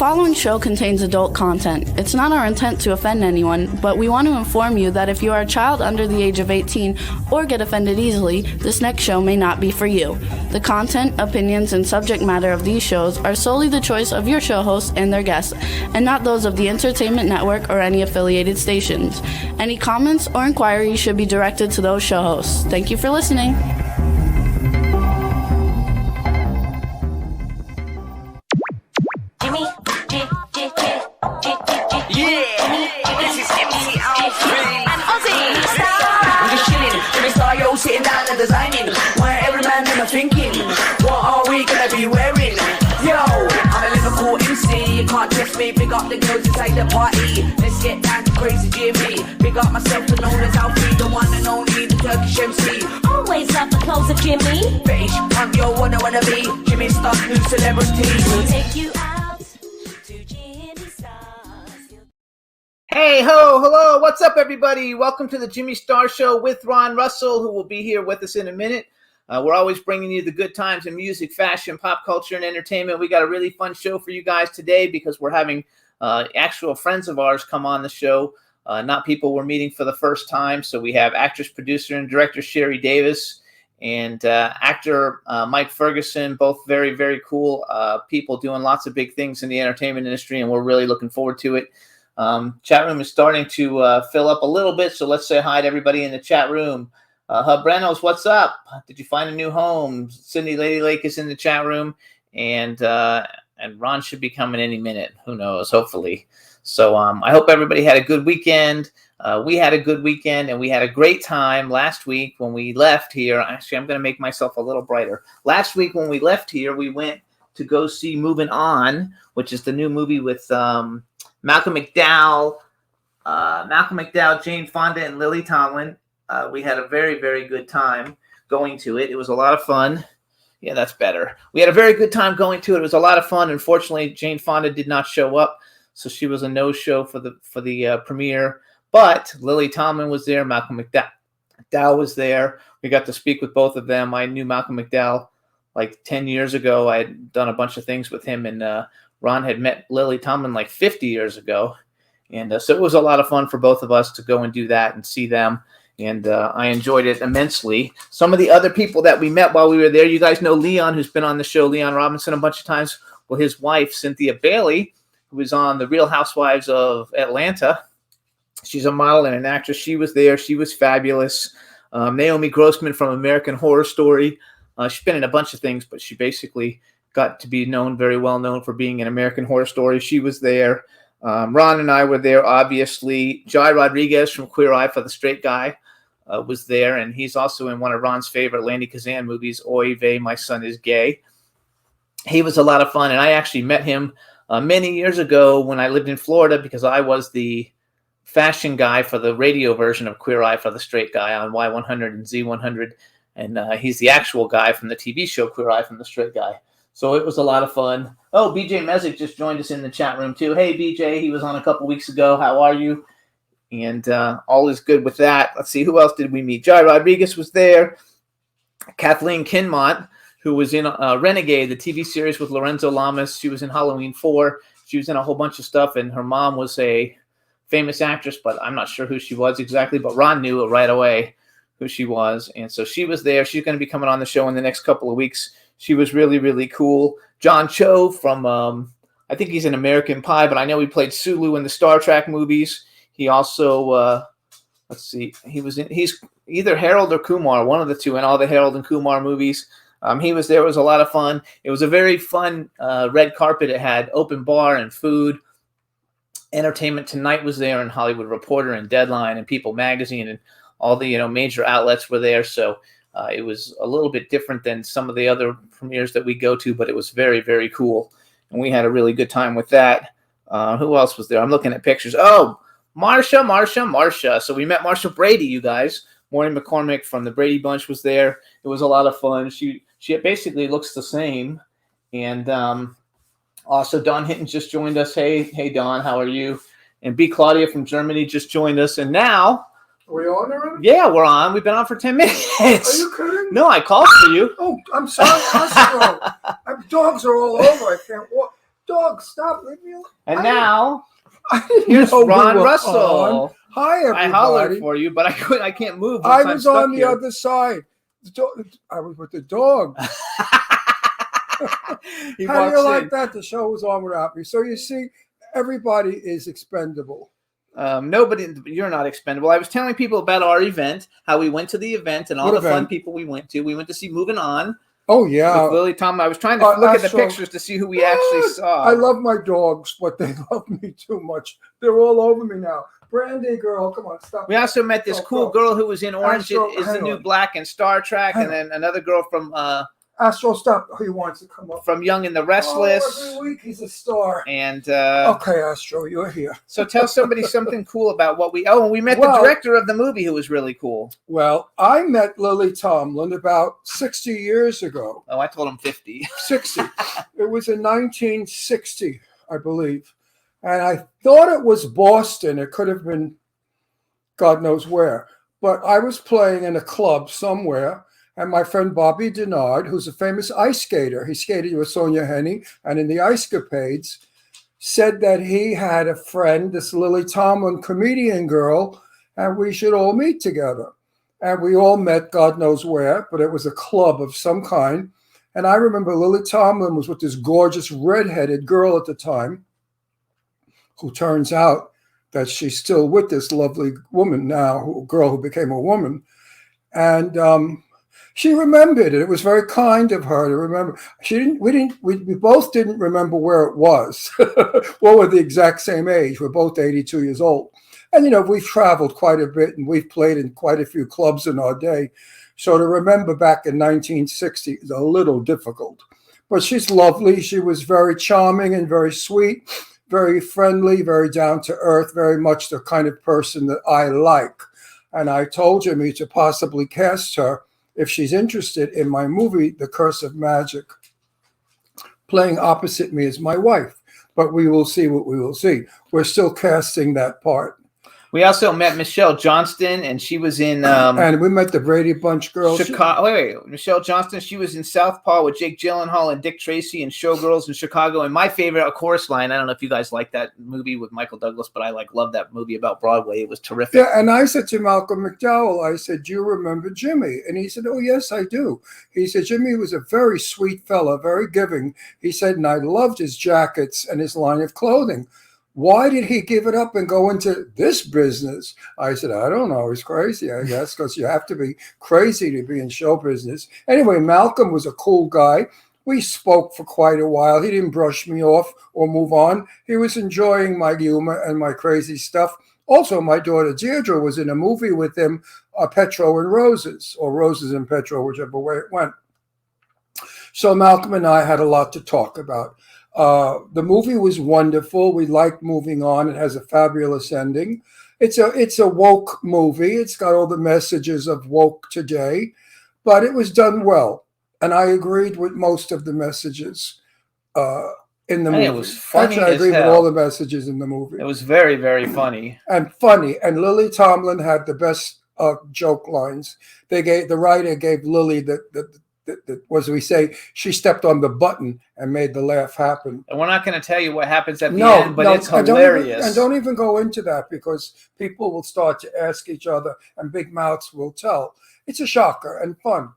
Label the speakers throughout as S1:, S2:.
S1: following show contains adult content. It's not our intent to offend anyone, but we want to inform you that if you are a child under the age of 18 or get offended easily, this next show may not be for you. The content, opinions, and subject matter of these shows are solely the choice of your show hosts and their guests, and not those of the Entertainment Network or any affiliated stations. Any comments or inquiries should be directed to those show hosts. Thank you for listening.
S2: Sitting down and designing, where every man in a thinking, what are we gonna be wearing? Yo, I'm a Liverpool MC, you can't trust me, big up the girls inside the party. Let's get down to crazy Jimmy, big up myself and known as Alfie, the one and only, the Turkish MC.
S3: Always love the clothes of Jimmy.
S2: Bitch, I'm your wanna be, Jimmy Star, new celebrity.
S3: We'll take you out to Jimmy Star's.
S4: Hey ho, hello, what's up everybody? Welcome to the Jimmy Star Show with Ron Russell, who will be here with us in a minute. We're always bringing you the good times in music, fashion, pop culture, and entertainment. We got a really fun show for you guys today because we're having actual friends of ours come on the show, not people we're meeting for the first time. So we have actress, producer, and director Sheri Davis and actor Mike Ferguson, both very, very cool people doing lots of big things in the entertainment industry, and we're really looking forward to it. Chat room is starting to fill up a little bit, so let's say hi to everybody in the chat room. Hub Reynolds, what's up? Did you find a new home? Cindy Lady Lake is in the chat room, and Ron should be coming any minute. Who knows? Hopefully. So I hope everybody had a good weekend. We had a good weekend, and we had a great time last week when we left here. Actually, I'm going to make myself a little brighter. Last week when we left here, we went to go see Moving On, which is the new movie with Malcolm McDowell, Jane Fonda, and Lily Tomlin. We had a very, very good time going to it. It was a lot of fun. Yeah, that's better. We had a very good time going to it. It was a lot of fun. Unfortunately, Jane Fonda did not show up, so she was a no-show for the premiere. But Lily Tomlin was there. Malcolm McDowell was there. We got to speak with both of them. I knew Malcolm McDowell like 10 years ago. I had done a bunch of things with him, and Ron had met Lily Tomlin like 50 years ago. And so it was a lot of fun for both of us to go and do that and see them. And I enjoyed it immensely. Some of the other people that we met while we were there, you guys know Leon, who's been on the show, Leon Robinson, a bunch of times. Well, his wife, Cynthia Bailey, who was on The Real Housewives of Atlanta. She's a model and an actress. She was there. She was fabulous. Naomi Grossman from American Horror Story. She's been in a bunch of things, but she basically got to be very well known for being in American Horror Story. She was there. Ron and I were there, obviously. Jai Rodriguez from Queer Eye for the Straight Guy was there, and he's also in one of Ron's favorite Landy Kazan movies, Oy Vey, My Son is Gay. He was a lot of fun, and I actually met him many years ago when I lived in Florida because I was the fashion guy for the radio version of Queer Eye for the Straight Guy on Y100 and Z100, and he's the actual guy from the TV show Queer Eye from the Straight Guy. So it was a lot of fun. Oh, BJ Mezek just joined us in the chat room too. Hey, BJ, he was on a couple weeks ago. How are you? And all is good with that. Let's see, who else did we meet? Jai Rodriguez was there. Kathleen Kinmont, who was in Renegade, the TV series with Lorenzo Lamas. She was in Halloween 4. She was in a whole bunch of stuff, and her mom was a famous actress, but I'm not sure who she was exactly, but Ron knew it right away who she was. And so she was there. She's going to be coming on the show in the next couple of weeks. She was really, really cool. John Cho from, I think he's in American Pie, but I know he played Sulu in the Star Trek movies. He also, he's either Harold or Kumar, one of the two, in all the Harold and Kumar movies. He was there. It was a lot of fun. It was a very fun red carpet. It had open bar and food. Entertainment Tonight was there, and Hollywood Reporter and Deadline and People Magazine and all the major outlets were there. So it was a little bit different than some of the other premieres that we go to, but it was very, very cool. And we had a really good time with that. Who else was there? I'm looking at pictures. Oh, Marsha. So we met Marsha Brady, you guys. Maureen McCormick from the Brady Bunch was there. It was a lot of fun. She basically looks the same. And also Don Hinton just joined us. Hey, Don, how are you? And B. Claudia from Germany just joined us. And now...
S5: Are we on already?
S4: Yeah, we're on. We've been on for 10 minutes.
S5: Are you kidding?
S4: No, I called for you.
S5: Oh, I'm sorry. Dogs are all over. I can't walk. dog. Stop. Leave me alone.
S4: And now
S5: I didn't
S4: here's
S5: know we
S4: Ron
S5: were
S4: Russell.
S5: on. Hi, everybody.
S4: I hollered for you, but I can't move.
S5: I
S4: once I'm
S5: was
S4: stuck
S5: on the
S4: here.
S5: other side. I was with the dog.
S4: He
S5: How do
S4: walks
S5: you like
S4: in.
S5: that? The show was on without me. So you see, everybody is expendable.
S4: Nobody, you're not expendable. I was telling people about our event, how we went to the event, and all
S5: What
S4: the fun
S5: event?
S4: people we went to. We went to see Moving On
S5: Oh yeah.
S4: with Lily Tomlin. I was trying to look at the
S5: Astro-
S4: pictures to see who we actually saw.
S5: I love my dogs, but they love me too much. They're all over me now. Brandy girl, come on, stop.
S4: We also met this cool girl who was in Orange
S5: Astro,
S4: is the
S5: hang
S4: New
S5: on.
S4: Black in Star Trek,
S5: Hang
S4: and then another girl from
S5: Astro, stop. He wants to come up.
S4: Young and the
S5: Oh,
S4: Restless.
S5: every week he's a star.
S4: And
S5: Okay, Astro, you're here.
S4: so tell somebody something cool about what we. Oh, and we met the director of the movie, who was really cool.
S5: Well, I met Lily Tomlin about 60 years ago.
S4: Oh, I told him 50.
S5: 60. It was in 1960, I believe. And I thought it was Boston. It could have been God knows where. But I was playing in a club somewhere, and my friend Bobby Denard, who's a famous ice skater, he skated with Sonia Henney, and in the Ice Capades, said that he had a friend, this Lily Tomlin comedian girl, and we should all meet together. And we all met God knows where, but it was a club of some kind. And I remember Lily Tomlin was with this gorgeous redheaded girl at the time, who turns out that she's still with this lovely woman now, girl who became a woman. And she remembered it. It was very kind of her to remember. We both didn't remember where it was. Well, we're the exact same age. We're both 82 years old. And, we've traveled quite a bit, and we've played in quite a few clubs in our day. So to remember back in 1960 is a little difficult. But she's lovely. She was very charming and very sweet, very friendly, very down to earth, very much the kind of person that I like. And I told Jimmy to possibly cast her if she's interested in my movie, The Curse of Magic. Playing opposite me is my wife, but we will see what we will see. We're still casting that part.
S4: We also met Michelle Johnston, and she was in
S5: and we met the Brady Bunch girls.
S4: Chicago. Wait, Michelle Johnston. She was in Southpaw with Jake Gyllenhaal and Dick Tracy, and Showgirls in Chicago. And my favorite, A Chorus Line. I don't know if you guys like that movie with Michael Douglas, but I love that movie about Broadway. It was terrific.
S5: Yeah, and I said to Malcolm McDowell, I said, "Do you remember Jimmy?" And he said, "Oh yes, I do." He said, "Jimmy was a very sweet fella, very giving." He said, "And I loved his jackets and his line of clothing. Why did he give it up and go into this business?" I said, "I don't know. He's crazy, I guess, because you have to be crazy to be in show business." Anyway, Malcolm was a cool guy. We spoke for quite a while. He didn't brush me off or move on. He was enjoying my humor and my crazy stuff. Also, my daughter Deirdre was in a movie with him, Petro and Roses, or Roses and Petro, whichever way it went. So Malcolm and I had a lot to talk about. The movie was wonderful. We liked Moving On. It has a fabulous ending. It's a woke movie. It's got all the messages of woke today, but it was done well. And I agreed with most of the messages in the movie.
S4: It was funny.
S5: Actually, I agreed with all the messages in the movie.
S4: It was very, very funny.
S5: And funny. And Lily Tomlin had the best joke lines. The writer gave Lily as we say, she stepped on the button and made the laugh happen.
S4: And we're not going to tell you what happens at the end, but it's
S5: And
S4: hilarious.
S5: don't even go into that, because people will start to ask each other and big mouths will tell. It's a shocker and fun.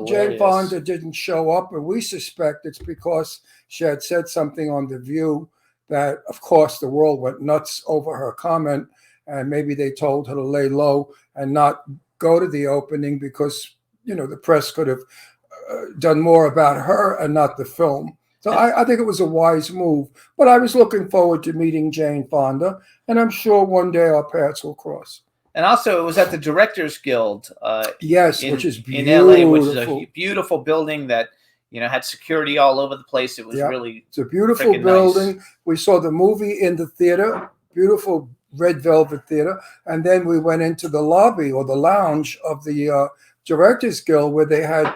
S5: Jane Fonda didn't show up, and we suspect it's because she had said something on The View that, of course, the world went nuts over her comment, and maybe they told her to lay low and not go to the opening because the press could have done more about her and not the film. So I think it was a wise move. But I was looking forward to meeting Jane Fonda, and I'm sure one day our paths will cross.
S4: And also, it was at the Directors Guild.
S5: Yes, which is beautiful.
S4: In LA, which is a beautiful building that had security all over the place. It was really
S5: it's a beautiful building.
S4: Nice.
S5: We saw the movie in the theater, beautiful red velvet theater, and then we went into the lobby or the lounge of the Directors Guild, where they had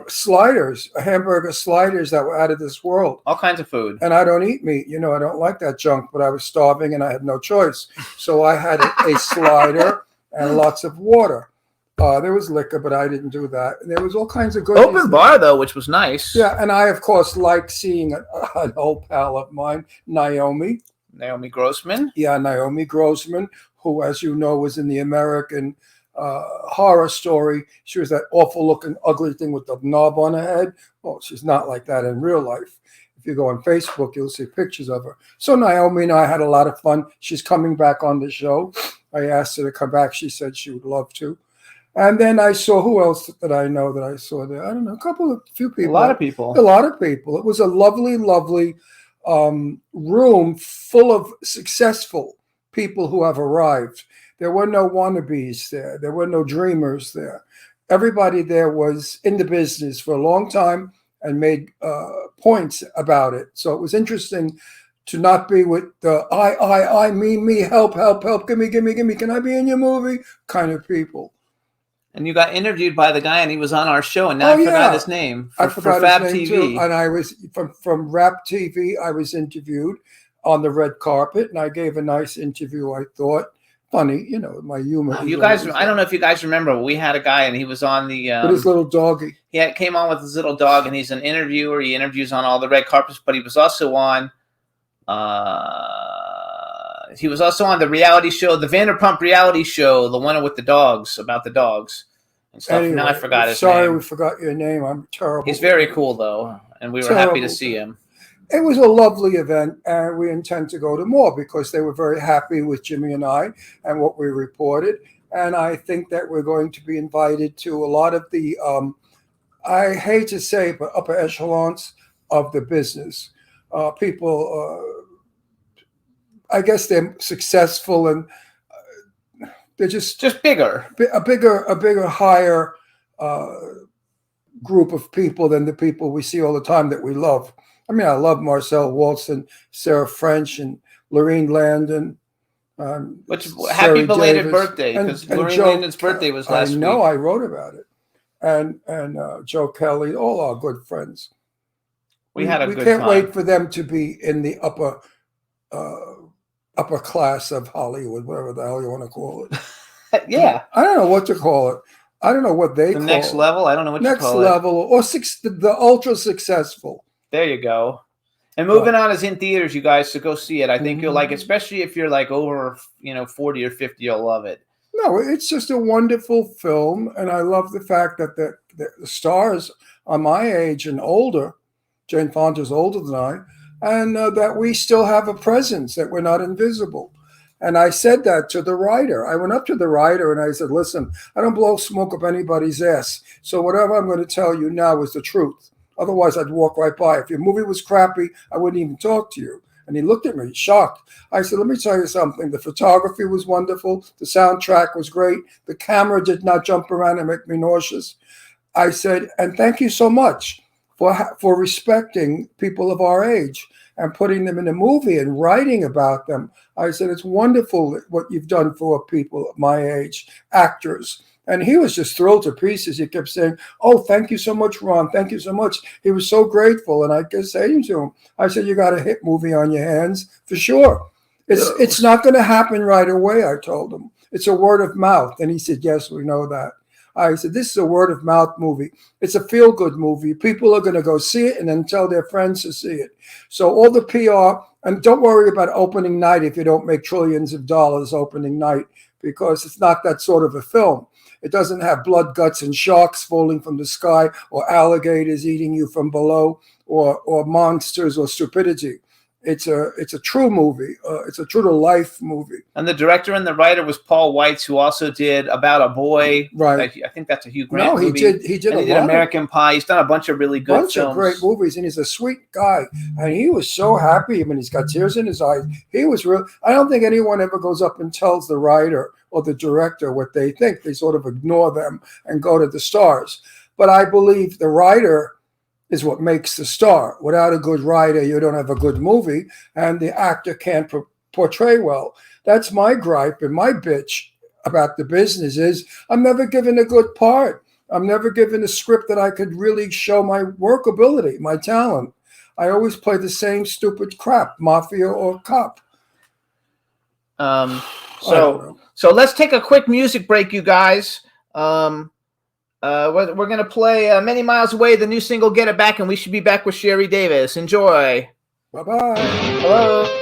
S5: sliders, hamburger sliders that were out of this world.
S4: All kinds of food.
S5: And I don't eat meat. I don't like that junk, but I was starving and I had no choice. So I had a slider and lots of water. There was liquor, but I didn't do that. And there was all kinds of good
S4: Open bar though, which was nice.
S5: Yeah, and I of course like seeing an old pal of mine, Naomi.
S4: Naomi Grossman.
S5: Yeah, Naomi Grossman, who, as you know, was in the American Horror Story. She was that awful looking, ugly thing with the knob on her head. Well, she's not like that in real life. If you go on Facebook, you'll see pictures of her. So Naomi and I had a lot of fun. She's coming back on the show. I asked her to come back. She said she would love to. And then I saw, who else did I know that I saw there? I don't know, few people.
S4: A lot of people.
S5: A lot of people. It was a lovely, lovely room full of successful people who have arrived. There were no wannabes there. There were no dreamers there. Everybody there was in the business for a long time and made points about it. So it was interesting to not be with the I, me, help, gimme, can I be in your movie kind of people.
S4: And you got interviewed by the guy, and he was on our show, and now I forgot his name.
S5: I forgot
S4: Fab
S5: his name
S4: TV.
S5: too. And I was from Rap TV. I was interviewed on the red carpet, and I gave a nice interview. I thought funny, my humor.
S4: You guys, I don't know if you guys remember, but we had a guy, and he was on the
S5: with his little doggy.
S4: He came on with his little dog, and he's an interviewer. He interviews on all the red carpets, but he was also on. He was also on the reality show, the Vanderpump reality show, the one with the dogs, about the dogs and stuff.
S5: Anyway,
S4: now I forgot his
S5: sorry,
S4: name.
S5: we forgot your name. I'm terrible.
S4: He's very cool, though, and we were happy to see him.
S5: It was a lovely event, and we intend to go to more because they were very happy with Jimmy and I and what we reported. And I think that we're going to be invited to a lot of the, I hate to say it, but upper echelons of the business. People, I guess they're successful and they're just
S4: bigger,
S5: a bigger, higher group of people than the people we see all the time that we love. I mean, I love Marcel Walston, Sarah French, and Lorene Landon.
S4: Happy belated birthday, because Lorene Landon's birthday was last week.
S5: I know, I wrote about it. And Joe Kelly, all our good friends.
S4: We had a good time.
S5: We can't wait for them to be in the upper class of Hollywood, whatever the hell you want to call it.
S4: Yeah.
S5: I don't know what to call it. I don't know what they call it.
S4: The next level? I don't know what you call it.
S5: Next level, or the ultra successful.
S4: There you go. And Moving On is in theaters, you guys, so go see it. I think you'll like it, especially if you're like over 40 or 50, you'll love it.
S5: No, it's just a wonderful film, and I love the fact that the stars are my age and older. Jane Fonda's older than I, and that we still have a presence, that we're not invisible. And I said that to the writer. I went up to the writer and I said, listen, I don't blow smoke up anybody's ass. So whatever I'm going to tell you now is the truth. Otherwise, I'd walk right by. If your movie was crappy, I wouldn't even talk to you. And he looked at me, shocked. I said, let me tell you something. The photography was wonderful. The soundtrack was great. The camera did not jump around and make me nauseous. I said, and thank you so much for respecting people of our age and putting them in a movie and writing about them. I said, it's wonderful what you've done for people my age, actors. And he was just thrilled to pieces. He kept saying, oh, thank you so much, Ron. Thank you so much. He was so grateful. And I kept saying to him, I said, you got a hit movie on your hands for sure. It's not going to happen right away, I told him. It's a word of mouth. And he said, yes, we know that. I said, this is a word of mouth movie. It's a feel good movie. People are going to go see it and then tell their friends to see it. So all the PR, and don't worry about opening night if you don't make trillions of dollars opening night, because it's not that sort of a film. It doesn't have blood, guts, and sharks falling from the sky, or alligators eating you from below, or monsters or stupidity. It's a true movie. It's a true to life movie.
S4: And the director and the writer was Paul Weitz, who also did About a Boy.
S5: Right.
S4: I think that's a Hugh Grant
S5: movie. He did
S4: American Pie. He's done a bunch of really good films.
S5: Of great movies, and he's a sweet guy. And he was so happy. I mean, he's got tears in his eyes. He was real. I don't think anyone ever goes up and tells the writer or the director what they think. They sort of ignore them and go to the stars. But I believe the writer is what makes the star. Without a good writer, you don't have a good movie, and the actor can't portray well. That's my gripe and my bitch about the business is I'm never given a good part. I'm never given a script that I could really show my workability, my talent. I always play the same stupid crap, mafia or cop.
S4: So let's take a quick music break, you guys. We're going to play Many Miles Away, the new single, Get It Back, and we should be back with Sheri Davis. Enjoy.
S5: Bye-bye.
S4: Hello.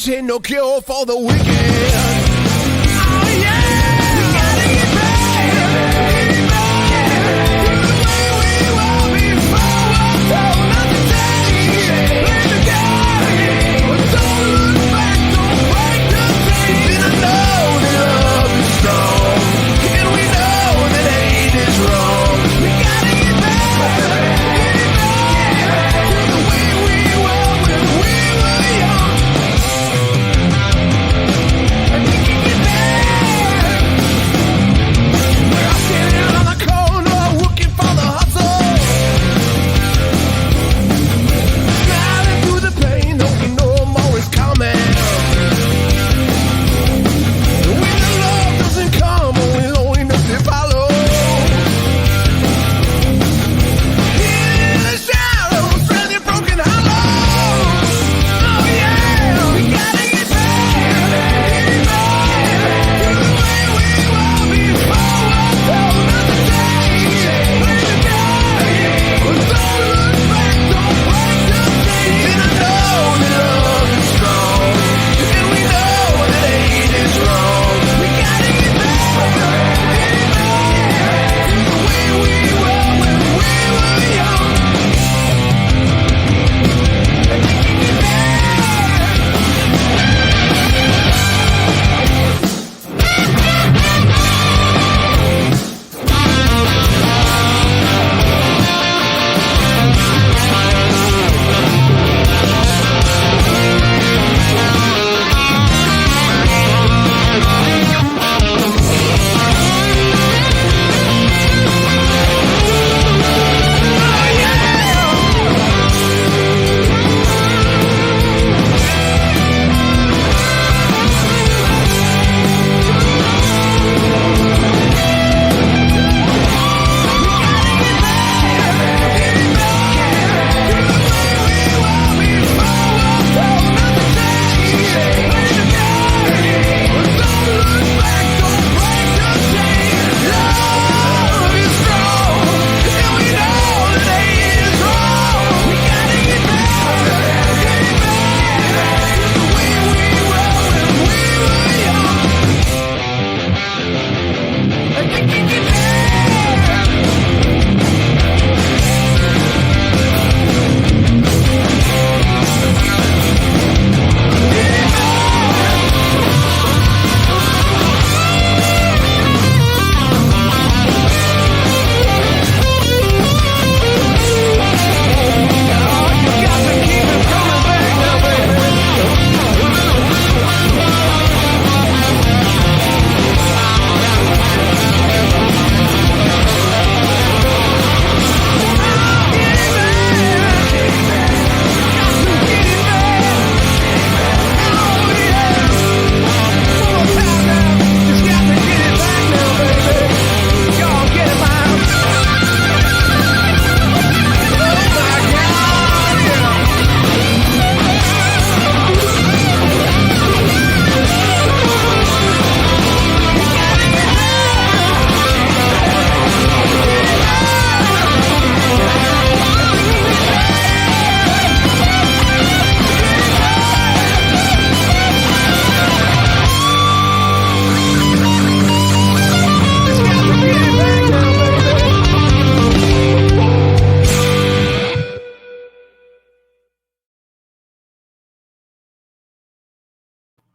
S6: Ain't no cure for the wicked. Oh yeah, we gotta get back, get back to the way we were before. Told not to change, play the game, but don't look back, don't break the chain. And I know that love is strong, and we know that hate is wrong. We gotta get back to the way we were when we were young.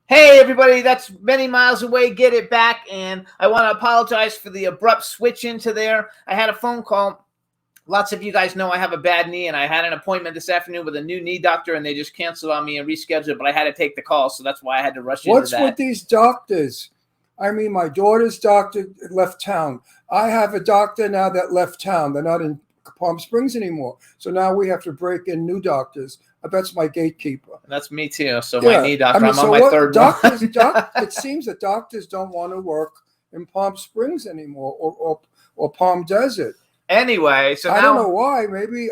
S4: Hey, everybody, that's Many Miles Away, Get It Back. And I want to apologize for the abrupt switch into there. I had a phone call lots of you guys know I have a bad knee, and I had an appointment this afternoon with a new knee doctor, and they just canceled on me and rescheduled it, but I had to take the call, so that's why I had to rush into
S5: What's
S4: that.
S5: with these doctors? I mean, my daughter's doctor left town. I have a doctor now that left town. They're not in Palm Springs anymore. So now we have to break in new doctors. That's my gatekeeper.
S4: That's me too. So my knee doctor, I'm on my third
S5: doctors,
S4: one.
S5: It seems that doctors don't want to work in Palm Springs anymore or Palm Desert.
S4: Anyway, so
S5: I
S4: now,
S5: don't know why. Maybe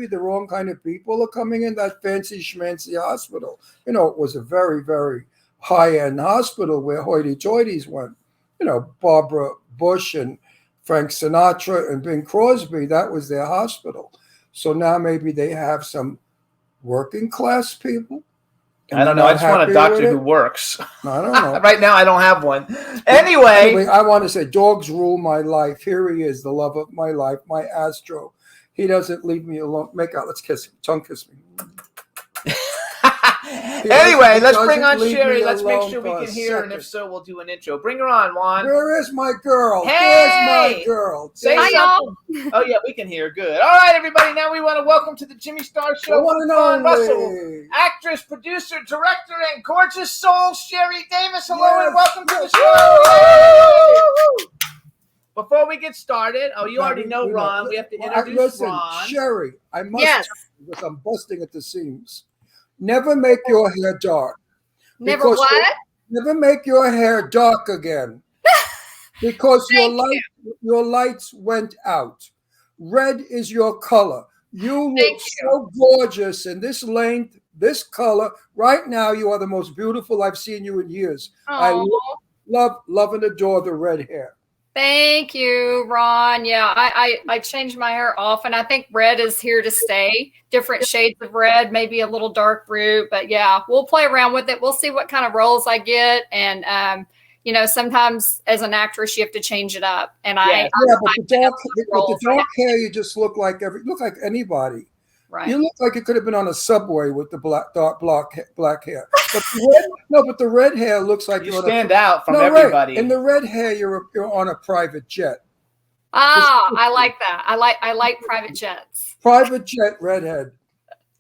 S5: the wrong kind of people are coming in that fancy schmancy hospital. You know, it was a very, very high-end hospital where hoity-toities went. You know, Barbara Bush and Frank Sinatra and Bing Crosby, that was their hospital. So now maybe they have some working class people.
S4: I don't know. I just want a doctor who works.
S5: I don't know.
S4: Right now, I don't have one. Anyway,
S5: I want to say dogs rule my life. Here he is, the love of my life, my Astro. He doesn't leave me alone. Make out. Let's kiss him. Tongue kiss me.
S4: Anyway, let's bring on Sheri. Let's make sure we can hear her, and if so, we'll do an intro. Bring her on, Juan.
S5: Where is my girl?
S4: Hey!
S5: There's my girl.
S4: Say something. Oh, yeah, we can hear. Good. All right, everybody. Now we want to welcome to the Jimmy Star Show, Ron Russell, actress, producer, director, and gorgeous soul, Sheri Davis. Hello, and welcome to the show. Before we get started, you already know Ron. We have to introduce Ron.
S5: Sheri, I must because I'm busting at the seams. Never make your hair dark.
S7: Never what?
S5: Never make your hair dark again. Because your lights went out. Red is your color. You look so gorgeous in this length, this color. Right now, you are the most beautiful I've seen you in years.
S7: Aww.
S5: I love and adore the red hair.
S7: Thank you, Ron. Yeah, I changed my hair often. I think red is here to stay. Different shades of red, maybe a little dark root, but yeah, we'll play around with it. We'll see what kind of roles I get, and you know, sometimes as an actress you have to change it up. And
S5: but the dark hair, you just look like anybody.
S7: Right.
S5: You look like you could have been on a subway with the dark black hair. But the red hair looks like
S4: you stand out from everybody.
S5: In the red hair, you're on a private jet.
S7: I like that. I like private jets.
S5: Private jet redhead.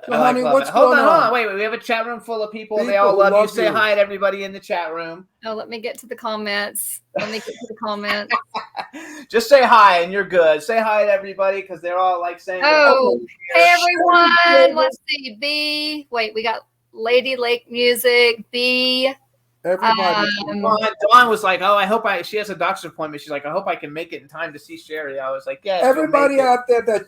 S5: So, honey, what's going on?
S4: Hold on. Wait. We have a chat room full of people. They all love you. Say hi to everybody in the chat room.
S7: Oh, let me get to the comments.
S4: Just say hi and you're good. Say hi to everybody because they're all like saying,
S7: oh, hey everyone. Let's see. B. Wait, we got Lady Lake Music. B.
S5: Everybody.
S4: Dawn was like, oh, she has a doctor's appointment. She's like, I hope I can make it in time to see Sheri. I was like, yeah.
S5: Everybody out there that,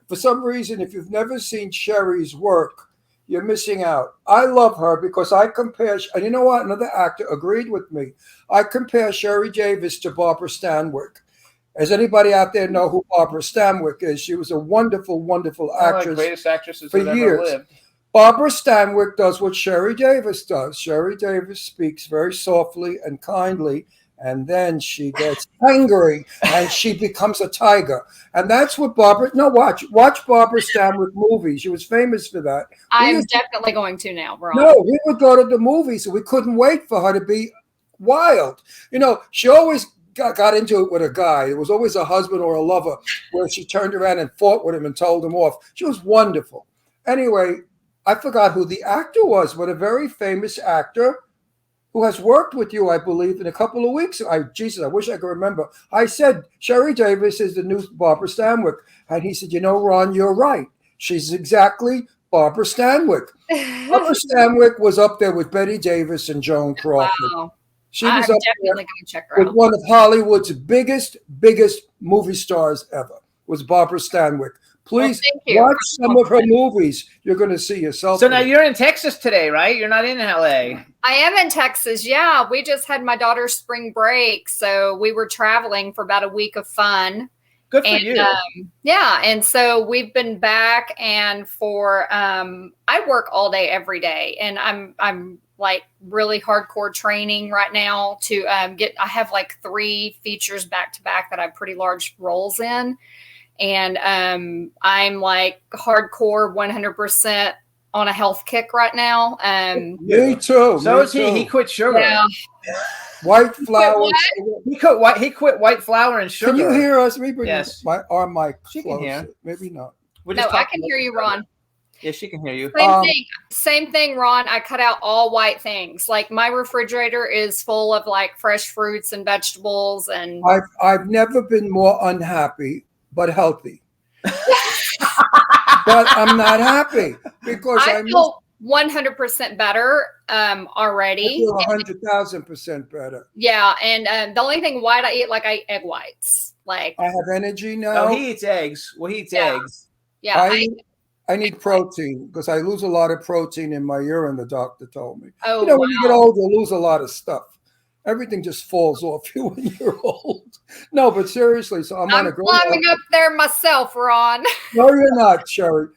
S5: for some reason, if you've never seen Sheri's work, you're missing out. I love her because I compare, and you know what? Another actor agreed with me. I compare Sheri Davis to Barbara Stanwyck. Does anybody out there know who Barbara Stanwyck is? She was a wonderful, wonderful actress.
S4: Greatest actresses
S5: for
S4: that
S5: years.
S4: Ever lived.
S5: Barbara Stanwyck does what Sheri Davis does. Sheri Davis speaks very softly and kindly, and then she gets angry and she becomes a tiger. And that's what watch Barbara Stanwyck movies. She was famous for that.
S7: I'm definitely going to now, Ron.
S5: No, we would go to the movies and we couldn't wait for her to be wild. You know, she always got into it with a guy. It was always a husband or a lover where she turned around and fought with him and told him off. She was wonderful. Anyway, I forgot who the actor was, but a very famous actor who has worked with you, I believe, in a couple of weeks. I wish I could remember. I said, Sheri Davis is the new Barbara Stanwyck. And he said, you know, Ron, you're right. She's exactly Barbara Stanwyck. Barbara Stanwyck was up there with Betty Davis and Joan Crawford.
S7: Wow.
S5: She was
S7: I'm
S5: up
S7: definitely
S5: there
S7: going to check her
S5: with
S7: out.
S5: one of Hollywood's biggest movie stars ever, was Barbara Stanwyck. Please watch some of her movies. You're going to see yourself.
S4: So now you're in Texas today, right? You're not in LA.
S7: I am in Texas. Yeah, we just had my daughter's spring break, so we were traveling for about a week of fun.
S4: Good for you.
S7: Yeah, and so we've been back, and I work all day every day, and I'm like really hardcore training right now to I have like 3 features back to back that I have pretty large roles in. And I'm like hardcore 100% on a health kick right now.
S5: Me too.
S4: So
S5: me
S4: is he.
S5: too.
S4: He quit sugar.
S7: Yeah.
S5: White flour.
S7: what?
S4: He quit white flour and sugar.
S5: Can you hear us? Maybe
S4: Yes.
S5: our mic
S4: She can hear.
S5: closer. Maybe not.
S4: We're
S7: No,
S4: just
S7: I
S4: talking
S7: can hear you, Ron.
S4: Yeah, she can hear you.
S7: Same thing, Ron. I cut out all white things. Like my refrigerator is full of like fresh fruits and vegetables, and
S5: I've never been more unhappy, but healthy. But I'm not happy because
S7: I feel 100% better already.
S5: feel 100,000% better.
S7: Yeah, and the only thing white I eat, like I eat egg whites. Like
S5: I have energy now.
S4: Oh, he eats eggs. Well, he eats
S7: Yeah.
S4: eggs.
S7: yeah,
S5: I need protein because I lose a lot of protein in my urine, the doctor told me.
S7: oh
S5: When you get older, you lose a lot of stuff. Everything just falls off you when you're old. No, but seriously, so I'm on a
S7: I'm
S5: great.
S7: climbing up there myself, Ron.
S5: No, you're not, Sheri.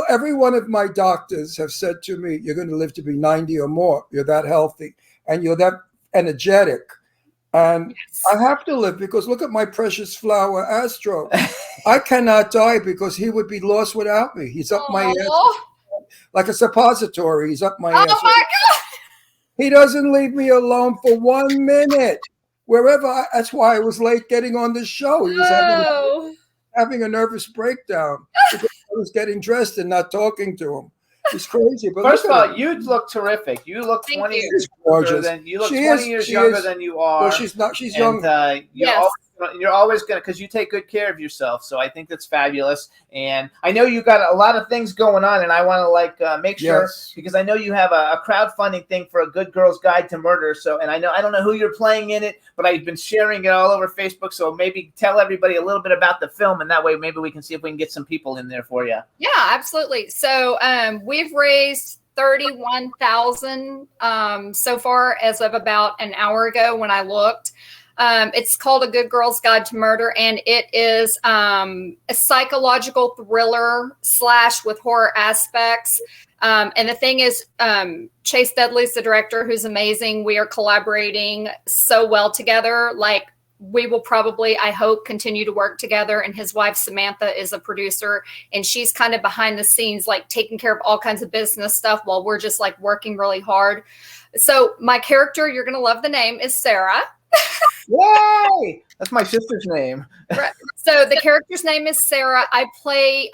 S5: Every one of my doctors have said to me, "You're going to live to be 90 or more. You're that healthy, and you're that energetic." And I have to live because look at my precious flower, Astro. I cannot die because he would be lost without me. He's up my ass like a suppository. He's up my ass.
S7: Oh my God.
S5: He doesn't leave me alone for 1 minute. That's why I was late getting on the show. He was having a nervous breakdown because I was getting dressed and not talking to him. It's crazy. But
S4: First of
S5: look at
S4: all,
S5: her.
S4: you look terrific. You look
S7: Thank
S4: 20
S7: you.
S4: years
S5: Gorgeous.
S4: younger than you look
S5: She
S4: 20
S5: is-
S4: years
S5: she
S4: younger
S5: is-
S4: than you are.
S5: Well, she's not. She's
S4: and,
S5: young.
S7: Yes.
S4: you're always gonna, because you take good care of yourself. So I think that's fabulous. And I know you got a lot of things going on, and I want to make sure
S5: Yes.
S4: because I know you have a crowdfunding thing for a Good Girl's Guide to Murder. So, and I don't know who you're playing in it, but I've been sharing it all over Facebook. So maybe tell everybody a little bit about the film, and that way maybe we can see if we can get some people in there for you.
S7: Yeah, absolutely. So we've raised 31,000 so far as of about an hour ago when I looked. It's called A Good Girl's Guide to Murder, and it is a psychological thriller / with horror aspects. And the thing is, Chase Dudley's the director, who's amazing. We are collaborating so well together. Like, we will probably, I hope, continue to work together. And his wife, Samantha, is a producer, and she's kind of behind the scenes, like taking care of all kinds of business stuff while we're just like working really hard. So my character, you're going to love the name, is Sarah.
S4: Yay! That's my sister's name.
S7: Right. So the character's name is Sarah. I play,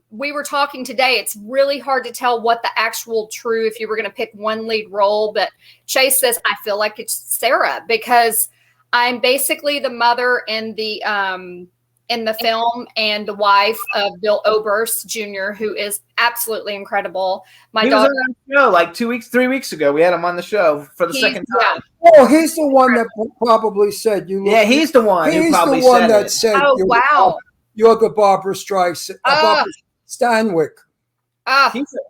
S7: we were talking today. It's really hard to tell what the actual true, if you were going to pick one lead role, but Chase says, I feel like it's Sarah because I'm basically the mother in the film and the wife of Bill Oberst Jr., who is absolutely incredible. My
S4: He was
S7: daughter,
S4: on the show like 3 weeks ago. We had him on the show for the second time.
S5: Oh, he's the one that probably said you.
S4: Yeah, he's the one who
S5: He's
S4: probably
S5: the one
S4: said
S5: that
S4: it.
S5: said.
S7: Oh, wow.
S5: You're the Barbara Streisand. Barbara Stanwyck.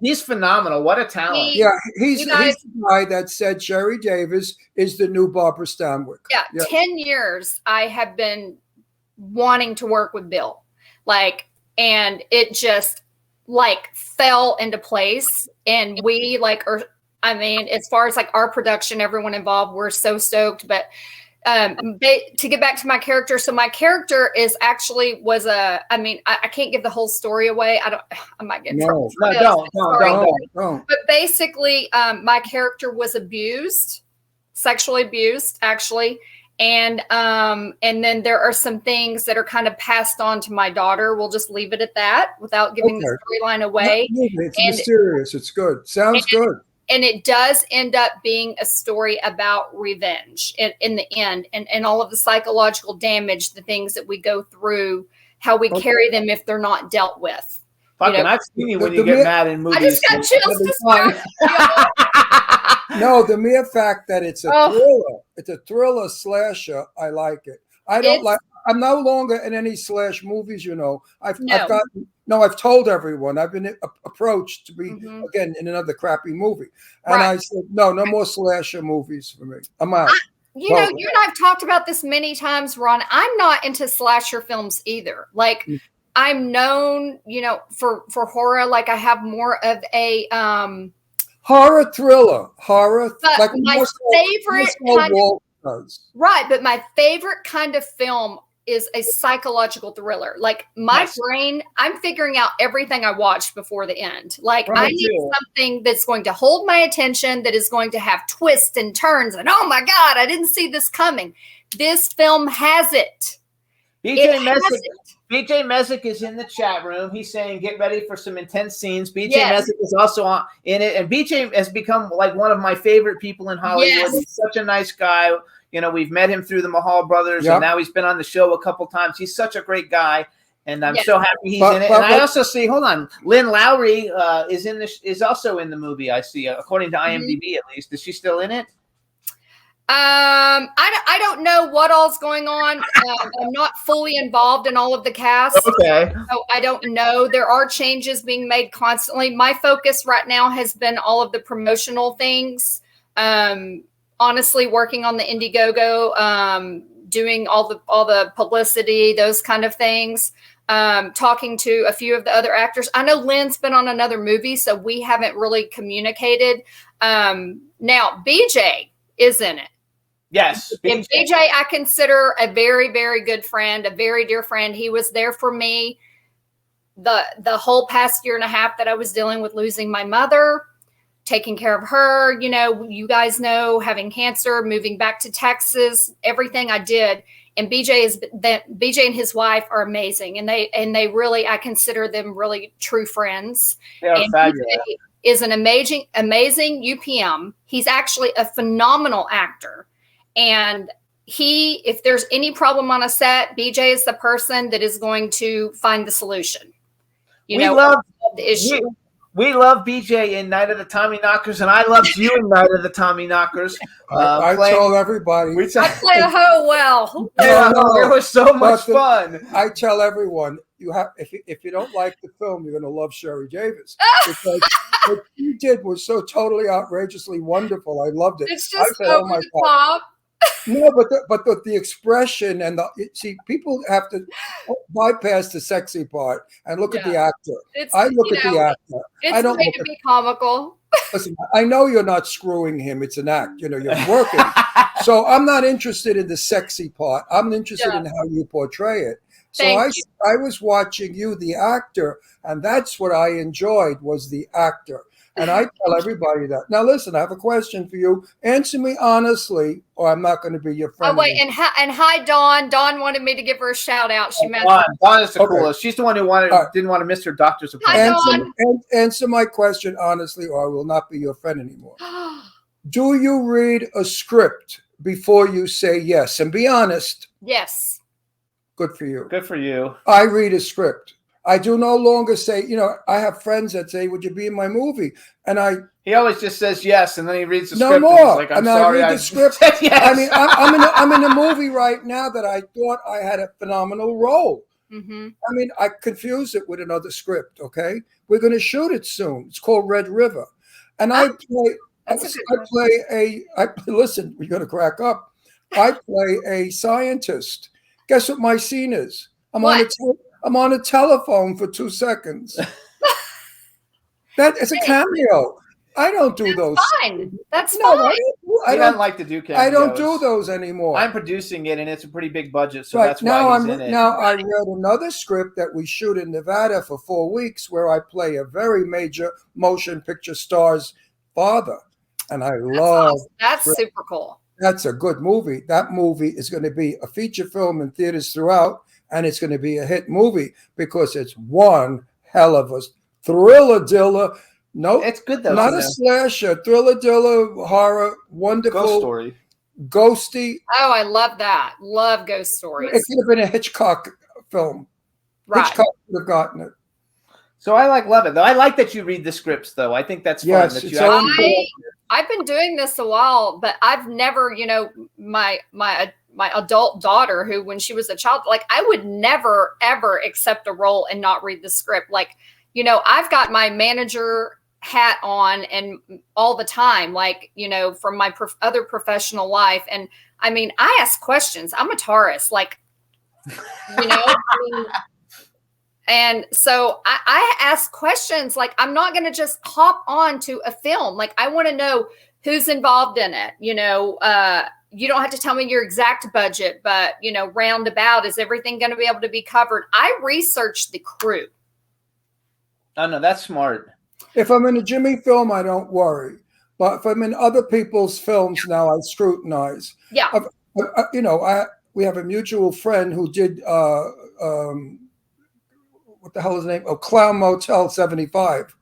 S4: He's phenomenal. What a talent.
S5: Yeah, he's
S7: You guys-
S5: the guy that said Sheri Davis is the new Barbara Stanwyck.
S7: Yeah, 10 years I have been wanting to work with Bill. And it just fell into place. And we as far as our production, everyone involved, we're so stoked. But to get back to my character, so my character I can't give the whole story away. I might get in trouble.
S4: No, don't.
S7: But basically, my character was sexually abused, actually. And then there are some things that are kind of passed on to my daughter. We'll just leave it at that without giving the storyline away.
S5: It's mysterious. It's good. Sounds good.
S7: And it does end up being a story about revenge in the end, and all of the psychological damage, the things that we go through, how we carry them if they're not dealt with.
S4: Fucking, I've seen you when you get mad in movies.
S7: I just got chills to start.
S5: No, the mere fact that it's a thriller, it's a thriller slasher, I like it. I'm no longer in any slash movies, I've told everyone, I've been approached to be again in another crappy movie. And I said, no more slasher movies for me. I'm out.
S7: You and I have talked about this many times, Ron. I'm not into slasher films either. I'm known, for horror. I have more of a
S5: horror thriller,
S7: But my favorite kind of, right, but my favorite kind of film is a psychological thriller. Like my
S4: Yes.
S7: brain, I'm figuring out everything I watched before the end. Like I
S4: Right,
S7: need
S4: too.
S7: something that's going to hold my attention, that is going to have twists and turns. And oh my God, I didn't see this coming. This film has it.
S4: BJ
S7: It has
S4: Messick.
S7: it.
S4: BJ Messick is in the chat room. He's saying, "Get ready for some intense scenes." BJ
S7: Yes.
S4: Messick is also in it, and BJ has become like one of my favorite people in Hollywood.
S7: Yes.
S4: He's such a nice guy. You know, we've met him through the Mahal brothers,
S5: Yep.
S4: and now he's been on the show a couple times. He's such a great guy, and I'm
S7: Yes.
S4: so happy he's
S5: But-
S4: in it.
S5: but-
S4: And I
S5: but-
S4: also see, hold on, Lynn Lowry is also in the movie. I see, according to
S7: Mm-hmm.
S4: IMDb at least. Is she still in it?
S7: I don't know what all's going on. I'm not fully involved in all of the cast.
S4: Okay.
S7: So I don't know. There are changes being made constantly. My focus right now has been all of the promotional things. Honestly, working on the Indiegogo, doing all the publicity, those kind of things. Talking to a few of the other actors. I know Lynn's been on another movie, so we haven't really communicated. Now BJ is in it.
S4: Yes.
S7: And BJ, I consider a very, very good friend, a very dear friend. He was there for me the whole past year and a half that I was dealing with losing my mother, taking care of her. You know, you guys know, having cancer, moving back to Texas, everything I did. And BJ and his wife are amazing, and they really, I consider them really true friends.
S4: They are
S7: And
S4: fabulous.
S7: BJ is an amazing UPM. He's actually a phenomenal actor. And if there's any problem on a set, BJ is the person that is going to find the solution.
S4: We love
S7: the issue.
S4: We love BJ in Night of the Tommy Knockers, and I loved you in Night of the Tommy Knockers.
S5: I told everybody.
S7: I play a hoe well.
S4: Yeah,
S5: No,
S4: it was so much
S5: but
S4: fun.
S5: I tell everyone, you have if you don't like the film, you're going to love Sheri Davis because what you did was so totally outrageously wonderful. I loved it.
S7: It's
S5: I
S7: just
S5: said, oh
S7: over
S5: my
S7: the
S5: God.
S7: top.
S5: No, but the expression and see, people have to bypass the sexy part and look at the actor. I look at the actor.
S7: It's
S5: I don't
S7: made
S5: look
S7: to
S5: at.
S7: be comical.
S5: Listen, I know you're not screwing him. It's an act. You know, you're working. So I'm not interested in the sexy part. I'm interested in how you portray it. So
S7: Thank you.
S5: I was watching you, the actor, and that's what I enjoyed was the actor. And I tell everybody that. Now, listen, I have a question for you. Answer me honestly, or I'm not going to be your friend.
S7: Oh wait, and hi Dawn. Dawn wanted me to give her a shout out. She meant
S4: Dawn is the
S5: Okay.
S4: coolest. She's the one who didn't want to miss her doctor's
S7: Hi,
S4: appointment.
S7: Dawn.
S5: Answer my question honestly, or I will not be your friend anymore. Do you read a script before you say yes? And be honest.
S7: Yes.
S5: Good for you.
S4: Good for you.
S5: I read a script. I do no longer say, I have friends that say, would you be in my movie? And
S4: He always just says yes, and then he reads the
S5: no
S4: script.
S5: more.
S4: And he's like, I'm
S5: I
S4: sorry.
S5: read the script.
S4: Yes.
S5: I mean, I'm in a movie right now that I thought I had a phenomenal role.
S7: Mm-hmm.
S5: I mean, I confused it with another script. Okay, we're going to shoot it soon. It's called Red River, and I listen. You're going to crack up. I play a scientist. Guess what my scene is? I'm on a telephone for 2 seconds. That is a cameo. I don't do those.
S7: Fine. That's
S5: No,
S7: fine.
S5: I
S4: He
S5: don't
S4: doesn't like to do cameos.
S5: I don't do those anymore.
S4: I'm producing it, and it's a pretty big budget, so
S5: Right
S4: that's
S5: now,
S4: why he's in it.
S5: now I read another script that we shoot in Nevada for 4 weeks, where I play a very major motion picture star's father, and I love.
S7: Awesome. That's super cool.
S5: That's a good movie. That movie is going to be a feature film in theaters throughout, and it's going to be a hit movie because it's one hell of a thriller diller. No,
S4: It's good though.
S5: not a slasher, thriller diller, horror, wonderful,
S4: ghost story.
S5: ghosty.
S7: Oh, I love that. Love ghost stories.
S5: It could have been a Hitchcock film.
S7: Right.
S5: Hitchcock would have gotten it.
S4: So I love it though. I like that you read the scripts though. I think that's fun.
S5: Yes,
S4: That
S5: it's
S4: you
S5: so
S4: actually-
S7: I've been doing this a while, but I've never, my adult daughter, who when she was a child, like I would never ever accept a role and not read the script. Like, I've got my manager hat on and all the time, like, from my other professional life. And I mean, I ask questions. I'm a Taurus, like, I mean, and so I ask questions. Like, I'm not going to just hop on to a film. Like, I want to know who's involved in it. you don't have to tell me your exact budget, but roundabout, is everything going to be able to be covered? I researched the crew.
S4: Oh no, that's smart.
S5: If I'm in a Jimmy film, I don't worry. But if I'm in other people's films now, I scrutinize.
S7: Yeah.
S5: We have a mutual friend who did what the hell is the name? Oh, Clown Motel 75.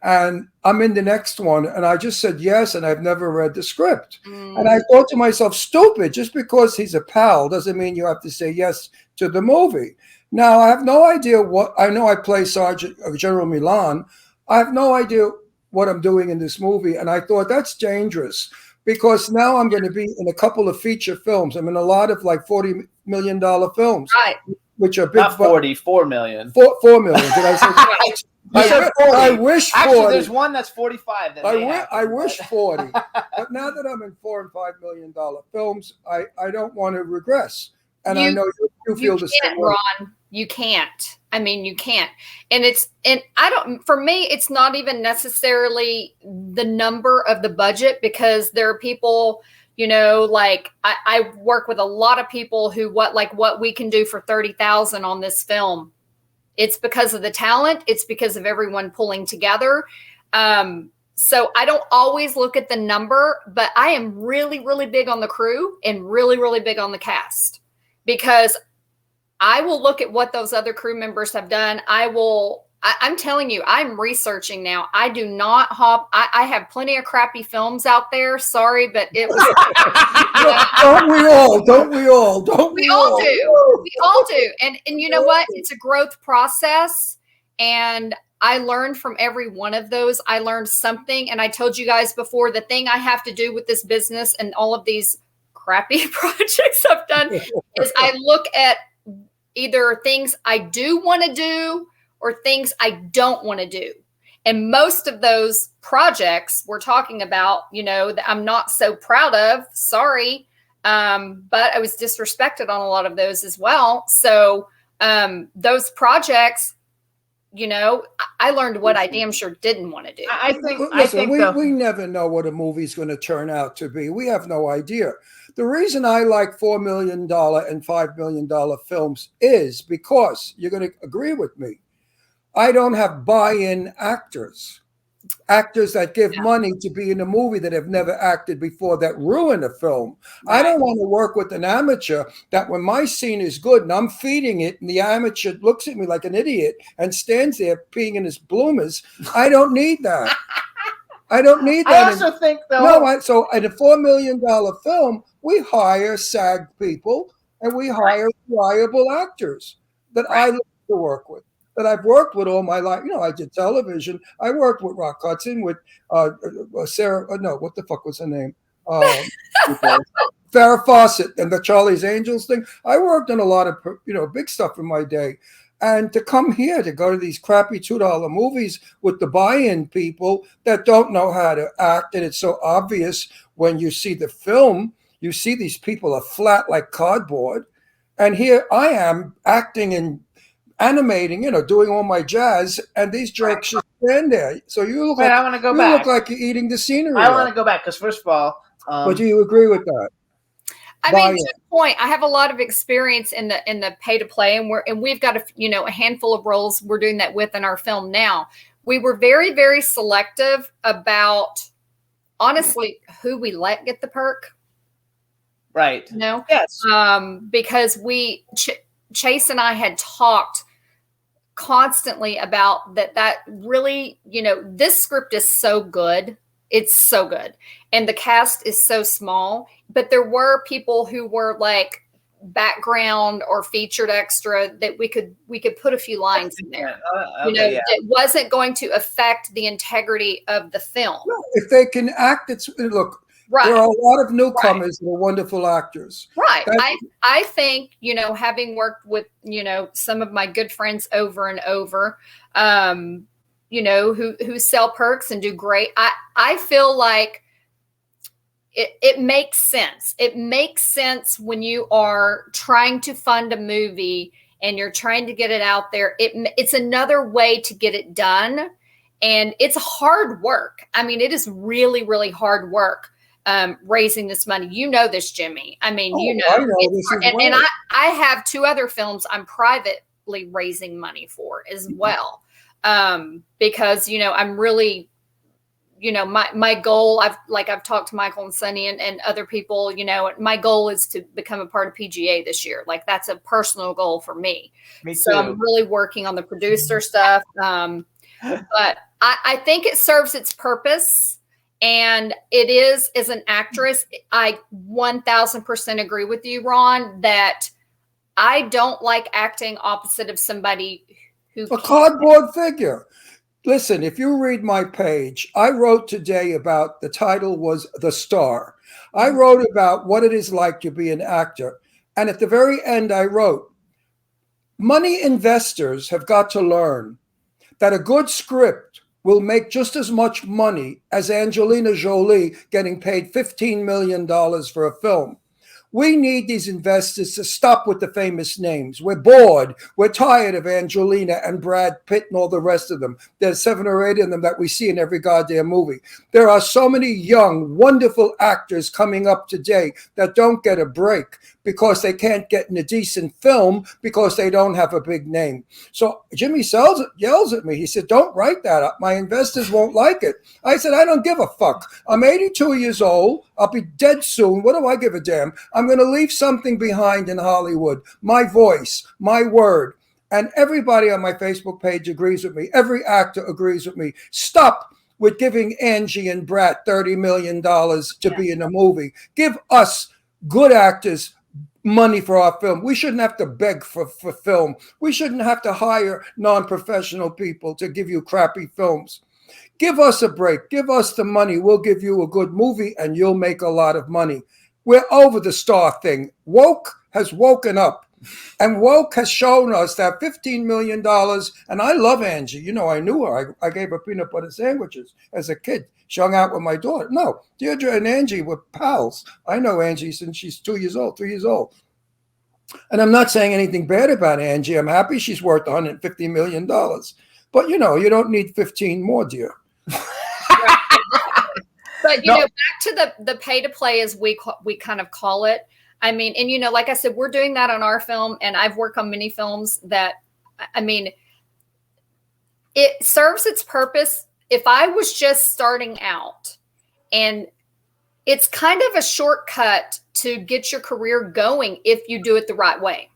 S5: And I'm in the next one, and I just said yes, and I've never read the script. And I thought to myself, stupid, just because he's a pal doesn't mean you have to say yes to the movie. Now, I have no idea I know I play Sergeant General Milan. I have no idea what I'm doing in this movie. And I thought that's dangerous because now I'm going to be in a couple of feature films. I'm in a lot of like $40 million films,
S7: Right.
S5: which are big.
S4: Not 40, 4 million.
S5: 4 million. Did I say? I wish 40.
S4: Actually, there's one that's 45.
S5: I wish 40. But now that I'm in $4 and $5 million films, I don't want to regress. And I know you feel the same way.
S7: Ron. You can't. I mean, you can't. For me, it's not even necessarily the number of the budget, because there are people, like I work with a lot of people who what we can do for $30,000 on this film. It's because of the talent. It's because of everyone pulling together. So I don't always look at the number, but I am really, really big on the crew and really, really big on the cast, because I will look at what those other crew members have done. I'm telling you, I'm researching now. I do not hop. I have plenty of crappy films out there. Sorry, but it was.
S5: Don't we all? Don't we all?
S7: We all do. We all do. And you know what? It's a growth process. And I learned from every one of those. I learned something. And I told you guys before, the thing I have to do with this business and all of these crappy projects I've done is I look at either things I do want to do or things I don't want to do. And most of those projects we're talking about, that I'm not so proud of, sorry. But I was disrespected on a lot of those as well. So those projects, I learned what I damn sure didn't want to do.
S4: I think
S5: we never know what a movie's going to turn out to be. We have no idea. The reason I like $4 million and $5 million films is because, you're going to agree with me, I don't have buy-in actors that give money to be in a movie that have never acted before, that ruin a film. Right. I don't want to work with an amateur that when my scene is good and I'm feeding it and the amateur looks at me like an idiot and stands there peeing in his bloomers. I don't need that. I don't need that.
S4: I also think, though.
S5: So in a $4 million film, we hire SAG people and we hire reliable actors that I like to work with, that I've worked with all my life. I did television. I worked with Rock Hudson, with Sarah. No, what the fuck was her name? Farrah Fawcett and the Charlie's Angels thing. I worked on a lot of big stuff in my day. And to come here, to go to these crappy $2 movies with the buy-in people that don't know how to act, and it's so obvious when you see the film, you see these people are flat like cardboard. And here I am acting and animating, doing all my jazz, and these jerks just stand there. So you look
S4: I want to go back.
S5: You look like you're eating the scenery.
S4: I want to go back because, first of all,
S5: but do you agree with that?
S7: I mean, to the point, I have a lot of experience in the pay to play, and we've got a handful of roles we're doing that with in our film now. We were very, very selective about, honestly, who we let get the perk.
S4: Right.
S7: Yes. Because Chase and I had talked constantly about that really, this script is so good. It's so good. And the cast is so small, but there were people who were like background or featured extra that we could put a few lines in there. It wasn't going to affect the integrity of the film.
S5: No, if they can act, look. Right. There are a lot of newcomers that are wonderful actors.
S7: Right. I think, having worked with, some of my good friends over and over, who sell perks and do great. I feel like it makes sense. It makes sense when you are trying to fund a movie and you're trying to get it out there. It's another way to get it done. And it's hard work. I mean, it is really, really hard work. raising this money. You know this, Jimmy. I mean, you know,
S5: I know this as
S7: and
S5: well.
S7: I have 2 other films I'm privately raising money for as well. Because, you know, I'm really, you know, my goal, I've talked to Michael and Sonny and other people, you know, my goal is to become a part of PGA this year. Like, that's a personal goal for me.
S4: Me
S7: So
S4: too.
S7: I'm really working on the producer stuff. But I think it serves its purpose. And it is, as an actress, I 1000% agree with you, Ron, that I don't like acting opposite of somebody who
S5: A cardboard figure. Listen, if you read my page, I wrote today about, the title was The Star. I wrote about what it is like to be an actor. And at the very end, I wrote, money investors have got to learn that a good script will make just as much money as Angelina Jolie getting paid $15 million for a film. We need these investors to stop with the famous names. We're bored. We're tired of Angelina and Brad Pitt and all the rest of them. There's 7 or 8 of them that we see in every goddamn movie. There are so many young, wonderful actors coming up today that don't get a break because they can't get in a decent film because they don't have a big name. So Jimmy yells at me. He said, don't write that up. My investors won't like it. I said, I don't give a fuck. I'm 82 years old. I'll be dead soon. What do I give a damn? I'm going to leave something behind in Hollywood. My voice, my word. And everybody on my Facebook page agrees with me. Every actor agrees with me. Stop with giving Angie and Brat $30 million to be in a movie. Give us good actors money for our film. We shouldn't have to beg for film. We shouldn't have to hire non-professional people to give you crappy films. Give us a break. Give us the money. We'll give you a good movie and you'll make a lot of money. We're over the star thing. Woke has woken up, and woke has shown us that $15 million, and I love Angie. You know, I knew her. I gave her peanut butter sandwiches as a kid. She hung out with my daughter. No, Deirdre and Angie were pals. I know Angie since she's 2 years old, 3 years old. And I'm not saying anything bad about Angie. I'm happy she's worth $150 million. But, you know, you don't need 15 more, dear.
S7: But, you know, back to the pay to play, as we kind of call it. I mean, and, you know, like I said, we're doing that on our film, and I've worked on many films that, I mean, it serves its purpose. If I was just starting out, and it's kind of a shortcut to get your career going if you do it the right way.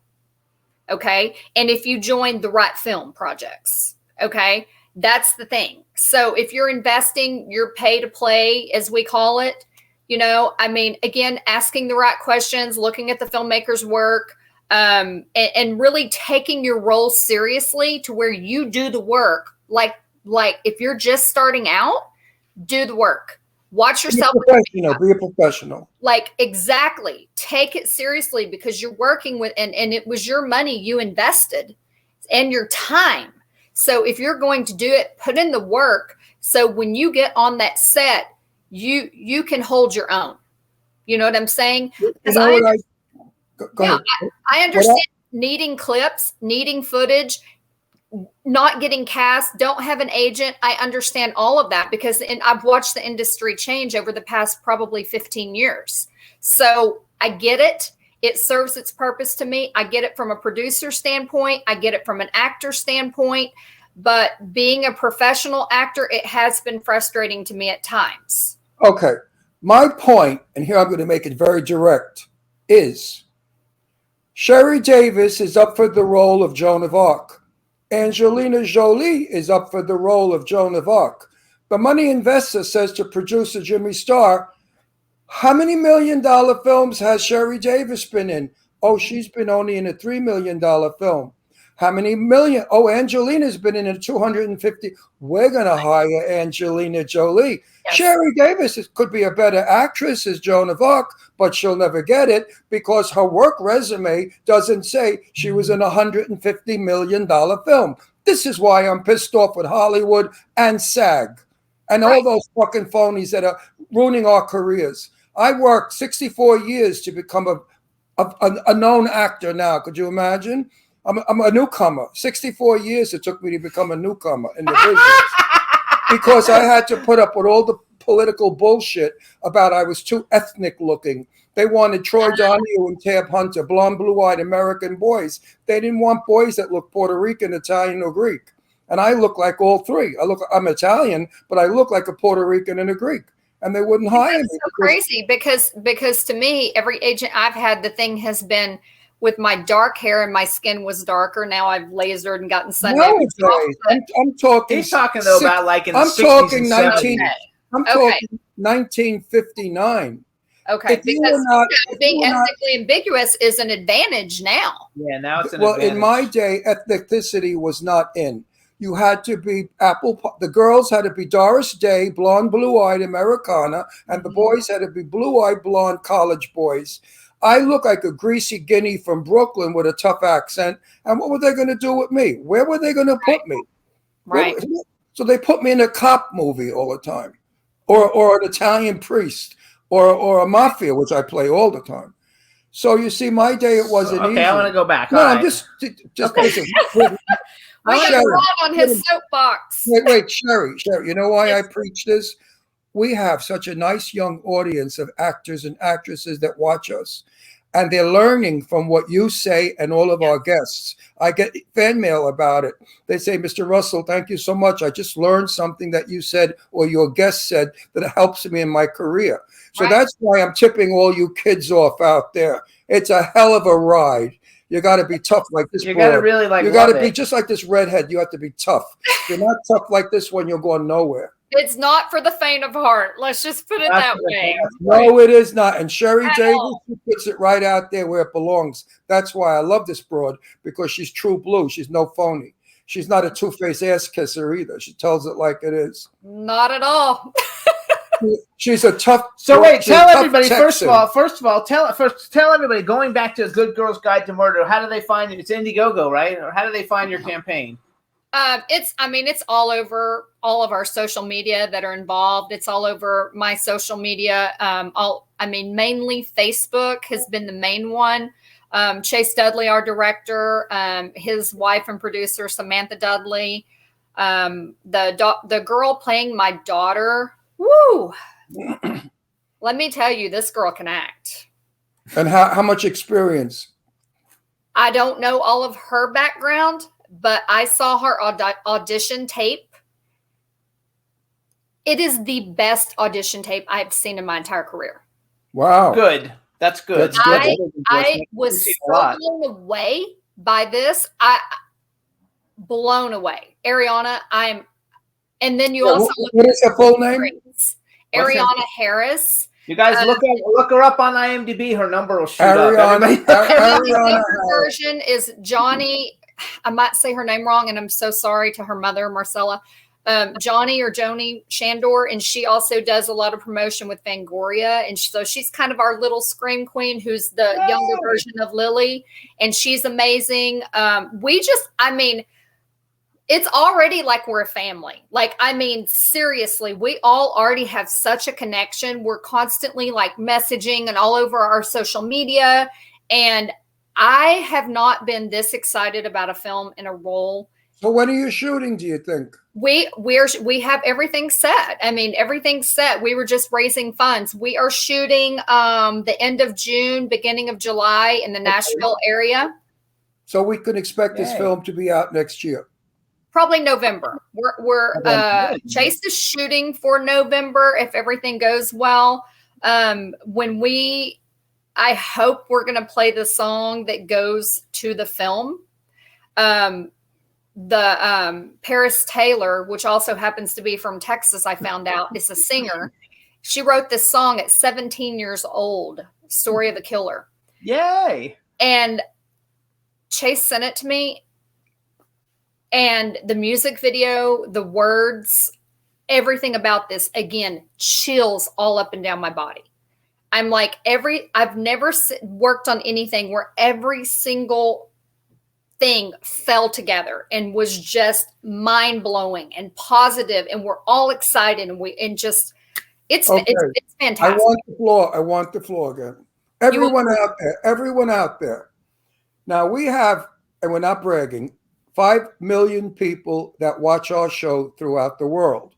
S7: Okay. And if you join the right film projects. Okay. That's the thing. So if you're investing your pay to play, as we call it, you know, I mean, again, asking the right questions, looking at the filmmaker's work, and really taking your role seriously to where you do the work. Like if you're just starting out, do the work. Watch yourself.
S5: Be a professional.
S7: Like, exactly. Take it seriously because you're working with, and it was your money you invested and your time. So if you're going to do it, put in the work. So when you get on that set, you can hold your own. You know what I'm saying? Because
S5: Go ahead.
S7: I understand needing clips, needing footage, not getting cast, don't have an agent. I understand all of that because I've watched the industry change over the past probably 15 years. So I get it. It serves its purpose to me. I get it from a producer standpoint. I get it from an actor standpoint. But being a professional actor, it has been frustrating to me at times.
S5: Okay. My point, and here I'm going to make it very direct, is Sheri Davis is up for the role of Joan of Arc. Angelina Jolie is up for the role of Joan of Arc. The money investor says to producer Jimmy Starr, how many $1 million films has Sheri Davis been in? Oh, she's been only in a $3 million film. How many million? Oh, Angelina's been in a 250. We're going to hire Angelina Jolie. Yes. Sheri Davis could be a better actress as Joan of Arc, but she'll never get it because her work resume doesn't say she was in a $150 million film. This is why I'm pissed off with Hollywood and SAG and all those fucking phonies that are ruining our careers. I worked 64 years to become a known actor now. Could you imagine? I'm a newcomer. 64 years it took me to become a newcomer in the business because I had to put up with all the political bullshit about I was too ethnic looking. They wanted Troy Donahue and Tab Hunter, blonde, blue-eyed American boys. They didn't want boys that look Puerto Rican, Italian, or Greek. And I look like all three. I'm Italian, but I look like a Puerto Rican and a Greek. And they wouldn't hire me.
S7: That's so crazy because to me, every agent I've had, the thing has been with my dark hair and my skin was darker. Now I've lasered and gotten sun damage off, but
S5: I'm talking.
S4: He's talking though about like in the
S5: I'm
S4: 60s
S5: talking
S4: and
S5: 19.
S4: 70s.
S5: I'm
S7: Okay.
S5: talking 1959.
S7: okay,
S5: If you
S7: because
S5: were not- if
S7: being
S5: you were not-
S7: ethnically ambiguous is an advantage now.
S4: Yeah, now it's an
S5: Well,
S4: advantage.
S5: in my day, ethnicity was not in. You had to be the girls had to be Doris Day, blonde, blue-eyed Americana, and the boys had to be blue-eyed, blonde college boys. I look like a greasy guinea from Brooklyn with a tough accent. And what were they going to do with me? Where were they going to put me?
S7: Right.
S5: So they put me in a cop movie all the time, or an Italian priest, or a mafia, which I play all the time. So you see, my day it wasn't easy.
S4: Okay, I want to go back.
S5: No,
S4: All
S5: I'm
S4: right.
S5: just
S4: Okay.
S5: listen.
S7: We got
S5: Sheri,
S7: Ron on his soapbox.
S5: wait, Sheri, you know why I preach this? We have such a nice young audience of actors and actresses that watch us, and they're learning from what you say and all of our guests. I get fan mail about it. They say, Mr. Russell, thank you so much. I just learned something that you said or your guest said that helps me in my career. So
S7: Right.
S5: that's why I'm tipping all you kids off out there. It's a hell of a ride. You got to be tough like this.
S4: You got to
S5: broad.
S4: really like
S5: You got
S4: love
S5: to be
S4: it.
S5: just like this redhead. You have to be tough. If you're not tough like this one, you're going nowhere.
S7: It's not for the faint of heart. Let's just put it that way.
S5: No, it is not. And Sheri
S7: At
S5: Davis
S7: all.
S5: she puts it right out there where it belongs. That's why I love this broad, because she's true blue. She's no phony. She's not a two-faced ass kisser either. She tells it like it is.
S7: Not at all.
S5: She's a tough.
S4: So wait,
S5: she's a
S4: tell
S5: tough
S4: everybody
S5: Texan.
S4: first of all, tell everybody. Going back to Good Girl's Guide to Murder, how do they find it? It's Indiegogo, right? Or how do they find your campaign?
S7: It's all over all of our social media that are involved. It's all over my social media. Mainly Facebook has been the main one. Chase Dudley, our director, his wife and producer, Samantha Dudley, the girl playing my daughter. Woo! Let me tell you, this girl can act.
S5: And how much experience?
S7: I don't know all of her background, but I saw her audition tape. It is the best audition tape I've seen in my entire career.
S5: Wow.
S4: Good. That's good.
S5: That's good.
S7: I was so blown away by this. Blown away. Ariana, and then you also look
S5: what is her full name?
S4: What's her
S7: Ariana Harris.
S4: You guys look her up on IMDb. Her number will shoot
S5: Ariana,
S4: up. Everybody-
S7: The
S5: Ariana
S7: younger version is Johnny. I might say her name wrong, and I'm so sorry to her mother, Marcella. Johnny or Joni Shandor, and she also does a lot of promotion with Fangoria, and so she's kind of our little scream queen, who's the younger version of Lily, and she's amazing. It's already like we're a family. Seriously, we all already have such a connection. We're constantly messaging and all over our social media, and I have not been this excited about a film in a role.
S5: So when are you shooting, do you think?
S7: We have everything set. Everything's set. We were just raising funds. We are shooting the end of June, beginning of July in the Nashville area.
S5: So we can expect this film to be out next year.
S7: Probably November. Chase is shooting for November if everything goes well. I hope we're going to play the song that goes to the film. Paris Taylor, which also happens to be from Texas, I found out, is a singer. She wrote this song at 17 years old, Story of the Killer.
S4: Yay.
S7: And Chase sent it to me. And the music video, the words, everything about this, again, chills all up and down my body. I'm like, I've never worked on anything where every single thing fell together and was just mind blowing and positive, and we're all excited, and it's fantastic.
S5: I want the floor again. Everyone out there. Now we have, and we're not bragging, 5 million people that watch our show throughout the world.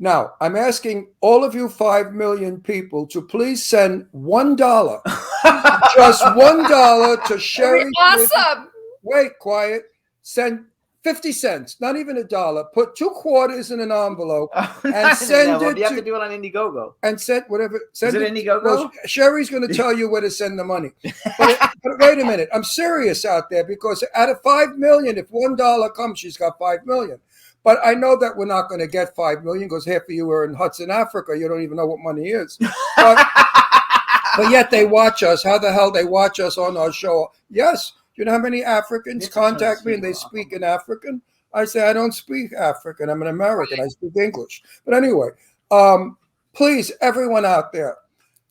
S5: Now, I'm asking all of you 5 million people to please send $1, just $1 to Sheri.
S7: Awesome.
S5: Wait, quiet. Send 50 cents, not even $1. Put 2 quarters in an envelope and send it.
S4: You have to do it on Indiegogo.
S5: And send whatever. Send
S4: Is it Indiegogo?
S5: Well, Sheri's going to tell you where to send the money. But wait a minute. I'm serious out there, because out of 5 million, if $1 comes, she's got 5 million. But I know that we're not going to get 5 million, because half of you are in Hudson, Africa. You don't even know what money is. But yet they watch us. How the hell they watch us on our show? Yes. You know how many Africans contact me and they speak in African? I say, I don't speak African. I'm an American. I speak English. But anyway, please, everyone out there,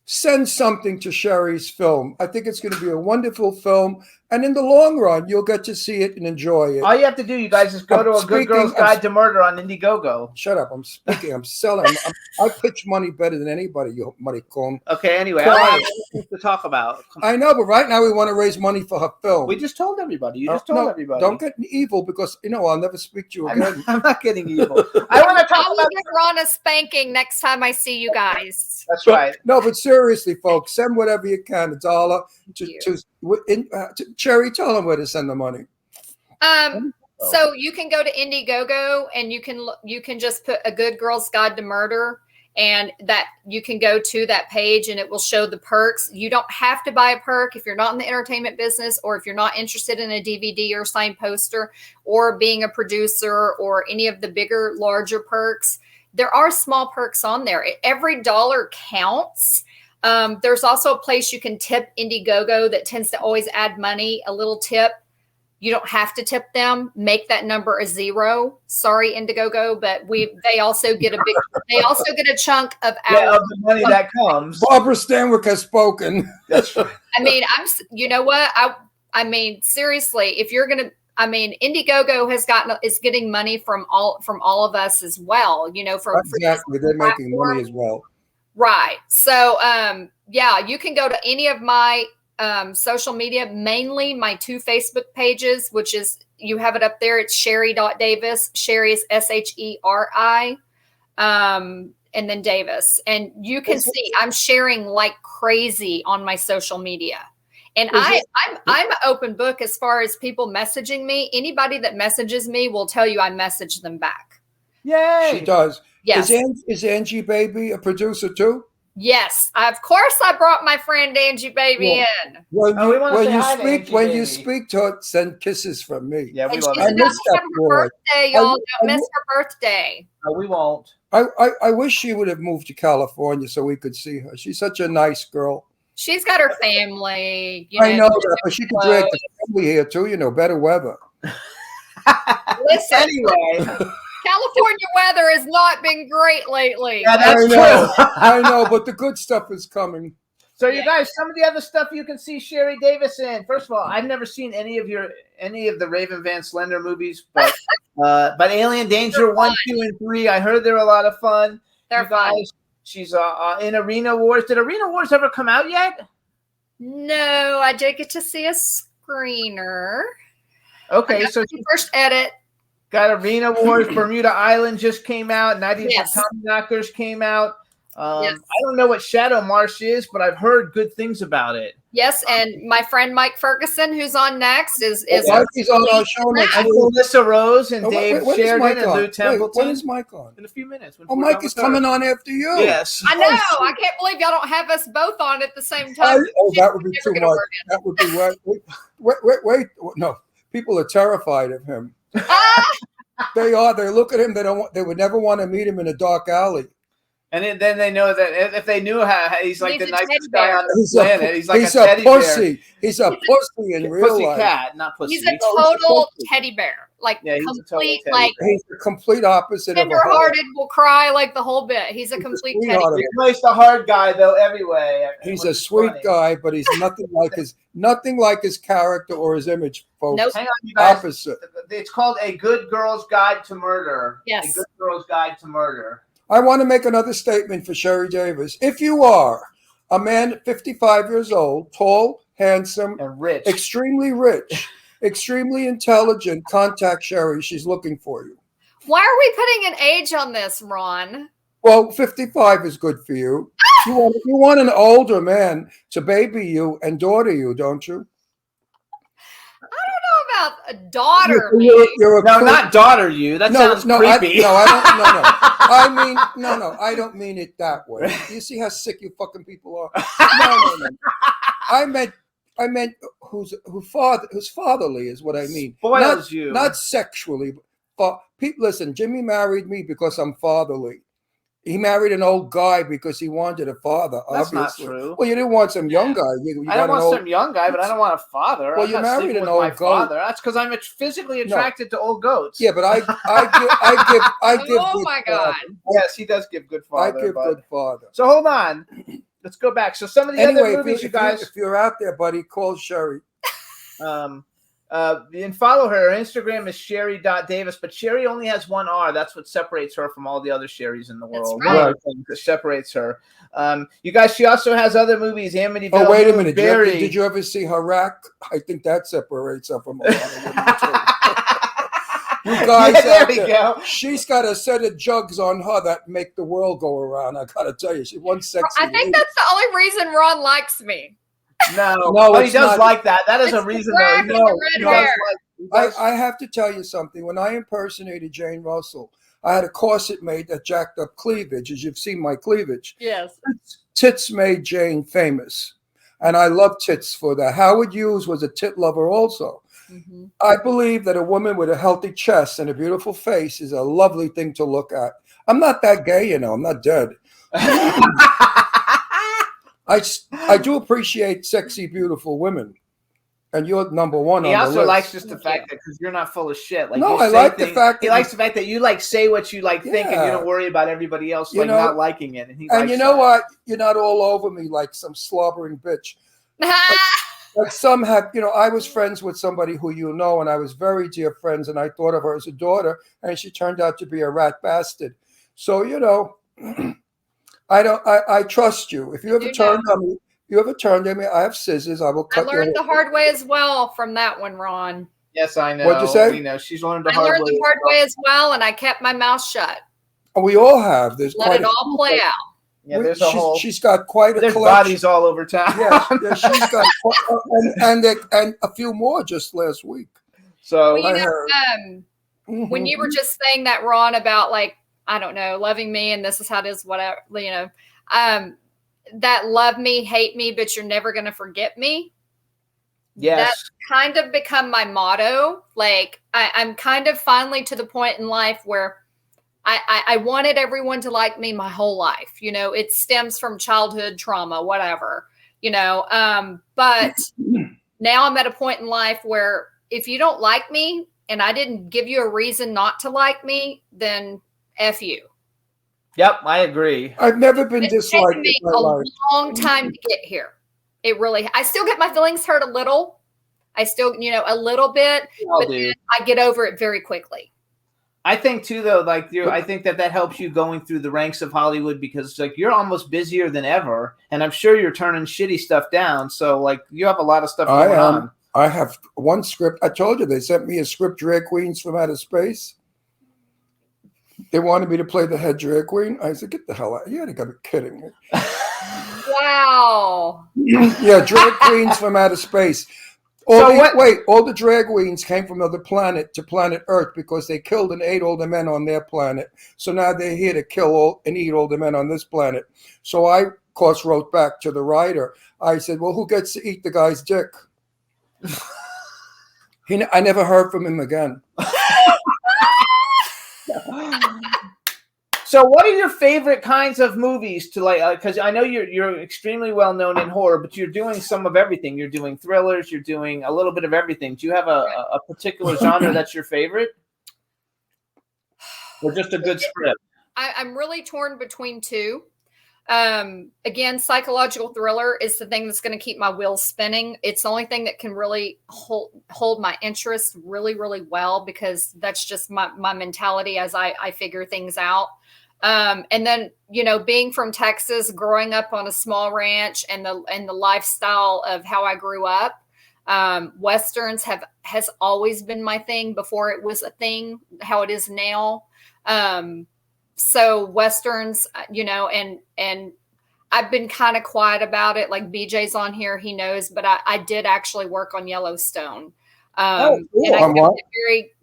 S5: send something to Sheri's film. I think it's going to be a wonderful film. And in the long run, you'll get to see it and enjoy it.
S4: All you have to do, you guys, is go to A Good Girl's Guide to Murder on Indiegogo.
S5: Shut up. I'm speaking. I'm selling. I pitch money better than anybody, you maricon.
S4: Okay, anyway, I have things to talk about.
S5: I know, but right now we want to raise money for her film.
S4: We just told everybody. You just told everybody.
S5: Don't get evil, because, I'll never speak to you again.
S4: I'm not getting evil. I want to talk
S7: I will
S4: about...
S7: give Ron a spanking next time I see you guys.
S4: That's right.
S5: No, but seriously, folks, send whatever you can. $1 to Sheri. Tell them where to send the money.
S7: So you can go to Indiegogo and you can just put A Good Girl's Guide to Murder, and that you can go to that page and it will show the perks. You don't have to buy a perk if you're not in the entertainment business, or if you're not interested in a DVD or signed poster, or being a producer, or any of the bigger, larger perks. There are small perks on there. Every dollar counts. There's also a place you can tip Indiegogo that tends to always add money, a little tip. You don't have to tip them. Make that number a 0. Sorry, Indiegogo, but they also get a chunk of
S4: of the money that comes.
S5: Barbara Stanwyck has spoken.
S4: That's right.
S7: I mean, you know what? I mean, seriously, if you're gonna, Indiegogo is getting money from all of us as well.
S5: Exactly, they're making money as well.
S7: Right. So, you can go to any of my social media, mainly my 2 Facebook pages, which is, you have it up there. It's Sheri.Davis. Sheri is SHERI. And then Davis. And you can see I'm sharing like crazy on my social media. And I'm an open book as far as people messaging me. Anybody that messages me will tell you I message them back.
S5: Yay! She does.
S7: Yes.
S5: Is Angie Baby a producer too?
S7: Yes, of course. I brought my friend Angie Baby in.
S5: When you speak to her, send kisses from me.
S4: Yeah, we
S7: and
S4: love
S7: she's
S4: it.
S7: about to have her birthday, y'all. Don't miss her birthday.
S4: No, we won't.
S5: I wish she would have moved to California so we could see her. She's such a nice girl.
S7: She's got her family.
S5: I know that, but she can drag the family here too. Better weather.
S7: Listen,
S4: anyway.
S7: California weather has not been great lately.
S4: Yeah, that's true.
S5: I know, but the good stuff is coming.
S4: So you guys, some of the other stuff you can see Sheri Davis in. First of all, I've never seen any of the Raven Van Slender movies, but Alien Danger 1, 2, and 3, I heard they're a lot of fun.
S7: They're fun.
S4: She's in Arena Wars. Did Arena Wars ever come out yet?
S7: No, I did get to see a screener.
S4: Okay, so
S7: first edit.
S4: Got Arena Wars. Bermuda Island just came out. 90s Tommy Knockers came out. I don't know what Shadow Marsh is, but I've heard good things about it.
S7: Yes, and my friend Mike Ferguson, who's on next, is
S5: he's on our show next
S4: week. Melissa Rose and Dave Sheridan and Lou Templeton.
S5: When is Mike on?
S4: In a few minutes.
S5: Mike is coming on after you.
S4: Yes.
S7: I know. I can't believe y'all don't have us both on at the same time.
S5: That would be too much. That would be wait. No, people are terrified of him. They are. They look at him. They would never want to meet him in a dark alley.
S4: And then they know that if they knew how he's like the nicest guy on the planet, he's like a teddy
S5: pussy.
S4: bear.
S5: He's a pussy in real life.
S4: Pussy cat, not pussy.
S7: He's a total teddy bear. Like complete, like
S5: he's the complete opposite of a
S7: tender-hearted. Will cry like the whole bit. He's a complete teddy bear.
S4: He plays the hard guy though everywhere.
S5: He's a sweet guy, but he's nothing like his character or his image, folks.
S7: Nope.
S4: Hang on, you guys.
S5: Opposite.
S4: It's called A Good Girl's Guide to Murder.
S7: Yes.
S4: A Good Girl's Guide to Murder.
S5: I want to make another statement for Sheri Davis. If you are a man 55 years old, tall, handsome,
S4: and rich,
S5: extremely intelligent, contact Sheri. She's looking for you.
S7: Why are we putting an age on this, Ron?
S5: Well, 55 is good for you. You want an older man to baby you and daughter you, don't you?
S7: I don't know about a daughter.
S5: You're a
S4: No,
S5: cool-
S4: not daughter you. That sounds creepy.
S5: I don't. No. I mean, no. I don't mean it that way. You see how sick you fucking people are. No. I meant who's fatherly is what I mean.
S4: Spoils you.
S5: Not sexually. But people, listen. Jimmy married me because I'm fatherly. He married an old guy because he wanted a father.
S4: That's
S5: obviously.
S4: not true.
S5: Well, you didn't want some young guy. You
S4: I don't
S5: got an
S4: want some young guy, but I don't want a father.
S5: Well,
S4: I'm
S5: you
S4: not
S5: married
S4: sleeping
S5: an
S4: with
S5: old
S4: my
S5: goat.
S4: father. That's because I'm physically attracted to old goats.
S5: Yeah, but I give.
S7: Oh
S5: good
S7: my God.
S5: father.
S4: Yes, he does give good
S5: I
S4: father.
S5: give
S4: but...
S5: good father.
S4: So hold on. Let's go back. So some of the
S5: Anyway,
S4: other movies, you guys.
S5: if you're out there, buddy, call Sheri.
S4: You can follow her. Her Instagram is Sheri.Davis, but Sheri only has one R. That's what separates her from all the other Sheris in the world.
S7: right.
S4: One of the things that separates her. You guys, she also has other movies. Amityville.
S5: Oh, wait a minute.
S4: Barry.
S5: Did you ever see her rack? I think that separates her from a lot of women, too. You guys,
S4: Yeah, there
S5: out
S4: we
S5: there,
S4: go.
S5: she's got a set of jugs on her that make the world go around. I gotta tell you, she's one sexy.
S7: I think that's the only reason Ron likes me.
S4: No,
S5: No,
S4: he
S5: it's
S4: does
S5: not.
S4: like that. That is
S7: It's
S4: a
S7: the
S4: reason,
S7: black
S4: though.
S7: and the red
S4: He does
S7: hair.
S5: I have to tell you something. When I impersonated Jane Russell, I had a corset made that jacked up cleavage, as you've seen my cleavage.
S7: Yes.
S5: Tits made Jane famous, and I love tits for that. Howard Hughes was a tit lover also.
S7: Mm-hmm.
S5: I believe that a woman with a healthy chest and a beautiful face is a lovely thing to look at. I'm not that gay, you know. I'm not dead. I do appreciate sexy, beautiful women, and you're number one
S4: He
S5: on the
S4: also
S5: list.
S4: likes just the fact that because you're not full of shit. Like
S5: No,
S4: you
S5: I
S4: say
S5: like the
S4: things-
S5: fact
S4: he
S5: that
S4: likes the fact that you like say what you like think, and you
S5: Yeah.
S4: don't worry about everybody else
S5: You
S4: like
S5: know,
S4: not liking it. And he
S5: And
S4: likes
S5: you know
S4: that.
S5: what? You're not all over me like some slobbering bitch. Like some have, I was friends with somebody who you know, and I was very dear friends, and I thought of her as a daughter, and she turned out to be a rat bastard. So, I trust you. If you ever turned on me, I have scissors. I will
S7: I
S5: cut your
S7: learned the hard way as well from that one, Ron.
S4: Yes, I know.
S5: What'd you say?
S4: We know she's learned the
S7: I
S4: hard
S7: learned
S4: way.
S7: the hard way as well, and I kept my mouth shut.
S5: We all have. There's
S7: Let
S5: quite
S7: it all play out.
S4: Yeah, there's a whole.
S5: She's got quite a
S4: There's
S5: collection.
S4: bodies all over town.
S5: Yeah, she's got and a few more just last week.
S4: So
S7: Well,
S5: I
S7: you know,
S5: heard.
S7: when you were just saying that, Ron, about like, I don't know, loving me and this is how it is, whatever, that love me, hate me, but you're never going to forget me.
S4: yes,
S7: That's kind of become my motto. Like I'm kind of finally to the point in life where I wanted everyone to like me my whole life. It stems from childhood trauma, whatever, but now I'm at a point in life where if you don't like me and I didn't give you a reason not to like me, then F you.
S4: yep, I agree.
S5: I've never been
S7: It's
S5: disliked
S7: taken me
S5: in my
S7: a
S5: life.
S7: long time to get here. I still get my feelings hurt a little. I still, a little bit,
S4: All
S7: but
S4: do.
S7: then I get over it very quickly.
S4: I think too, though, I think that helps you going through the ranks of Hollywood because you're almost busier than ever, and I'm sure you're turning shitty stuff down. So you have a lot of stuff going on.
S5: I have one script. I told you they sent me a script, Drag Queens from Outer Space. They wanted me to play the head drag queen. I said, "Get the hell out! You got to be kidding me!"
S7: Wow.
S5: Yeah, Drag Queens from Outer Space. All the drag queens came from another planet to planet Earth because they killed and ate all the men on their planet. So now they're here to kill and eat all the men on this planet. So I, of course, wrote back to the writer. I said, "Well, who gets to eat the guy's dick?" I never heard from him again.
S4: So, what are your favorite kinds of movies to because I know you're extremely well known in horror, but you're doing some of everything. You're doing thrillers. You're doing a little bit of everything. Do you have a particular genre that's your favorite, or just a good script?
S7: I'm really torn between two. Again, psychological thriller is the thing that's going to keep my wheels spinning. It's the only thing that can really hold my interest really, really well because that's just my mentality as I figure things out. And then, being from Texas, growing up on a small ranch and the lifestyle of how I grew up, Westerns has always been my thing before it was a thing, how it is now. So Westerns, and I've been kind of quiet about it. Like BJ's on here, he knows, but I did actually work on Yellowstone.
S5: Cool.
S7: And I
S5: On
S7: kept
S5: what?
S7: it very,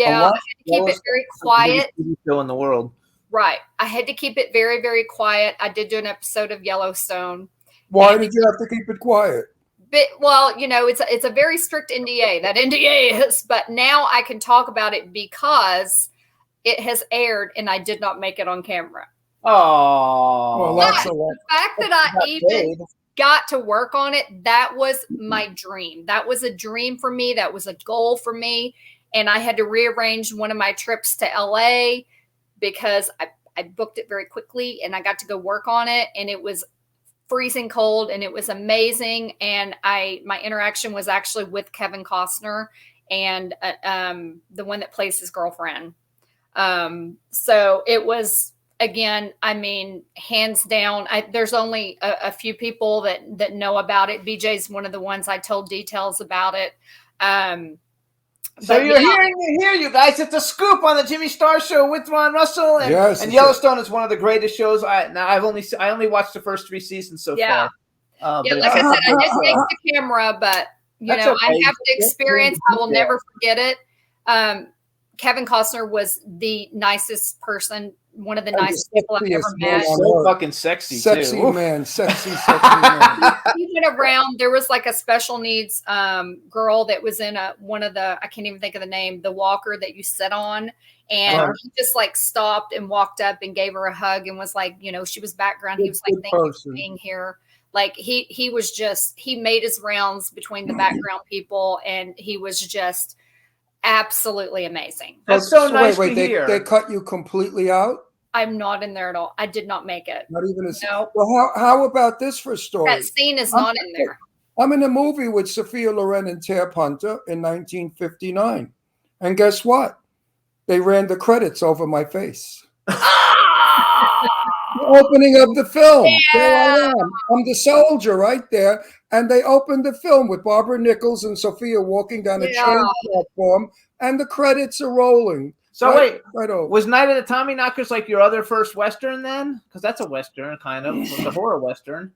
S5: On
S7: I
S5: what?
S7: had to keep it very quiet.
S4: TV show in the world.
S7: Right. I had to keep it very, very quiet. I did do an episode of Yellowstone.
S5: Why did you have to keep it quiet?
S7: But, well, it's a very strict NDA. That NDA is, but now I can talk about it because it has aired and I did not make it on camera.
S4: Oh,
S5: Well, that's a lot.
S7: The fact that I even got to work on it, that was my dream. That was a dream for me. That was a goal for me. And I had to rearrange one of my trips to LA because I booked it very quickly and I got to go work on it. And it was freezing cold and it was amazing. And my interaction was actually with Kevin Costner and the one that plays his girlfriend. So it was, again, I mean, hands down, there's only a few people that know about it. BJ's one of the ones I told details about it.
S4: So you're hearing you guys. It's a scoop on the Jimmy Star Show with Ron Russell, and,
S5: Yes,
S4: and Yellowstone is one of the greatest shows. I only watched the first 3 seasons so far.
S7: Yeah, like I said, I did make the camera, but
S4: That's
S7: I
S4: okay.
S7: have the experience. I will never forget it. Kevin Costner was the nicest person, one of the nicest people I've ever
S5: sexiest man
S7: met.
S5: on
S4: So
S5: earth.
S4: fucking sexy
S5: Sexy
S4: too.
S5: man, sexy man.
S7: He went around. There was like a special needs girl that was in one of the, I can't even think of the name, the walker that you sit on. And he just like stopped and walked up and gave her a hug and was like, she was background. He was like, thank you for being here. Like he was just, he made his rounds between the background people and he was just absolutely amazing.
S4: That's so nice
S5: wait,
S4: to hear.
S5: They cut you completely out?
S7: I'm not in there at all. I did not make it.
S5: Not even a
S7: No.
S5: Well, how about this for a story?
S7: That scene is not in there.
S5: I'm in a movie with Sophia Loren and Tab Hunter in 1959. And guess what? They ran the credits over my face. The opening of the film.
S7: Yeah.
S5: There I am. I'm the soldier right there. And they opened the film with Barbara Nichols and Sophia walking down a train platform, and the credits are rolling.
S4: So wait,
S5: over.
S4: was Night of the Tommyknockers like your other first Western then? Because that's a Western, kind of. It's a horror Western.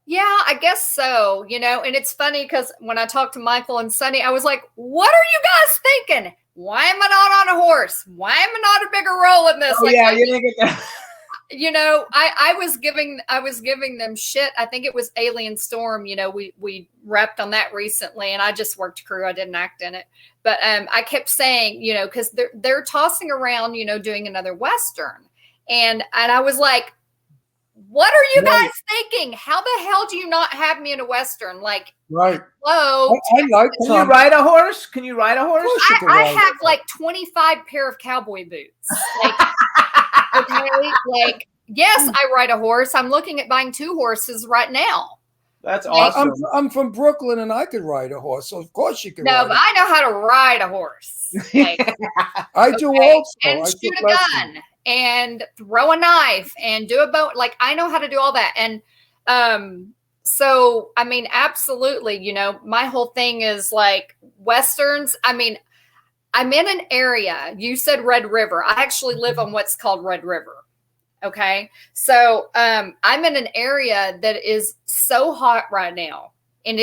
S7: Yeah, I guess so, and it's funny because when I talked to Michael and Sonny, I was like, what are you guys thinking? Why am I not on a horse? Why am I not a bigger role in this?
S4: Oh, yeah, you didn't get that.
S7: I was giving them shit. I think it was Alien Storm. We wrapped on that recently, and I just worked crew. I didn't act in it, but I kept saying, because they're tossing around, doing another Western, and I was like, what are you guys thinking? How the hell do you not have me in a Western? Like,
S5: right?
S7: Hello.
S5: I like.
S4: Can you ride a horse? Can you ride a horse?
S7: I have like 25 pair of cowboy boots. Like, okay, like, yes, I ride a horse. I'm looking at buying 2 horses right now.
S4: That's awesome.
S5: I'm from Brooklyn and I could ride a horse, so of course you can.
S7: No, but I know how to ride a horse. Like,
S5: I do also.
S7: and shoot a gun and throw a knife and do a bow. Like, I know how to do all that. And so, I mean, absolutely, my whole thing is like Westerns. I mean, I'm in an area. You said Red River. I actually live on what's called Red River. Okay. So I'm in an area that is so hot right now. And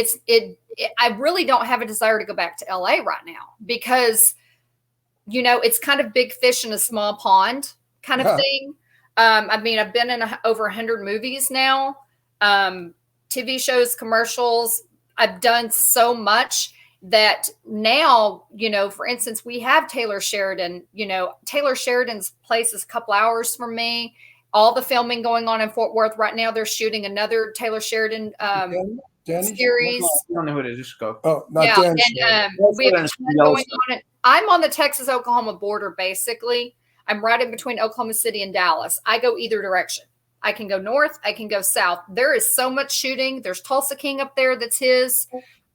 S7: I really don't have a desire to go back to LA right now because, it's kind of big fish in a small pond kind of thing. I mean, I've been in over 100 movies now, TV shows, commercials. I've done so much that now, for instance, we have Taylor Sheridan. Taylor Sheridan's place is a couple hours from me. All the filming going on in Fort Worth right now. They're shooting another Taylor Sheridan series.
S4: I don't know who it is. Just go.
S5: Oh, not
S7: yeah,
S5: Dan.
S7: and we have a ton going on. I'm on the Texas-Oklahoma border, basically. I'm right in between Oklahoma City and Dallas. I go either direction. I can go north. I can go south. There is so much shooting. There's Tulsa King up there. That's his.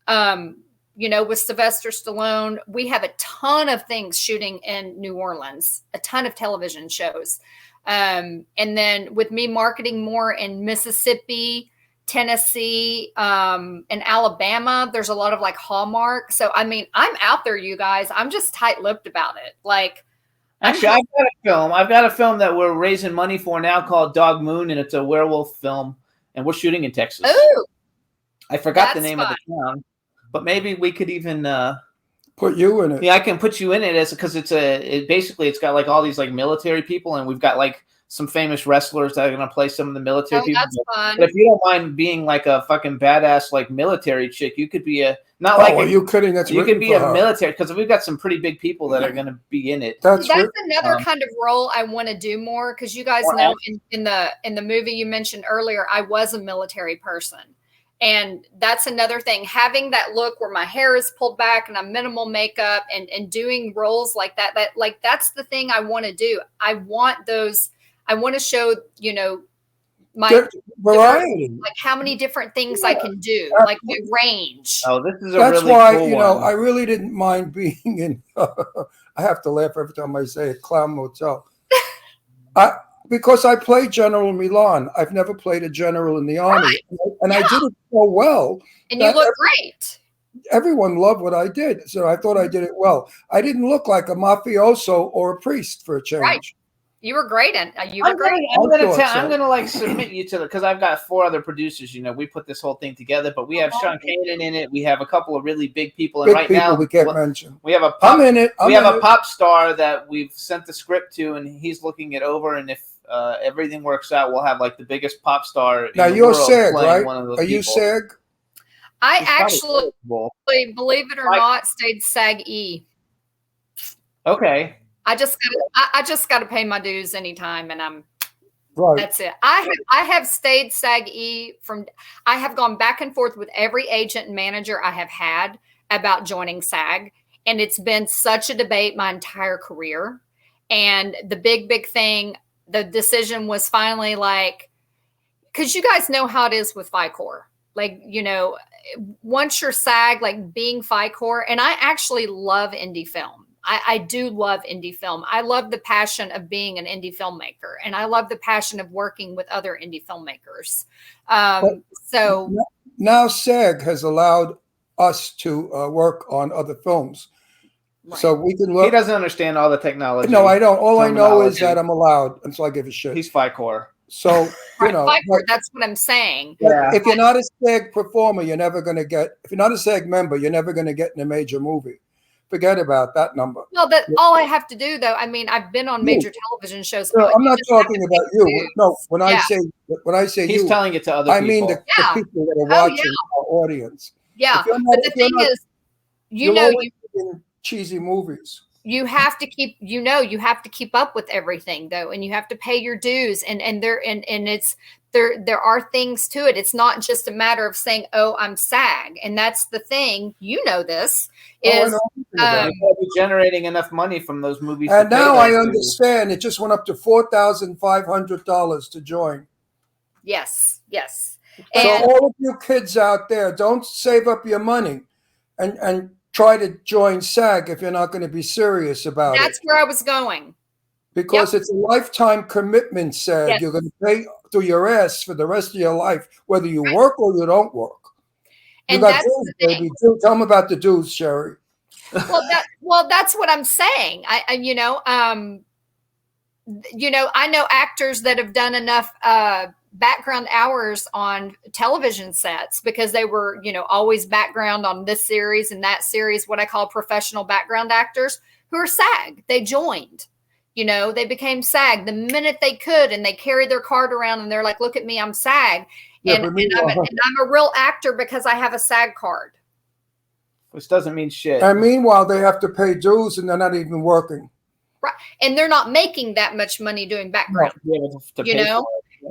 S7: With Sylvester Stallone, we have a ton of things shooting in New Orleans, a ton of television shows. And then with me marketing more in Mississippi, Tennessee, and Alabama, there's a lot of like Hallmark. So, I mean, I'm out there, you guys. I'm just tight-lipped about it. Like,
S4: Actually, I've got a film. I've got a film that we're raising money for now called Dog Moon, and it's a werewolf film, and we're shooting in Texas.
S7: Ooh,
S4: I forgot the
S7: that's
S4: name of the town, but maybe we could even
S5: Put you in it.
S4: yeah, I can put you in it as because basically it's got like all these like military people, and we've got like some famous wrestlers that are gonna play some of the military people.
S7: that's fun.
S4: But if you don't mind being like a fucking badass like military chick, you could be a not
S5: Oh,
S4: like
S5: are you kidding? That's
S4: you
S5: written
S4: could be
S5: for
S4: a
S5: her.
S4: military because we've got some pretty big people that are gonna be in it.
S5: That's
S7: That's
S5: written.
S7: another kind of role I want to do more because you guys
S4: More
S7: know in the movie you mentioned earlier, I was a military person. And that's another thing, having that look where my hair is pulled back and I'm minimal makeup and doing roles like that, that's the thing I want to do. I want to show, my
S5: Variety.
S7: like how many different things I can do, like my range.
S4: Oh, this is a
S5: That's
S4: really
S5: why,
S4: cool one.
S5: I really didn't mind being in, I have to laugh every time I say it, Clown Motel. Because I played General Milan. I've never played a general in the army. And I did it so well.
S7: And you look great.
S5: Everyone loved what I did. So I thought I did it well. I didn't look like a mafioso or a priest for a change.
S7: Right. You were great, and you were
S4: I'm
S7: great.
S4: gonna like submit you to because I've got 4 other producers. We put this whole thing together, but we have Sean Kanan in it. We have a couple of really big people, and
S5: Big
S4: right
S5: people
S4: now
S5: we can't mention.
S4: we have a
S5: I'm in it.
S4: we have a pop star that we've sent the script to, and he's looking it over. And if everything works out, we'll have like the biggest pop star.
S5: Now
S4: in the
S5: you're
S4: world
S5: SAG,
S4: playing
S5: right?
S4: one of those
S5: Are you
S4: people.
S5: SAG?
S7: I
S4: He's probably
S7: actually,
S4: eligible.
S7: believe it or not, stayed SAG-E.
S4: Okay.
S7: I just got to pay my dues anytime, and
S5: Right.
S7: that's it. I have stayed SAG-E I have gone back and forth with every agent and manager I have had about joining SAG, and it's been such a debate my entire career. And the big thing, the decision was finally like, because you guys know how it is with FICOR. Like, once you're SAG, like being FICOR, and I actually love indie film. I do love indie film. I love the passion of being an indie filmmaker, and I love the passion of working with other indie filmmakers. So
S5: now SAG has allowed us to work on other films.
S7: Right.
S5: So we can look.
S4: He doesn't understand all the technology.
S5: No, I don't. All I know is
S4: terminology.
S5: that I'm allowed, and so I give a shit.
S4: He's FICOR.
S5: So
S7: FICOR, that's what I'm saying.
S4: Yeah.
S5: if you're not a SAG performer, you're never going to get. If you're not a SAG member, you're never going to get in a major movie. Forget about that number.
S7: Well, all I have to do, though, I mean, I've been on major television shows.
S5: No, I'm
S7: You
S5: not
S7: just have
S5: talking
S7: to
S5: about
S7: pick
S5: you.
S7: dudes.
S5: No, when I
S7: Yeah.
S5: say
S4: He's
S5: you,
S4: telling it to other
S5: I
S4: people.
S5: mean the people that are
S7: Oh,
S5: watching our audience.
S7: Yeah,
S5: If you're not-
S7: but the
S5: if you're
S7: thing
S5: not-
S7: is,
S5: You'll always be in cheesy movies.
S7: you have to keep, you have to keep up with everything, though, and you have to pay your dues, and it's there are things to it. It's not just a matter of saying, "Oh, I'm SAG," and that's the thing. This is.
S4: You're probably generating enough money from those movies.
S5: And
S4: to pay
S5: now
S4: those
S5: I
S4: dues.
S5: understand. It just went up to $4,500 to join.
S7: Yes.
S5: So
S7: And
S5: all of you kids out there, don't save up your money and try to join SAG if you're not going to be serious about
S7: that's
S5: it.
S7: where I was going.
S5: Because it's a lifetime commitment, SAG.
S7: Yes.
S5: You're going to pay through your ass for the rest of your life, whether you work or you don't work. You
S7: And
S5: got
S7: that's
S5: dues,
S7: the thing.
S5: baby. Tell them about the dues, Sheri.
S7: Well, that's what I'm saying. I know actors that have done enough background hours on television sets because they were, always background on this series and that series, what I call professional background actors who are SAG. They joined, they became SAG the minute they could, and they carried their card around and they're like, look at me, I'm SAG.
S5: Yeah,
S7: and,
S5: but
S7: I'm a real actor because I have a SAG card.
S4: Which doesn't mean shit.
S5: And meanwhile, they have to pay dues and they're not even working.
S7: Right. And they're not making that much money doing background.
S4: To pay for it.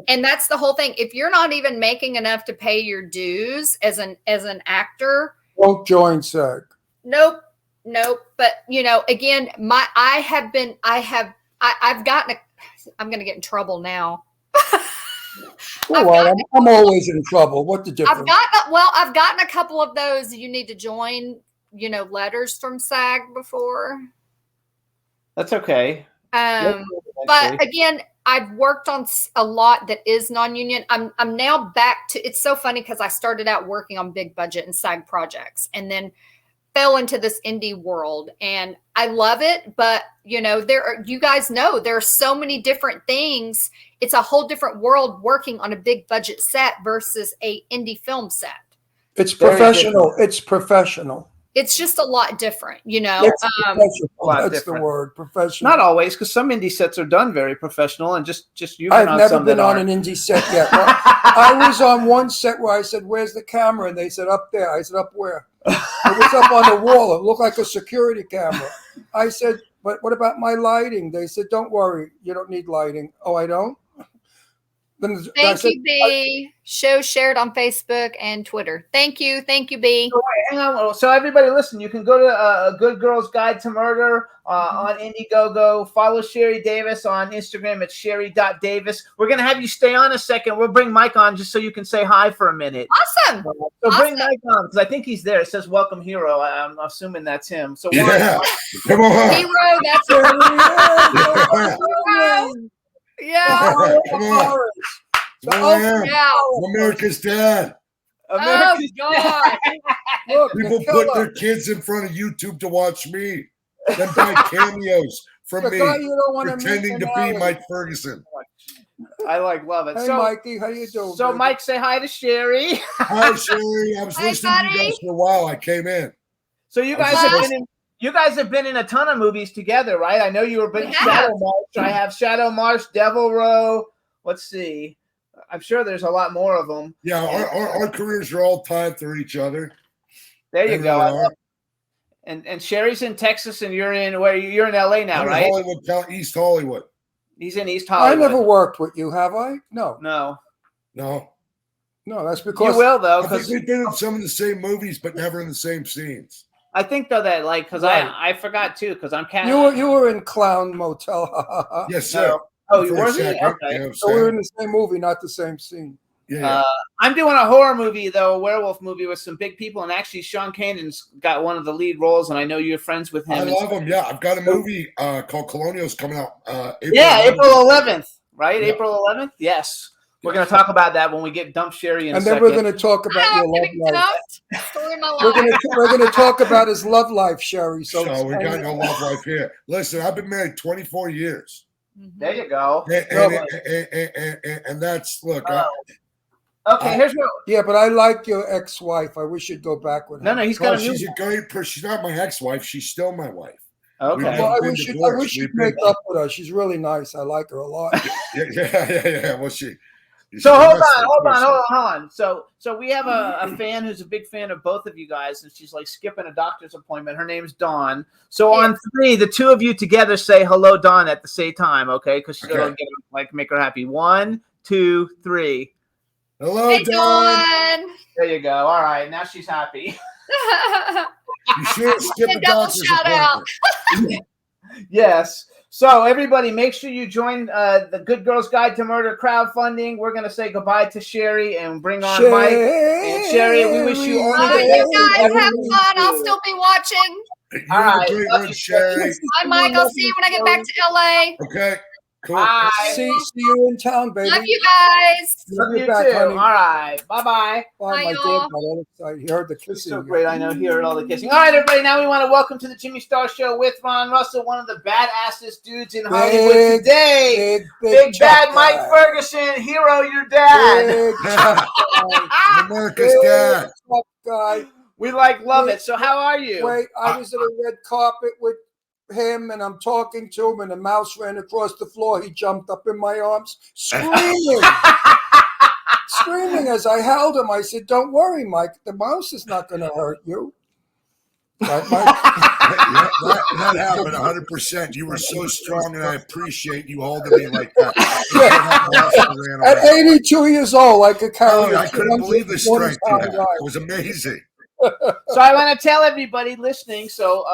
S7: And that's the whole thing. If you're not even making enough to pay your dues as an actor,
S5: Don't join SAG.
S7: nope. But again, I've gotten I'm going to get in trouble now.
S5: Well, I'm always in trouble. What the difference?
S7: I've gotten a couple of those. You need to join, letters from SAG before.
S4: That's okay.
S7: But again, I've worked on a lot that is non-union. I'm now back to. It's so funny because I started out working on big budget and SAG projects, and then fell into this indie world and I love it, but you know, you guys know there are so many different things. It's a whole different world working on a big budget set versus a indie film set.
S5: It's professional. It's professional.
S7: It's just a lot different, you know.
S5: It's
S4: a lot
S5: That's
S4: different.
S5: the word, professional.
S4: Not always, because some indie sets are done very professional, and just you've been
S5: I've
S4: on
S5: never
S4: some
S5: been
S4: that
S5: on
S4: aren't.
S5: an indie set yet. I was on one set where I said, "Where's the camera?" And they said, "Up there." I said, "Up where?" It was up on the wall. It looked like a security camera. I said, "But what about my lighting?" They said, "Don't worry, you don't need lighting." Oh, I don't. Then I
S7: Thank
S5: said,
S7: you, B. Show shared on Facebook and Twitter. Thank you, B.
S4: So, hang on. So everybody, listen. You can go to A Good Girl's Guide to Murder on Indiegogo. Follow Sheri Davis on Instagram at Sheri.Davis. We're gonna have you stay on a second. We'll bring Mike on just so you can say hi for a minute.
S7: Awesome.
S4: So bring Mike on because I think he's there. It says "Welcome, Hero." I'm assuming that's him. So
S6: Yeah. Come on.
S7: Hero, that's yeah.
S6: Come on.
S7: Yeah.
S6: America's dad.
S4: America's
S7: God.
S5: "Look,
S6: People
S5: the
S6: put
S5: killer,
S6: their kids in front of YouTube to watch me. Then buy cameos from
S5: the
S6: me,
S5: guy you don't want to meet
S6: pretending
S5: in
S6: to be
S5: Alley."
S6: Mike Ferguson.
S4: I love it.
S5: Hey,
S4: So,
S5: Mikey, how you doing?
S4: so
S5: baby?
S4: Mike, say hi to Sherry.
S6: Hi, Sheri. I was
S7: Hi,
S6: listening to you
S7: buddy.
S6: guys for a while. I came in.
S4: So you
S6: I was
S4: guys have
S6: supposed-
S4: been in. You guys have been in a ton of movies together, right? I know you were big
S7: We
S4: Shadow
S7: have.
S4: March. I have Shadow March, Devil Row. Let's see. I'm sure there's a lot more of them.
S6: Yeah, our careers are all tied through each other.
S4: There you
S6: They
S4: go.
S6: really
S4: I love
S6: are.
S4: And Sherry's in Texas, and you're in where? You're in LA now,
S6: I'm in
S4: right?
S6: Hollywood, East Hollywood.
S4: He's in East
S5: I
S4: Hollywood.
S5: never worked with you, have I? No,
S4: No,
S6: No,
S5: that's because
S4: you will though,
S6: I think
S4: because
S6: we've been in some of the same movies, but never in the same scenes.
S4: I think though that like because
S5: Right.
S4: I forgot too because I'm kind
S5: you were in Clown Motel.
S6: Yes, sir.
S4: No. Oh, you
S6: For a
S4: were?
S6: second,
S4: Okay.
S6: you know what I'm
S5: So we were in
S6: saying?
S5: the same movie, not the same scene.
S6: Yeah.
S4: I'm doing a horror movie though, a werewolf movie with some big people, and actually Sean Kanan's got one of the lead roles, and I know you're friends with him.
S6: I
S4: and
S6: love them. Yeah, I've got a movie called Colonials coming out. April
S4: Yeah,
S6: 11th.
S4: April 11th, right?
S6: Yeah.
S4: April 11th. Yes, we're going to talk about that when we get dump Sherry in
S5: And
S4: a
S5: then
S4: second.
S5: we're going to talk about
S7: I'm
S5: your love
S7: getting
S5: life.
S7: dumped. Story of my
S5: We're
S7: life.
S5: going to talk about his love life, Sherry.
S6: So
S5: So,
S6: we got no love life here. Listen, I've been married 24 years,
S4: There you go.
S6: and that's look.
S4: Okay, here's what.
S5: yeah, but I like your ex-wife. I wish you'd go back with her.
S4: No, he's got a new.
S6: She's a great person. She's not my ex-wife. She's still my wife.
S4: Okay.
S6: We've
S5: Well, I
S6: been
S5: wish
S6: divorced.
S5: you'd
S6: We've been-
S5: make up with her. She's really nice. I like her a lot.
S6: Yeah. Well, she.
S4: So hold on. So we have a fan who's a big fan of both of you guys, and she's like skipping a doctor's appointment. Her name's Dawn. So on 3, the two of you together say hello, Dawn, at the same time, okay? Because she's gonna get make her happy. 1, 2, 3.
S6: Hello,
S7: Hey,
S6: Dawn.
S7: Dawn.
S4: There you go. All right, now she's happy.
S6: You should skip a
S7: Double
S6: doctor's
S7: shout out.
S6: appointment.
S4: Yes. So everybody, make sure you join the Good Girls Guide to Murder crowdfunding. We're gonna say goodbye to Sherry and bring on Mike and Sherry. We wish you only
S7: All
S4: the
S7: right,
S4: best.
S7: you guys
S4: in
S7: have
S4: everything
S7: fun.
S4: you
S7: I'll
S4: do.
S7: still be watching.
S6: You
S4: All
S6: have
S4: right,
S6: a great
S4: love
S6: one,
S4: you,
S6: Sherry.
S7: Bye, Mike. I'll see you when I get back to LA.
S6: Okay, cool.
S4: Bye.
S5: See you in town, baby.
S7: Love you guys.
S4: Love
S5: You're
S4: you
S5: back,
S4: too.
S5: honey.
S4: All right. Bye-bye.
S5: Bye,
S7: Bye,
S5: my
S7: y'all.
S5: dad got all excited. He heard the kissing.
S4: So great. I know. He heard all the kissing. All right, everybody. Now we want to welcome to the Jimmy Star Show with Ron Russell, one of the badassest dudes in Hollywood today. Big bad
S5: tough
S4: Mike
S5: guy.
S4: Ferguson, hero, your dad.
S5: Big tough guy.
S6: America's
S5: Big
S6: dad.
S5: tough guy.
S4: We love it. So how are you?
S5: Wait, I was at a red carpet with him, and I'm talking to him, and a mouse ran across the floor. He jumped up in my arms, screaming. Screaming as I held him. I said, "Don't worry, Mike. The mouse is not going to hurt you." Right, Mike?
S6: Yeah, that happened 100%. You were so strong, and I appreciate you holding me like that.
S5: At 82 years old, I could carry.
S6: Oh,
S5: a
S6: I couldn't believe the
S5: 240
S6: strength you
S5: pound
S6: had.
S5: guy.
S6: It was amazing.
S4: So I want to tell everybody listening. So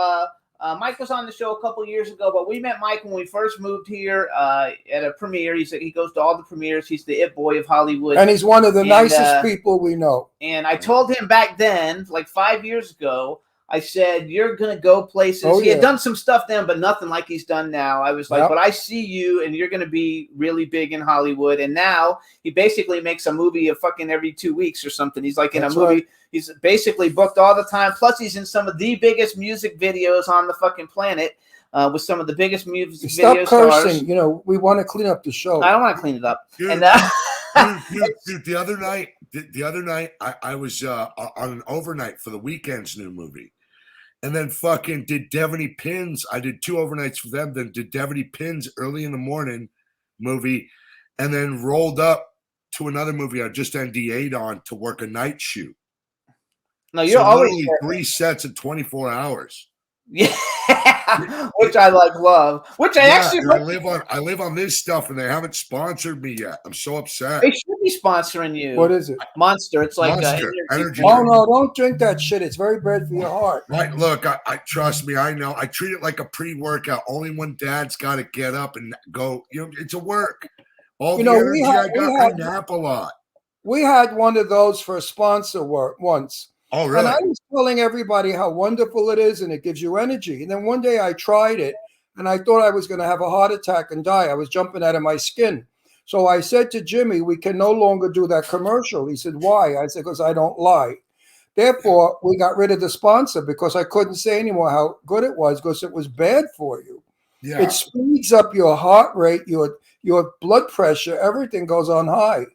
S4: Mike was on the show a couple years ago, but we met Mike when we first moved here at a premiere. He goes to all the premieres. He's the it boy of Hollywood.
S5: And he's one of the
S4: And,
S5: nicest people we know.
S4: And I told him back then, like 5 years ago, I said, you're going to go places.
S5: Oh,
S4: He had
S5: yeah.
S4: done some stuff then, but nothing like he's done now. I was like,
S5: Yep.
S4: but I see you, and you're going to be really big in Hollywood. And now he basically makes a movie of fucking every 2 weeks or something. He's like in
S5: That's
S4: a movie.
S5: right.
S4: He's basically booked all the time. Plus, he's in some of the biggest music videos on the fucking planet with some of the biggest music
S5: Stop
S4: video
S5: cursing.
S4: stars.
S5: You know, we want to clean up the show.
S4: I don't want to clean it up.
S8: Dude,
S4: And
S8: dude, the other night, I was on an overnight for the Weeknd's new movie. And then fucking did Devaney Pins. I did 2 overnights for them. Then did Devaney Pins early in the morning movie. And then rolled up to another movie I just NDA'd on to work a night shoot.
S4: no, you're
S8: So
S4: always
S8: literally 3 sets in 24 hours.
S4: yeah, which I love. Which I actually
S8: and I live on this stuff, and they haven't sponsored me yet. I'm so upset.
S4: they should be sponsoring you.
S5: What is it?
S4: Monster? It's like
S8: Monster, energy
S5: Oh,
S8: drink.
S5: no, don't drink that shit. It's very bad for your heart.
S8: Right, look, I trust me. I know. I treat it like a pre-workout. Only when Dad's got to get up and go. You know, it's a work. All
S5: You
S8: the
S5: know,
S8: energy I
S5: we
S8: nap a lot.
S5: We had one of those for a sponsor work once.
S8: Oh,
S5: And
S8: really?
S5: I was telling everybody how wonderful it is and it gives you energy. And then one day I tried it and I thought I was going to have a heart attack and die. I was jumping out of my skin. So I said to Jimmy, we can no longer do that commercial. He said, why? I said, because I don't lie. Therefore, we got rid of the sponsor because I couldn't say anymore how good it was because it was bad for you.
S8: Yeah.
S5: It speeds up your heart rate, your blood pressure, everything goes on high.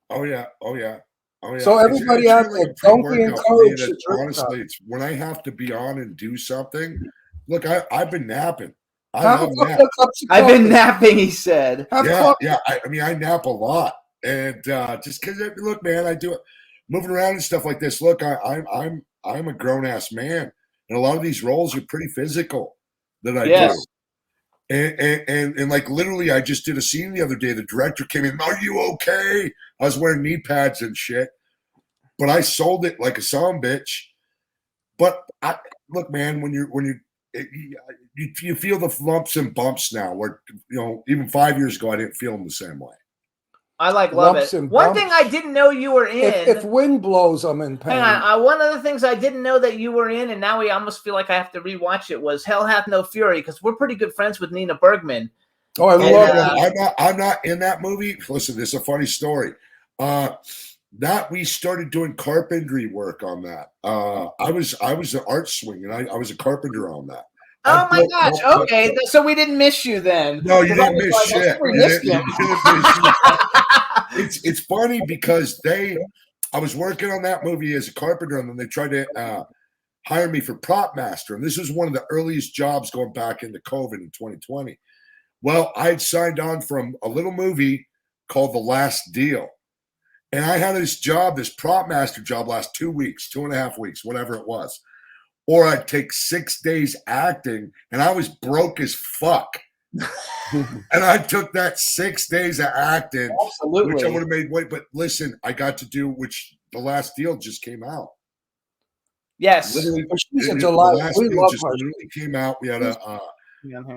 S8: Oh, yeah. Oh, yeah. Oh, yeah.
S5: So everybody out
S8: really
S5: there,
S8: a
S5: don't be
S8: pre-workout for me
S5: encouraged to
S8: that
S5: drink
S8: honestly, it's when I have to be on and do something. Look, I've been napping. I
S5: Have a
S8: love
S5: couple
S8: nap.
S5: of cups of
S4: I've been
S5: coffee.
S4: napping. He said.
S5: Have
S8: Yeah,
S5: coffee.
S8: yeah. I mean, I nap a lot, and just because look, man, I do it, moving around and stuff like this. Look, I'm a grown ass man, and a lot of these roles are pretty physical that I
S4: Yes.
S8: do. And like literally, I just did a scene the other day. The director came in. Are you okay? I was wearing knee pads and shit, but I sold it like a son bitch. But look, man, when you feel the lumps and bumps now, where even 5 years ago I didn't feel them the same way.
S4: I love
S5: Lumps
S4: it.
S5: and
S4: One
S5: bumps.
S4: thing I didn't know you were in.
S5: If wind blows, I'm in pain.
S4: Hang on. One of the things I didn't know that you were in, and now we almost feel like I have to rewatch it, was Hell Hath No Fury, because we're pretty good friends with Nina Bergman.
S5: Oh, I
S4: And,
S5: love that.
S8: I'm not in that movie. Listen, this is a funny story. That we started doing carpentry work on that. I was an art swing, and I was a carpenter on that.
S4: Oh my
S8: built
S4: gosh.
S8: multiple-
S4: Okay. So we didn't miss you then.
S8: No, you
S4: 'Cause I
S8: didn't
S4: was
S8: miss
S4: like, I
S8: shit.
S4: think we
S8: You
S4: missed
S8: didn't-
S4: him.
S8: you didn't miss shit. It's funny because I was working on that movie as a carpenter, and then they tried to hire me for prop master. And this was one of the earliest jobs going back into COVID in 2020. Well, I had signed on from a little movie called The Last Deal. And I had this job, this prop master job, last 2 weeks, 2.5 weeks, whatever it was. Or I'd take 6 days acting, and I was broke as fuck. And I took that 6 days of acting,
S4: Absolutely.
S8: which I would have made weight. But listen, I got to do, which The Last Deal just came out.
S4: Yes.
S8: Literally,
S5: She's a
S8: The
S5: delight.
S8: Last
S5: We
S8: Deal
S5: love
S8: just
S5: her.
S8: literally came out. We had a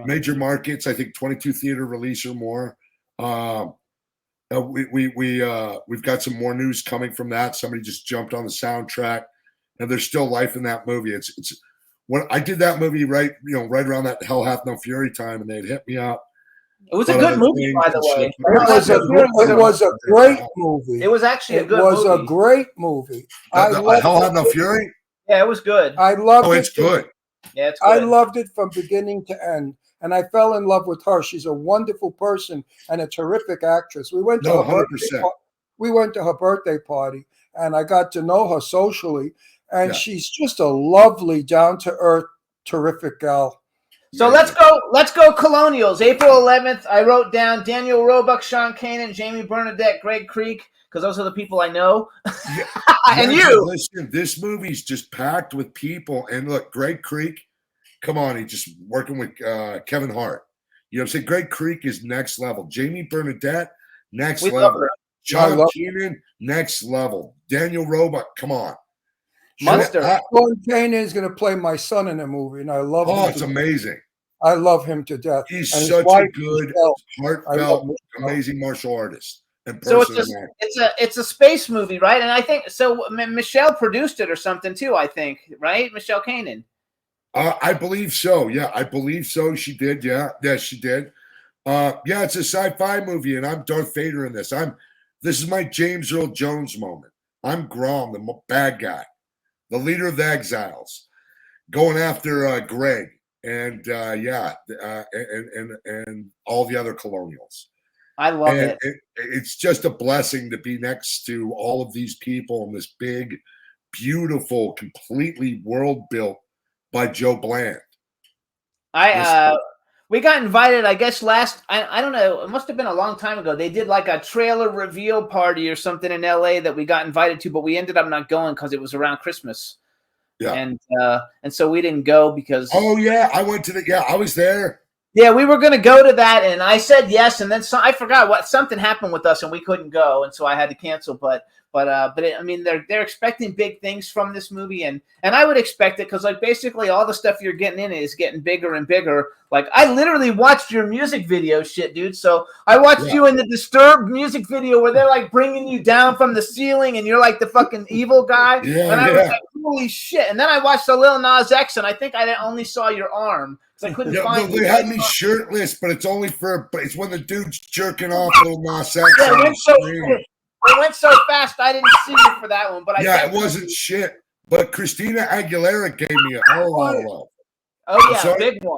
S8: major markets, I think 22 theater release or more. We've got some more news coming from that. Somebody just jumped on the soundtrack, and there's still life in that movie. It's when I did that movie right around that Hell Hath No Fury time, and they'd hit me up.
S4: It was a
S8: But
S4: good
S8: other
S4: movie,
S8: things
S4: by the
S8: and
S4: way.
S8: shit.
S5: It was a great movie.
S4: It was actually a
S5: It
S4: good
S5: was
S4: movie.
S5: a great movie. I
S8: The
S5: loved
S8: Hell
S5: it.
S8: Hath No Fury.
S4: Yeah, it was good.
S5: I loved
S8: Oh,
S5: it.
S8: it's good.
S4: Yeah, it's good.
S5: I loved it from beginning to end. And I fell in love with her. She's a wonderful person and a terrific actress. We went to
S8: No,
S5: her birthday
S8: 100%.
S5: we went to her birthday party, and I got to know her socially. And
S8: Yeah.
S5: she's just a lovely, down to earth, terrific gal.
S4: So let's go Colonials. April 11th, I wrote down Daniel Roebuck, Sean Kanan, Jamie Bernadette, Greg Creek, because those are the people I know. And
S8: Yeah,
S4: you.
S8: listen, this movie's just packed with people. And look, Greg Creek, come on, he's just working with Kevin Hart. You know what I'm saying? Greg Creek is next level. Jamie Bernadette, next
S4: We love
S8: level.
S4: her.
S5: I
S8: John
S5: love-
S8: Keenan, next level. Daniel Roebuck, come on.
S4: Monster.
S5: Sean Kanan is going to play my son in a movie, and I love
S8: Oh,
S5: him.
S8: it's amazing.
S5: I love him to death.
S8: He's
S5: And his
S8: such a
S5: wife,
S8: good,
S5: Michelle, I love
S8: heartfelt,
S5: Michelle.
S8: amazing martial artist and
S4: So
S8: person. man.
S4: it's a space movie, right? And I think so. Michelle produced it or something too. I think, right? Michelle Kanan.
S8: I believe so. Yeah, I believe so. She did. Yeah, she did. Yeah, it's a sci-fi movie, and I'm Darth Vader in this. This is my James Earl Jones moment. I'm Grom, the bad guy, the leader of the exiles, going after Greg and and all the other colonials.
S4: I love
S8: And
S4: it.
S8: It's just a blessing to be next to all of these people in this big, beautiful, completely world built by Joe Bland.
S4: We got invited, I guess I don't know, it must have been a long time ago. They did like a trailer reveal party or something in LA that we got invited to, but we ended up not going because it was around Christmas.
S8: Yeah.
S4: And so we didn't go because
S8: Oh yeah, I went to I was there.
S4: yeah, we were going to go to that, and I said yes, and then I forgot something happened with us, and we couldn't go, and so I had to cancel. But I mean, they're expecting big things from this movie, and I would expect it because like basically all the stuff you're getting in it is getting bigger and bigger. Like I literally watched your music video, shit, dude. So I watched you in the Disturbed music video where they're like bringing you down from the ceiling, and you're like the fucking evil guy.
S8: Yeah,
S4: and I was like, holy shit! And then I watched the Lil Nas X, and I think I only saw your arm. I couldn't find
S8: they had me shirtless, but it's only it's when the dude's jerking off Little Nas X.
S4: Yeah, it went so fast I didn't see you for that one. But
S8: it wasn't shit. But Christina Aguilera gave me a whole lot of love.
S4: Oh yeah, big one.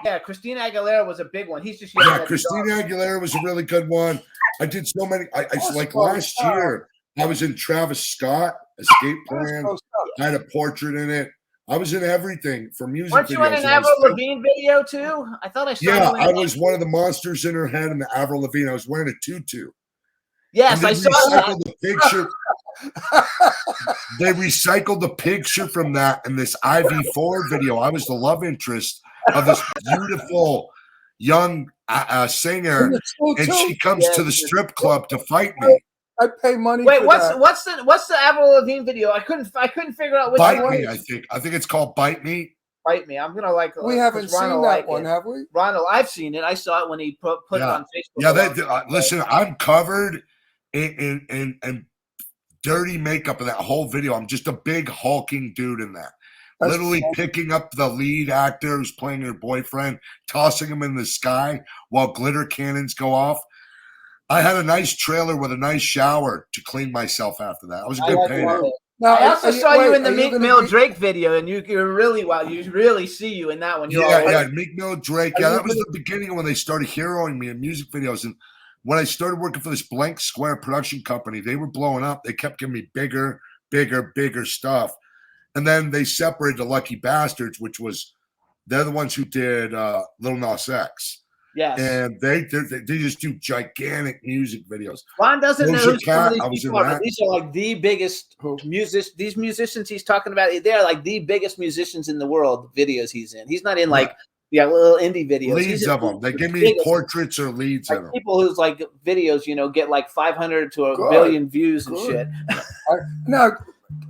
S4: Yeah, Christina Aguilera was a big one. He's just
S8: Christina Aguilera was a really good one. I did so many. I like last year. I was in Travis Scott Escape Plan. I had a portrait in it. I was in everything for music.
S4: Weren't you in an Avril Lavigne video too? I thought I saw.
S8: Yeah, I was one of the monsters in her head in the Avril Lavigne. I was wearing a tutu.
S4: Yes, I saw that.
S8: The picture. They recycled the picture from that in this IV4 video. I was the love interest of this beautiful young singer, and she comes to the strip club to fight me.
S5: I pay money.
S4: Wait, what's the Avril Lavigne video? I couldn't figure out which
S8: Bite
S4: one.
S8: Me, I think it's called Bite Me.
S4: Bite Me. I'm gonna like.
S5: We haven't seen that one, have we?
S4: Ronald, I've seen it. I saw it when he put it on Facebook.
S8: Yeah, listen, I'm covered in dirty makeup in that whole video. I'm just a big hulking dude in that. Literally picking up the lead actor who's playing her boyfriend, tossing him in the sky while glitter cannons go off. I had a nice trailer with a nice shower to clean myself after that. I was a good painter.
S4: Now, I also saw you in the Meek Mill Drake video, and you're really You really see you in that one.
S8: Meek Mill Drake. Yeah, that was the beginning when they started heroing me in music videos. And when I started working for this Blank Square production company, they were blowing up. They kept giving me bigger stuff. And then they separated the Lucky Bastards, they're the ones who did Lil Nas X.
S4: Yes.
S8: And they just do gigantic music videos.
S4: Ron doesn't know who some of these people are.
S8: These
S4: are like the biggest these musicians he's talking about. They're like the biggest musicians in the world, videos he's in. He's not in like little indie videos.
S8: Leads of them. They give me portraits or leads of them.
S4: People whose like videos, get like 500 to a billion views and shit.
S5: Now,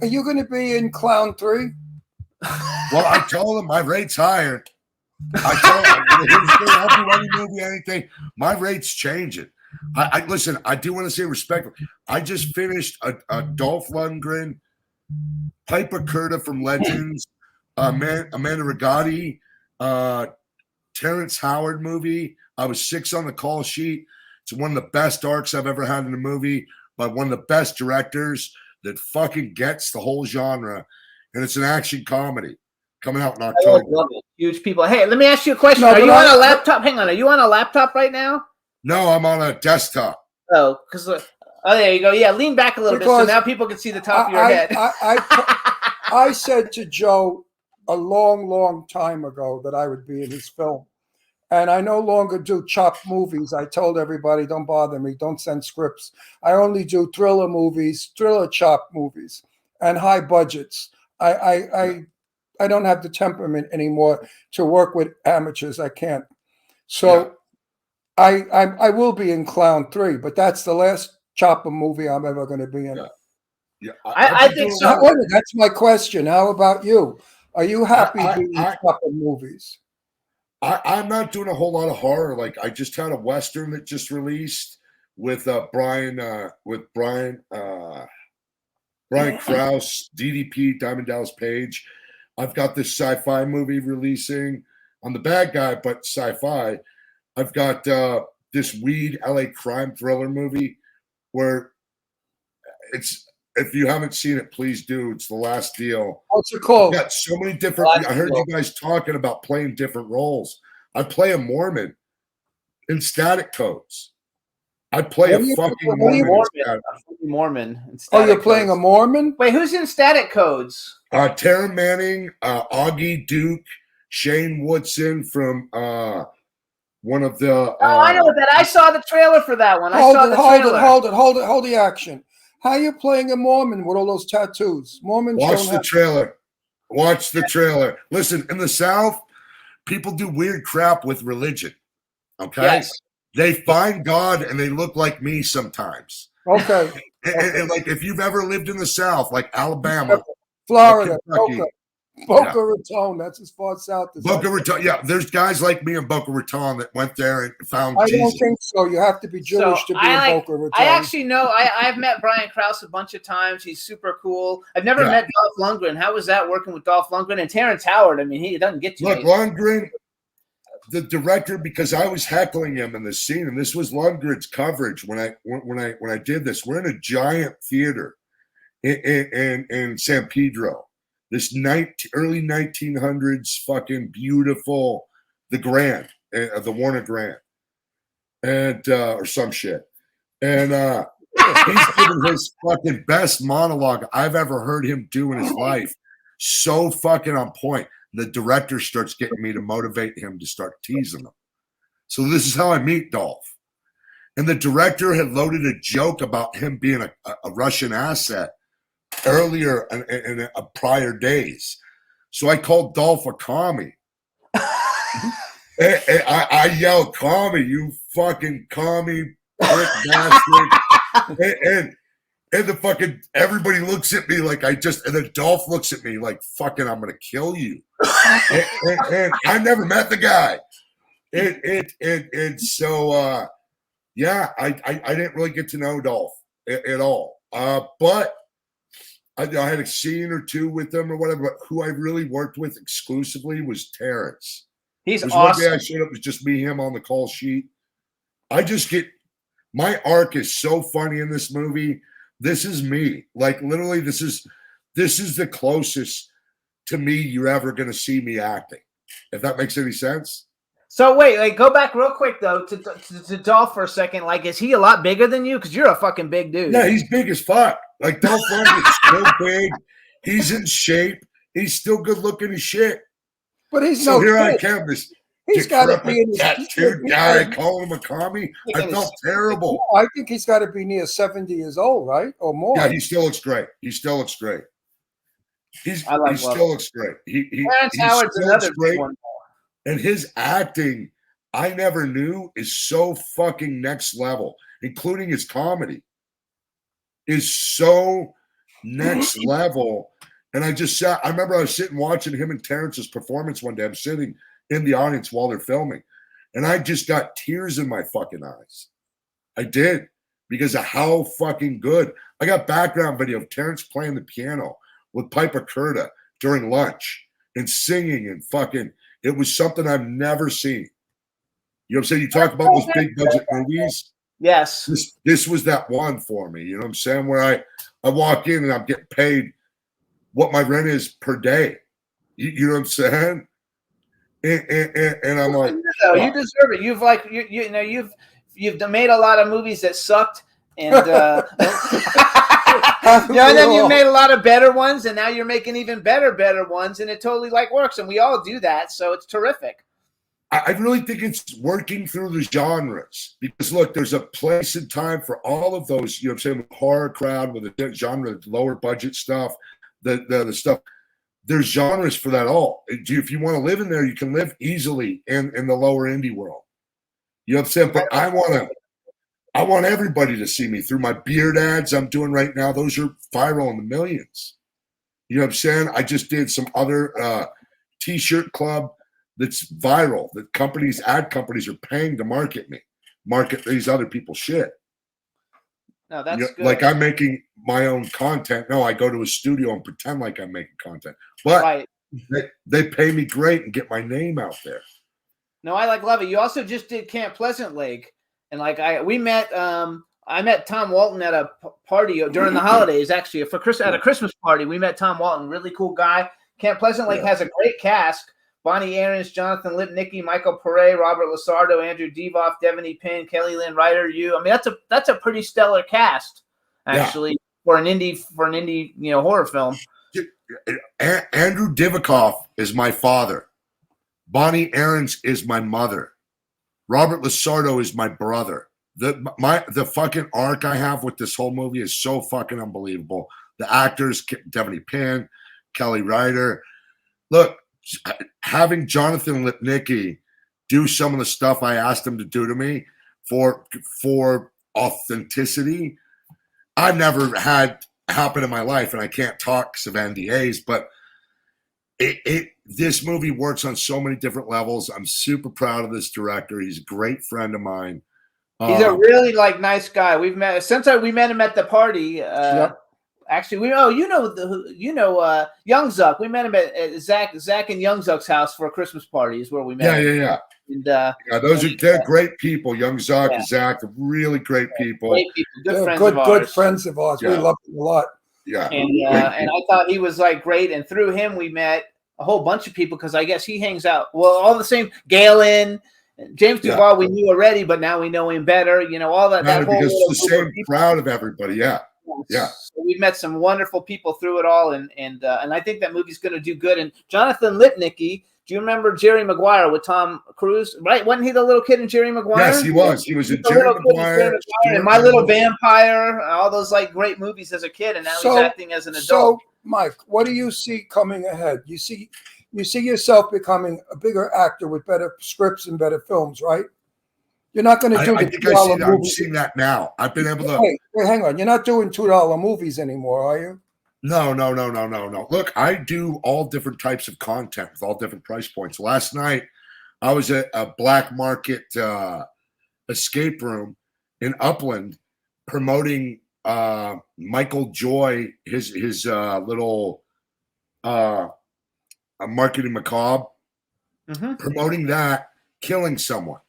S5: are you going to be in Clown 3?
S8: Well, I told him my rate's higher. I told him, he's going to help you any movie, anything. My rate's changing. I listen, I do want to say respectful. I just finished a Dolph Lundgren, Piper Curta from Legends, Amanda Rigotti, Terrence Howard movie. I was 6 on the call sheet. It's one of the best arcs I've ever had in a movie by one of the best directors that fucking gets the whole genre. And it's an action comedy coming out in October.
S4: I love it. Huge people. Hey, let me ask you a question. Are you on a laptop? Hang on. Are you on a laptop right now?
S8: No, I'm on a desktop.
S4: Oh, because there you go. Yeah, lean back a little bit so now people can see the top of your head.
S5: I said to Joe a long time ago that I would be in his film. And I no longer do chopped movies. I told everybody, don't bother me. Don't send scripts. I only do thriller movies, thriller chopped movies, and high budgets. I don't have the temperament anymore to work with amateurs. I can't. So I will be in Clown 3, but that's the last chopper movie I'm ever going to be in.
S8: Yeah,
S4: I think so.
S5: That's my question. How about you? Are you happy doing chopper movies?
S8: I'm not doing a whole lot of horror. Like I just had a Western that just released with Brian Krause, DDP, Diamond Dallas Page. I've got this sci-fi movie releasing. I'm the bad guy, but sci-fi. I've got this weed LA crime thriller movie where it's, if you haven't seen it, please do. It's The Last Deal.
S5: What's it called?
S8: I've got so many different. I heard you guys talking about playing different roles. I play a Mormon in Static Codes. I play a fucking Mormon.
S4: Mormon.
S5: Oh, you're playing a Mormon?
S4: Wait, who's in Static Codes?
S8: Tara Manning, Augie Duke, Shane Woodson from one of the.
S4: Oh, I know that. I saw the trailer for that one.
S5: Hold the action. How you playing a Mormon with all those tattoos? Mormons
S8: Watch the trailer. Watch the trailer. Listen, in the South, people do weird crap with religion. Okay?
S4: Yes.
S8: They find God and they look like me sometimes.
S5: Okay.
S8: And like if you've ever lived in the South, like Alabama,
S5: Florida,
S8: Kentucky,
S5: Boca Raton, that's as far south as
S8: Boca Raton. Yeah, there's guys like me in Boca Raton that went there and found
S5: I
S8: Jesus.
S5: don't think so. You have to be Jewish to be in Boca Raton.
S4: I actually know. I've met Brian Krause a bunch of times. He's super cool. I've never met Dolph Lundgren. How was that working with Dolph Lundgren and Terrence Howard? I mean, he doesn't get you.
S8: Look, Lundgren, the director, because I was heckling him in the scene, and this was Lundgren's coverage when I did this. We're in a giant theater in San Pedro. This early 1900s fucking beautiful, the Grand, the Warner Grand, and or some shit. And he's giving his fucking best monologue I've ever heard him do in his life. So fucking on point. The director starts getting me to motivate him to start teasing him. So this is how I meet Dolph. And the director had loaded a joke about him being a Russian asset earlier in prior days. So I called Dolph a commie. I yelled, "Commie, you fucking commie prick bastard." And the fucking everybody looks at me like and then Dolph looks at me like, "Fucking, I'm gonna kill you." and I never met the guy. And so yeah, I didn't really get to know Dolph at all. But I had a scene or two with him or whatever. But who I really worked with exclusively was Terrence.
S4: He's
S8: awesome. One day I showed up, it was just me, him on the call sheet. My arc is so funny in this movie. This is me. Like literally, this is the closest to me you're ever going to see me acting. If that makes any sense.
S4: So wait, like go back real quick though to Dolph for a second. Like, is he a lot bigger than you? Because you're a fucking big dude.
S8: Yeah, he's big as fuck. Like Dolph Lundgren's still big. He's in shape. He's still good looking as shit.
S5: But he's
S8: so
S5: no
S8: here
S5: kid.
S8: I come, this
S5: he's got to be in his
S8: tattooed guy calling him a commie. I felt terrible.
S5: No, I think he's got to be near 70 years old, right, or more.
S8: Yeah, he still looks great. He still looks great. He still looks great.
S4: Terrence Howard's another great one.
S8: And his acting, I never knew, is so fucking next level, including his comedy, is so next level. And I remember I was sitting watching him and Terrence's performance one day. I'm sitting in the audience while they're filming, and I just got tears in my fucking eyes. I did, because of how fucking good. I got background video of Terrence playing the piano with Piper Curta during lunch and singing and fucking. It was something I've never seen. You know what I'm saying? You talk about those big budget movies.
S4: Yes.
S8: This was that one for me. You know what I'm saying? Where I walk in and I'm getting paid what my rent is per day. You know what I'm saying? And I'm like,
S4: you deserve it. You've like you've made a lot of movies that sucked, and and then you made a lot of better ones, and now you're making even better ones, and it totally like works, and we all do that, so it's terrific.
S8: I really think it's working through the genres, because look, there's a place and time for all of those. You know what I'm saying? Horror crowd with the genre, lower budget stuff, the stuff. There's genres for that all. If you want to live in there, you can live easily in the lower indie world. You know what I'm saying? But I want everybody to see me through my beard ads I'm doing right now. Those are viral in the millions. You know what I'm saying? I just did some other t-shirt club that's viral that ad companies are paying to market these other people's shit.
S4: No, that's good.
S8: Like I'm making my own content. No, I go to a studio and pretend like I'm making content. But They pay me great and get my name out there.
S4: No, I love it. You also just did Camp Pleasant Lake, and we met. I met Tom Walton at a party during the holidays. Actually, at a Christmas party, we met Tom Walton. Really cool guy. Camp Pleasant Lake has a great cast: Bonnie Aarons, Jonathan Lipnicki, Michael Pere, Robert Lasardo, Andrew Devoff, Devaney Pinn, Kelly Lynn Ryder. I mean, that's a pretty stellar cast, actually, for an indie horror film.
S8: Andrew Divoff is my father. Bonnie Aarons is my mother. Robert Lasardo is my brother. The fucking arc I have with this whole movie is so fucking unbelievable. The actors, Devaney Pinn, Kelly Ryder. Look, having Jonathan Lipnicki do some of the stuff I asked him to do to me for authenticity, I've never had happen in my life, and I can't talk because of NDAs, but this movie works on so many different levels. I'm super proud of this director. He's a great friend of mine.
S4: He's a really nice guy. We met him at the party. Actually, Young Zuck. We met him at Zach and Young Zuck's house for a Christmas party. Is where we met.
S8: Yeah. And, they're great people. Young Zuck and Zach, are really great people.
S4: Great people. Good friends of ours.
S5: We love them a lot.
S8: Yeah.
S4: And I thought he was great. And through him, we met a whole bunch of people because I guess he hangs out. Well, all the same. Galen, James Duval, we knew already, but now we know him better. All that. That whole
S8: because it's the same crowd of everybody. Yeah. Yeah.
S4: So we've met some wonderful people through it all, and I think that movie's going to do good. And Jonathan Lipnicki, do you remember Jerry Maguire with Tom Cruise? Right? Wasn't he the little kid in Jerry Maguire?
S8: Yes, he was. He was in Jerry Maguire
S4: and My Little Vampire, all those great movies as a kid, and now he's acting as an adult.
S5: So, Mike, what do you see coming ahead? You see yourself becoming a bigger actor with better scripts and better films, right? You're not going to do the $2 movies.
S8: I'm seeing that now. I've been able to.
S5: Wait, hang on. You're not doing $2 movies anymore, are you?
S8: No. Look, I do all different types of content with all different price points. Last night, I was at a black market escape room in Upland promoting Michael Joy, his little marketing macabre, promoting that, killing someone.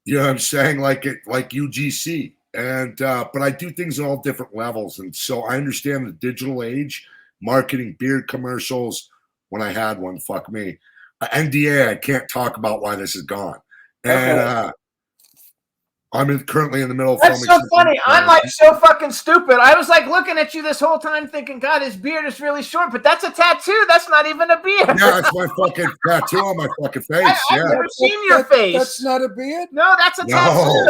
S8: You know what I'm saying? Like UGC. And but I do things on all different levels. And so I understand the digital age, marketing beard commercials. When I had one, fuck me. NDA, I can't talk about why this is gone. And I'm currently in the middle of
S4: filming. That's so funny. I'm so fucking stupid. I was looking at you this whole time thinking, God, his beard is really short, but that's a tattoo. That's not even a beard.
S8: Yeah, it's my fucking tattoo on my fucking face.
S4: I've never seen your face.
S5: That's not a beard?
S4: No, that's a tattoo.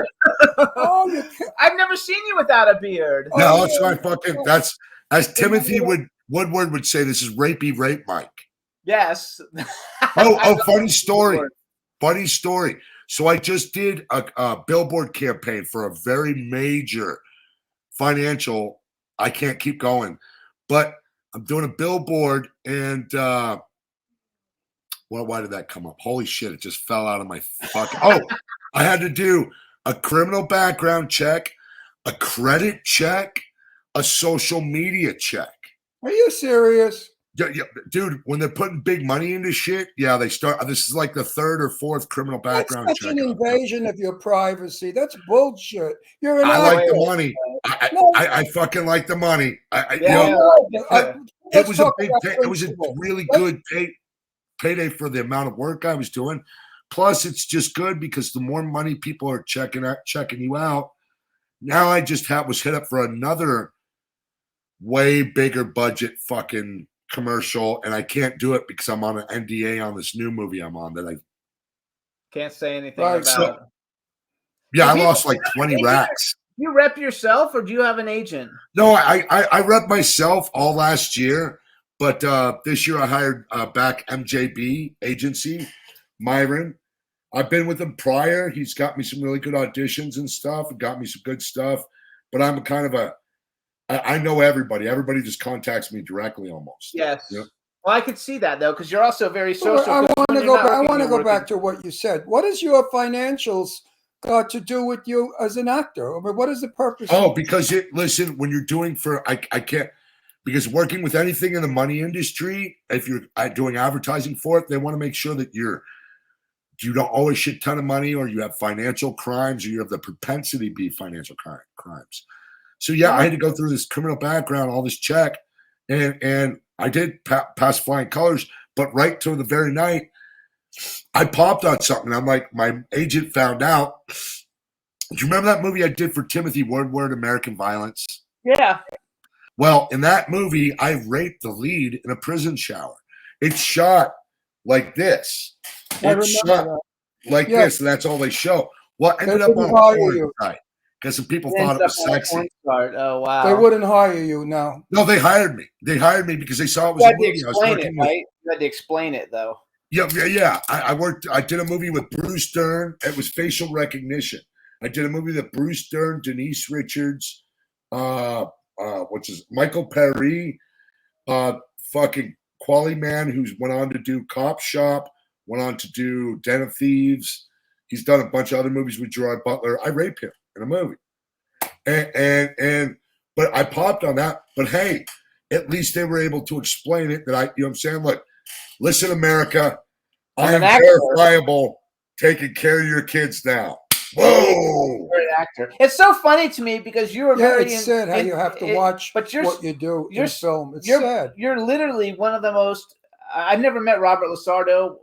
S4: I've never seen you without a beard.
S8: No, it's my fucking, that's, as Timothy Woodward would say, this is rapey rape Mike.
S4: Yes.
S8: Funny story. Funny story. So I just did a billboard campaign for a very major financial. I can't keep going, but I'm doing a billboard, and why did that come up? Holy shit! It just fell out of my fucking. I had to do a criminal background check, a credit check, a social media check.
S5: Are you serious?
S8: Yeah, dude, when they're putting big money into shit, they start. This is like the third or fourth criminal background check.
S5: That's such an invasion of your privacy. That's bullshit. You're an
S8: I
S5: actor.
S8: like the money. I fucking like the money. It was a big. It was a really good payday for the amount of work I was doing. Plus, it's just good because the more money people are checking you out. Now I just was hit up for another way bigger budget fucking commercial, and I can't do it because I'm on an NDA on this new movie I'm on that I
S4: can't say anything about.
S8: I lost like 20 racks.
S4: Do you rep yourself, or do you have an agent?
S8: No, I rep myself all last year, but this year I hired back MJB agency, Myron. I've been with him prior. He's got me some really good auditions and stuff, and got me some good stuff, but I'm kind of I know everybody. Everybody just contacts me directly almost.
S4: Yes. Yep. Well, I could see that, though, because you're also very social.
S5: I want to go back to what you said. What has your financials got to do with you as an actor? I mean, what is the purpose?
S8: Because listen, when you're doing I can't. because working with anything in the money industry, if you're doing advertising for it, they want to make sure that you don't owe a shit ton of money, or you have financial crimes, or you have the propensity to be financial crimes. So yeah, I had to go through this criminal background, all this check, and I did pass flying colors. But right to the very night, I popped on something. I'm like, my agent found out. Do you remember that movie I did for Timothy Woodward, American Violence?
S4: Yeah.
S8: Well, in that movie, I raped the lead in a prison shower. It's shot like this. It's shot like this, and that's all they show. Well, ended up on a porn site because some people thought it was sexy.
S4: Oh, wow.
S5: They wouldn't hire you now.
S8: No, they hired me. They hired me because they saw it was
S4: You
S8: a
S4: had to
S8: movie. I was
S4: explain
S8: working
S4: it,
S8: with.
S4: right? You had to explain it, though.
S8: Yeah. I did a movie with Bruce Dern. It was facial recognition. I did a movie with Bruce Dern, Denise Richards, Michael Perry, fucking Quali Man, who went on to do Cop Shop, went on to do Den of Thieves. He's done a bunch of other movies with Gerard Butler. I raped him in a movie. But I popped on that. But hey, at least they were able to explain it that you know what I'm saying? Look, listen, America, I am verifiable, taking care of your kids now. Whoa!
S4: You're an actor. It's so funny to me because you were very.
S5: It's sad how you have to watch what you do in film. It's sad.
S4: You're literally one of the most. I've never met Robert Lasardo,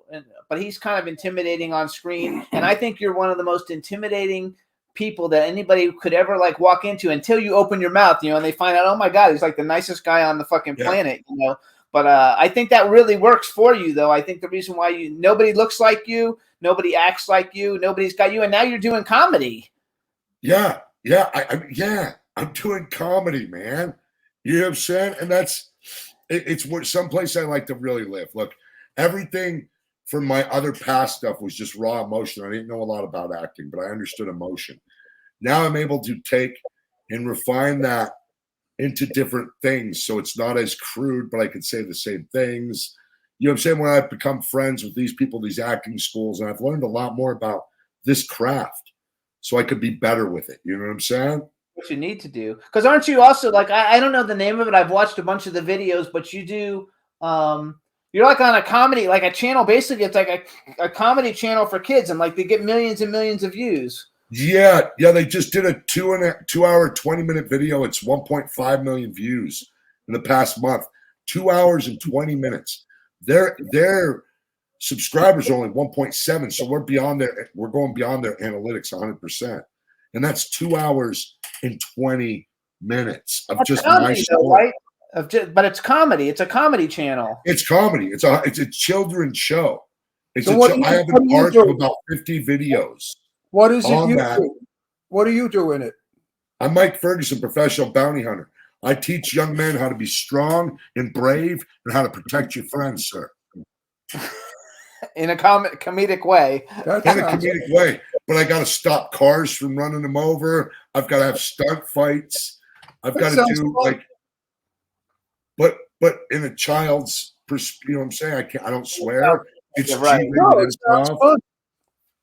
S4: but he's kind of intimidating on screen, and I think you're one of the most intimidating people that anybody could ever like walk into until you open your mouth, and they find out, oh my God, he's like the nicest guy on the fucking planet, But I think that really works for you, though. I think the reason why nobody looks like you, nobody acts like you, nobody's got you, and now you're doing comedy.
S8: Yeah, I'm doing comedy, man. You know what I'm saying? And it's someplace I like to really live. Look, everything from my other past stuff was just raw emotion. I didn't know a lot about acting, but I understood emotion. Now I'm able to take and refine that into different things, so it's not as crude, but I can say the same things. You know what I'm saying? When I've become friends with these people, these acting schools, and I've learned a lot more about this craft, so I could be better with it. You know what I'm saying?
S4: What you need to do, because aren't you also like I don't know the name of it. I've watched a bunch of the videos, but you do. You're like on a comedy, like a channel. Basically, it's like a comedy channel for kids, and like they get millions and millions of views. Yeah.
S8: They just did a 2 hour, 20-minute video. It's 1.5 million views in the past month. 2 hours and 20 minutes. Their subscribers are only 1.7, so we're going beyond their analytics 100%. And that's 2 hours and 20 minutes of
S4: That's
S8: just
S4: comedy,
S8: nice
S4: though,
S8: story.
S4: right? But it's comedy. It's a comedy channel.
S8: It's comedy. It's a children's show. I have
S5: what
S8: an
S5: do you
S8: arc
S5: do?
S8: of about 50 videos.
S5: What is it
S8: on
S5: you
S8: that.
S5: do? What do you do in it?
S8: I'm Mike Ferguson, professional bounty hunter. I teach young men how to be strong and brave and how to protect your friends, sir.
S4: In a comedic way.
S8: In a comedic way. But I got to stop cars from running them over. I've got to have stunt fights. I've got to do like, but in a child's, you know what I'm saying? I don't swear. It's
S4: right.
S5: No, it sounds fun.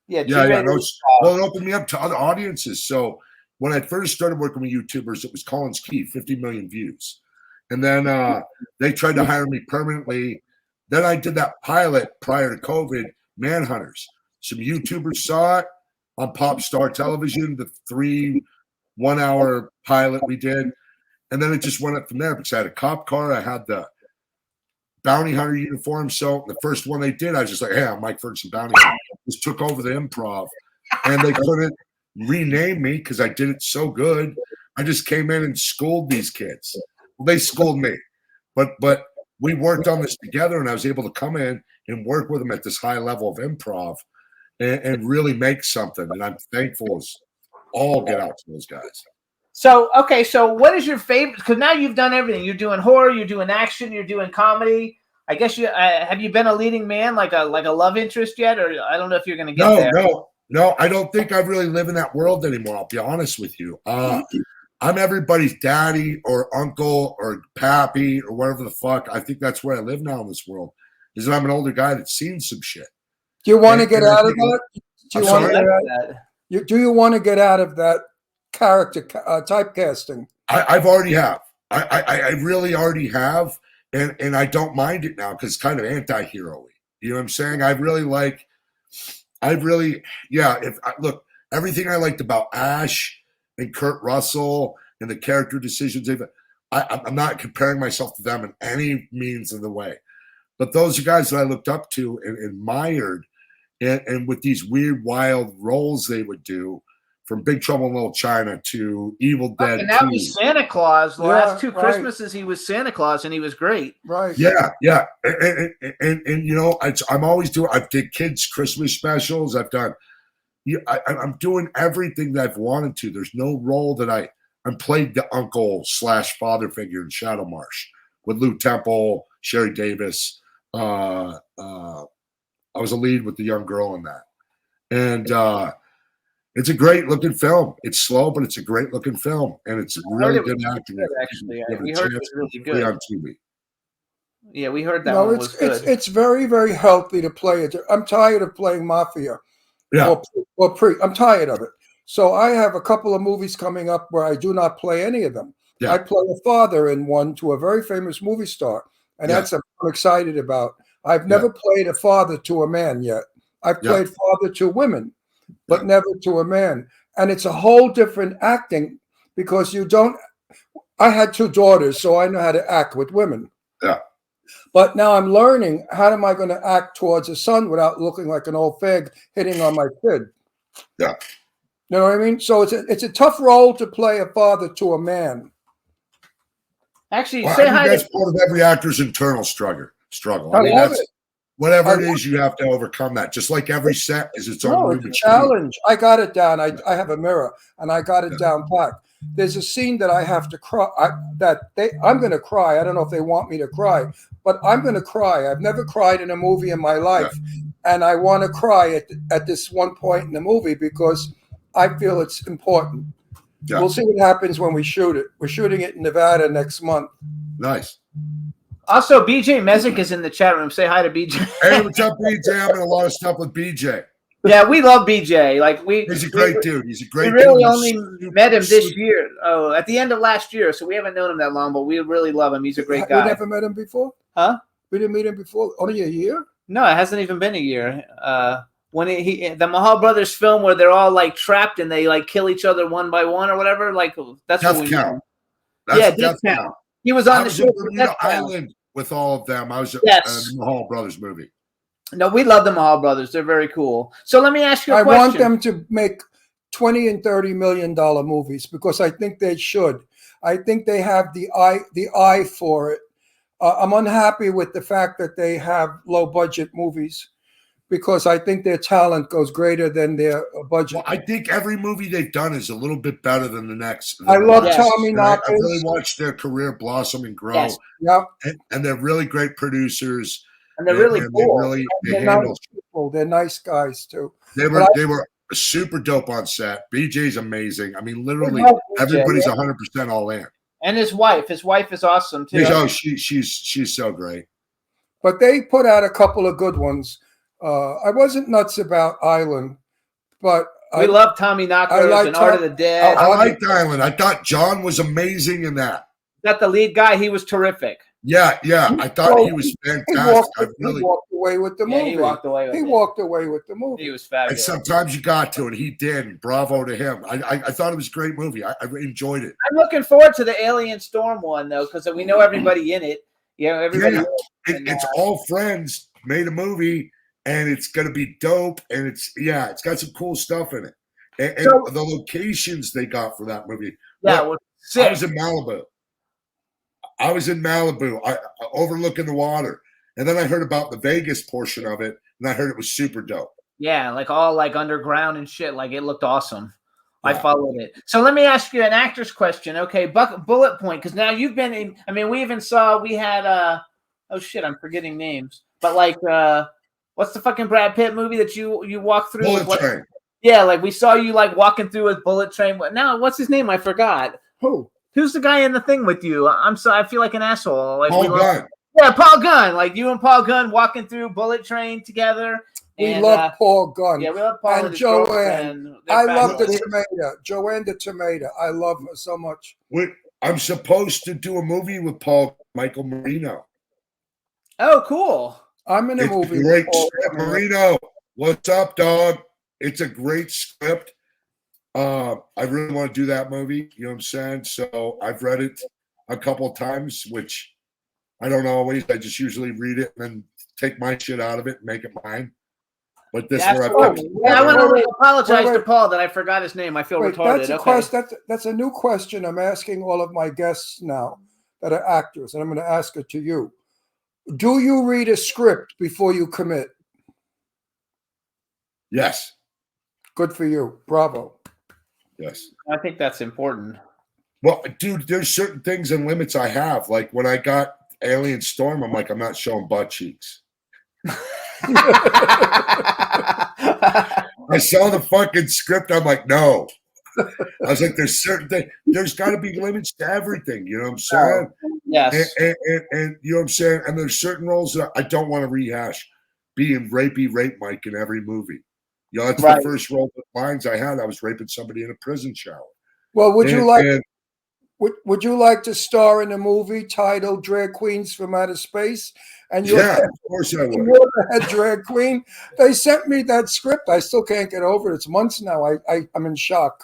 S4: Yeah.
S8: No, well, it opened me up to other audiences. So when I first started working with YouTubers, it was Colin's Key, 50 million views. And then they tried to hire me permanently. Then I did that pilot prior to COVID, Manhunters. Some YouTubers saw it on Pop Star Television, the 3 1-hour pilot we did. And then it just went up from there because I had a cop car. I had the bounty hunter uniform. So the first one they did, I was just like, hey, I'm Mike Ferguson, bounty hunter. Just took over the improv. And they couldn't rename me because I did it so good. I just came in and schooled these kids. Well, they schooled me. But we worked on this together, and I was able to come in and work with them at this high level of improv and really make something. And I'm thankful as all get out to those guys.
S4: So what is your favorite? Because now you've done everything. You're doing horror, you're doing action, you're doing comedy. I guess have you been a leading man, like a love interest yet, or I don't know if you're going to get there.
S8: No, I don't think I really live in that world anymore. I'll be honest with you. I'm everybody's daddy or uncle or pappy or whatever the fuck. I think that's where I live now in this world. Is that I'm an older guy that's seen some shit.
S5: Do you want to get out of that? Do you want to get out of that character typecasting?
S8: I've already have. I really already have, and I don't mind it now because it's kind of anti-hero-y. You know what I'm saying? Look, everything I liked about Ash and Kurt Russell and the character decisions I'm not comparing myself to them in any means of the way. But those are guys that I looked up to and admired, and with these weird, wild roles they would do, from Big Trouble in Little China to Evil Dead.
S4: And now
S8: 2.
S4: he's Santa Claus. The last two
S5: right.
S4: Christmases he was Santa Claus, and he was great.
S5: Right.
S8: Yeah. And you know, I'm always doing. I've did kids' Christmas specials. I've done. I'm doing everything that I've wanted to. There's no role that I'm played the uncle / father figure in Shadow Marsh with Lou Temple, Sheri Davis. I was a lead with the young girl in that, and it's a great looking film. It's slow, but it's a great looking film, and it's really good acting.
S4: Actually, we heard it was really good
S8: on TV.
S4: Yeah, we heard that
S5: No,
S4: one was good.
S5: it's very, very healthy to play it. I'm tired of playing mafia.
S8: Yeah.
S5: I'm tired of it. So I have a couple of movies coming up where I do not play any of them.
S8: Yeah.
S5: I play a father in one to a very famous movie star, and that's what I'm excited about. I've never played a father to a man yet. I've played father to women, but never to a man. And it's a whole different acting because you don't. I had 2 daughters, so I know how to act with women.
S8: Yeah.
S5: But now I'm learning, how am I going to act towards a son without looking like an old fag hitting on my kid?
S8: Yeah.
S5: You know what I mean? So it's a tough role to play a father to a man.
S4: Actually,
S8: Well,
S4: say
S8: I think
S4: hi
S8: that's
S4: to
S8: part of every actor's internal struggle. I mean,
S5: love
S8: that's
S5: it.
S8: whatever it is, you have to overcome that. Just like every set is its own
S5: No,
S8: room.
S5: it's a challenge. I got it down. I have a mirror, and I got it down pat. There's a scene that I have to cry. I'm going to cry. I don't know if they want me to cry, but I'm going to cry. I've never cried in a movie in my life, and I want to cry at this one point in the movie because I feel it's important.
S8: Yeah.
S5: We'll see what happens when we shoot it. We're shooting it in Nevada next month.
S8: Nice.
S4: Also, BJ Mezek is in the chat room. Say hi to BJ.
S8: Hey, what's up, BJ? I'm in a lot of stuff with BJ.
S4: Yeah, we love BJ.
S8: He's a great dude. He's a great
S4: dude. We really
S8: dude.
S4: only met him this year. Oh, at the end of last year. So we haven't known him that long, but we really love him. He's a great guy.
S5: We never met him before?
S4: Huh?
S5: We didn't meet him before? Only a year?
S4: No, it hasn't even been a year. When the Mahal Brothers film where they're all like trapped and they like kill each other one by one or whatever, like that's
S8: Death
S4: what we
S8: Count.
S4: Death Count. He was on the show for Death Count.
S8: Island with all of them. I was
S4: Yes.
S8: the Mahal Brothers movie.
S4: No, we love the Mahal Brothers. They're very cool. So let me ask you a
S5: I
S4: question.
S5: want them to make $20 and $30 million movies because I think they should. I think they have the eye for it. I'm unhappy with the fact that they have low budget movies because I think their talent goes greater than their budget.
S8: Well, I think every movie they've done is a little bit better than the next.
S5: I love
S4: Yes.
S5: Tommy
S8: I
S5: Knockers.
S8: really watched their career blossom and grow.
S4: Yes.
S5: Yep.
S8: And they're really great producers.
S4: And they're really cool.
S8: They
S5: They're
S8: handle.
S5: nice people. They're nice guys too.
S8: They were super dope on set. BJ's amazing. I mean, literally
S4: love BJ,
S8: everybody's
S4: yeah.
S8: 100% all in.
S4: And his wife. His wife is awesome too.
S8: Oh, she's so great.
S5: But they put out a couple of good ones. I wasn't nuts about Island, but
S4: We love Tommy Knockers and Art of the Dead.
S8: I liked Island. I thought John was amazing in that.
S4: That the lead guy, he was terrific.
S8: Yeah. I thought he was fantastic.
S5: He walked away with the movie.
S4: He walked away with
S5: He
S4: it.
S5: walked away with the movie.
S4: He was
S8: And
S4: fabulous.
S8: sometimes you got to, and he did. And bravo to him. I thought it was a great movie. I enjoyed it.
S4: I'm looking forward to the Alien Storm one though, because we know everybody in it. You know, everybody.
S8: Yeah. It's all friends made a movie, and it's gonna be dope. And it's got some cool stuff in it. And
S4: So-
S8: the locations they got for that movie.
S4: Yeah,
S8: Look,
S4: well,
S8: I was in Malibu. I overlooking the water. And then I heard about the Vegas portion of it, and I heard it was super dope.
S4: Yeah, like all like underground and shit. Like it looked awesome. I
S8: Yeah.
S4: followed it. So let me ask you an actor's question. Okay, bullet point, because now you've been in. I mean, we even saw we had oh shit, I'm forgetting names. But like what's the fucking Brad Pitt movie that you walked through?
S8: Bullet
S4: with,
S8: Train.
S4: Yeah, like we saw you like walking through with Bullet Train. Now, what's his name? I forgot.
S5: Who?
S4: Who's the guy in the thing with you? I'm sorry, I feel like an asshole. Like
S8: Paul Gunn.
S4: Yeah, Paul Gunn. Like you and Paul Gunn walking through Bullet Train together.
S5: We
S4: And,
S5: love Paul Gunn.
S4: Yeah, we love Paul
S5: And
S4: his
S5: Joanne.
S4: girlfriend. They're
S5: I love the
S4: fabulous.
S5: tomato. Joanne the tomato. I love her so much.
S8: I'm supposed to do a movie with Michael Marino.
S4: Oh, cool.
S5: I'm in a
S8: It's a
S5: movie.
S8: great
S5: with Paul
S8: script,
S5: Marino.
S8: Marino. What's up, dog? It's a great script. I really want to do that movie. You know what I'm saying? So I've read it a couple of times, which I don't always. I just usually read it and then take my shit out of it and make it mine. But this
S4: That's
S8: where I've
S4: cool.
S8: kept.
S4: Yeah, I want
S5: Wait,
S4: to apologize
S5: wait.
S4: to Paul that I forgot his name. I feel
S5: Wait,
S4: retarded.
S5: that's a new question I'm asking all of my guests now that are actors, and I'm going to ask it to you. Do you read a script before you commit?
S8: Yes.
S5: Good for you. Bravo.
S8: Yes.
S4: I think that's important.
S8: Well, dude, there's certain things and limits I have. Like when I got Alien Storm, I'm like, I'm not showing butt cheeks. I saw the fucking script. I'm like, no. I was like, there's certain things. There's got to be limits to everything. You know what I'm saying?
S4: Yes.
S8: And you know what I'm saying? And there's certain roles that I don't want to rehash. Being rapey rape Mike in every movie. You know, that's
S4: Right.
S8: the first role of lines I had. I was raping somebody in a prison shower.
S5: Well, would you
S8: And-
S5: would you like to star in a movie titled Drag Queens from Outer Space? And you're,
S8: Yeah, of course I would.
S5: you're the head drag queen. They sent me that script. I still can't get over it. It's months now. I'm in shock.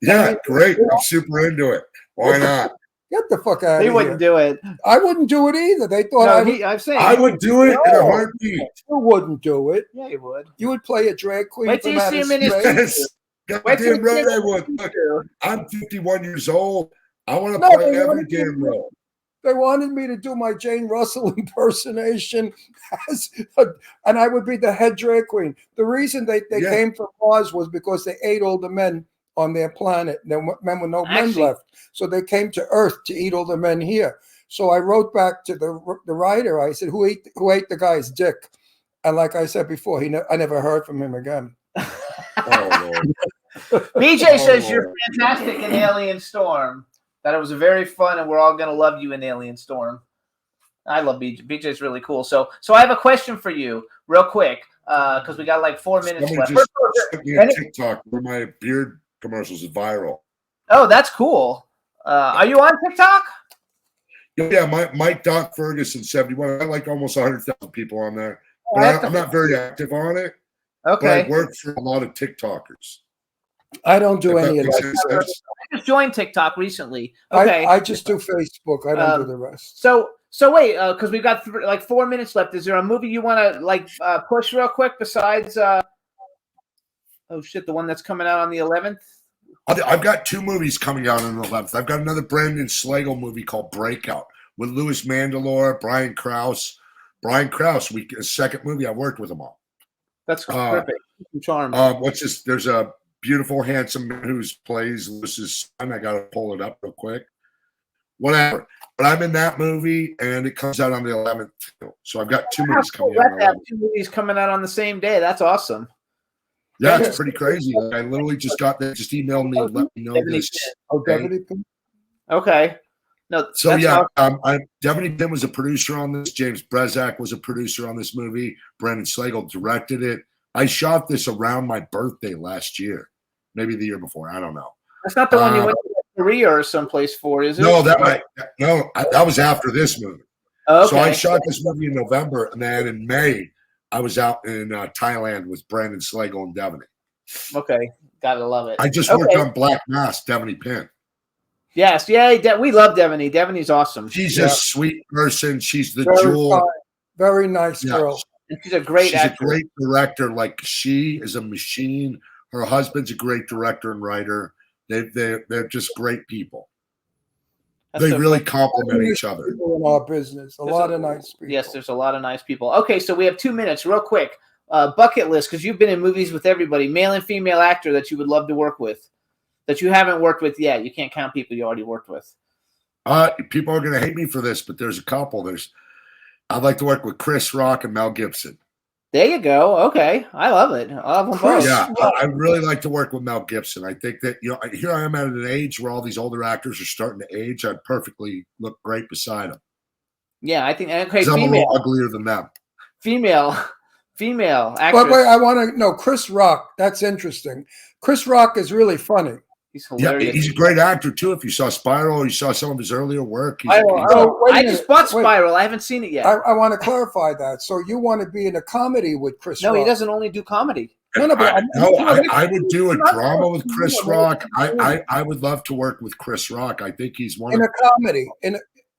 S8: Yeah, great. I'm super into it. Why not?
S5: Get the fuck out
S4: He
S5: of
S4: wouldn't
S5: here.
S4: do it.
S5: I wouldn't do it either. They thought
S4: No,
S5: I
S4: I'm saying
S8: I would do it in a
S5: No.
S8: heartbeat.
S5: you wouldn't do it.
S4: Yeah, he would.
S5: You would play a drag queen
S4: Wait till
S5: from
S4: you see
S5: outer
S4: him in his
S5: space.
S8: Yes.
S4: Wait till
S8: Goddamn
S4: you see
S8: right I
S4: him
S8: would.
S4: in his
S8: Look,
S4: picture.
S8: I'm 51 years old. I want to
S5: No,
S8: play
S5: they
S8: every
S5: wanted
S8: damn
S5: me-
S8: role.
S5: They wanted me to do my Jane Russell impersonation, and I would be the head drag queen. The reason they
S8: Yeah.
S5: came from Mars was because they ate all the men on their planet. There were men with no men
S4: Actually-
S5: left, so they came to Earth to eat all the men here. So I wrote back to the writer. I said, "Who ate the guy's dick?" And like I said before, I never heard from him again.
S8: Oh, Lord.
S4: BJ says
S8: Oh.
S4: you're fantastic in Alien Storm. That it was very fun, and we're all gonna love you in Alien Storm. I love BJ. BJ's really cool. So I have a question for you, real quick, because we got like 4 minutes
S8: Somebody
S4: left.
S8: just
S4: First of all,
S8: sent me a TikTok where my beard commercials is viral.
S4: oh, that's cool. Are you on TikTok?
S8: Yeah, Mike Ferguson 71. I got like almost 100,000 people on there.
S4: Oh,
S8: But I'm not very active on it. But I
S4: Okay.
S8: work for a lot of TikTokers.
S5: I don't do
S8: If that
S5: any of
S8: makes
S5: that.
S8: any sense.
S4: I just joined TikTok recently. Okay.
S5: I just do Facebook. I don't do
S4: Um,
S5: the rest.
S4: So wait, because we've got like 4 minutes left. Is there a movie you want to like push real quick besides? Oh shit, the one that's coming out on the 11th.
S8: I've got 2 movies coming out on the 11th. I've got another Brandon Slagle movie called Breakout with Louis Mandylor, Brian Krause. Brian Krause, his second movie, I worked with him on.
S4: That's perfect. Charm.
S8: What's this? There's a beautiful, handsome man who plays Lewis's son. I got to pull it up real quick. Whatever. But I'm in that movie, and it comes out on the 11th. So I've got 2 movies coming out. on the
S4: Have
S8: 11th.
S4: 2 movies coming out on the same day. That's awesome.
S8: Yeah, it's pretty crazy. I literally just got that. Just emailed me and let me know this.
S5: Oh, Deputy Pimp?
S4: Okay. No.
S8: So
S4: that's
S8: yeah,
S4: awesome.
S8: Devin Pym was a producer on this. James Brezak was a producer on this movie. Brandon Slagle directed it. I shot this around my birthday last year, maybe the year before. I don't know.
S4: That's not the one you went to Korea or someplace for, is it?
S8: No, that was after this movie.
S4: Okay.
S8: So I shot this movie in November, and then in May, I was out in Thailand with Brandon Slagle and Devaney.
S4: Okay. Gotta love it.
S8: I just worked on Black Mass, Devaney Pym.
S4: Yes. Yeah. We love Devaney. Devaney's awesome.
S8: She's a sweet person. She's the
S5: Very
S8: jewel.
S5: fine. Very nice
S8: Yeah.
S5: girl.
S4: And she's a great
S8: She's
S4: actress.
S8: a great director. Like she is a machine. Her husband's a great director and writer. They're just great people.
S4: That's
S8: They
S4: so
S8: really
S4: fun.
S8: complement each other.
S5: People in our business. A
S4: There's
S5: lot of nice people.
S4: Yes, there's a lot of nice people. Okay, so we have 2 minutes, real quick. Bucket list, because you've been in movies with everybody. Male and female actor that you would love to work with, that you haven't worked with yet. You can't count people you already worked with.
S8: People are going to hate me for this, but there's a couple. I'd like to work with Chris Rock and Mel Gibson.
S4: There you go. Okay, I love it. I love them both.
S8: Yeah, I really like to work with Mel Gibson. I think that, here I am at an age where all these older actors are starting to age. I'd perfectly look great beside them.
S4: Yeah, I think. Okay,
S8: 'Cause I'm a
S4: female,
S8: little uglier than them.
S4: female actress.
S5: Wait, I want to know Chris Rock. That's interesting. Chris Rock is really funny.
S4: He's
S8: Yeah,
S4: hilarious.
S8: he's a great actor too. If you saw Spiral or you saw some of his earlier work,
S4: I
S5: wait a
S4: just
S5: minute.
S4: bought
S5: Wait.
S4: Spiral. I haven't seen it yet.
S5: I want to clarify that. So you want to be in a comedy with Chris
S4: No,
S5: Rock?
S4: he doesn't only do comedy.
S5: No, but
S8: I would do a drama with Chris Rock. I would love to work with Chris Rock. I think he's one
S5: in
S8: of
S5: a comedy.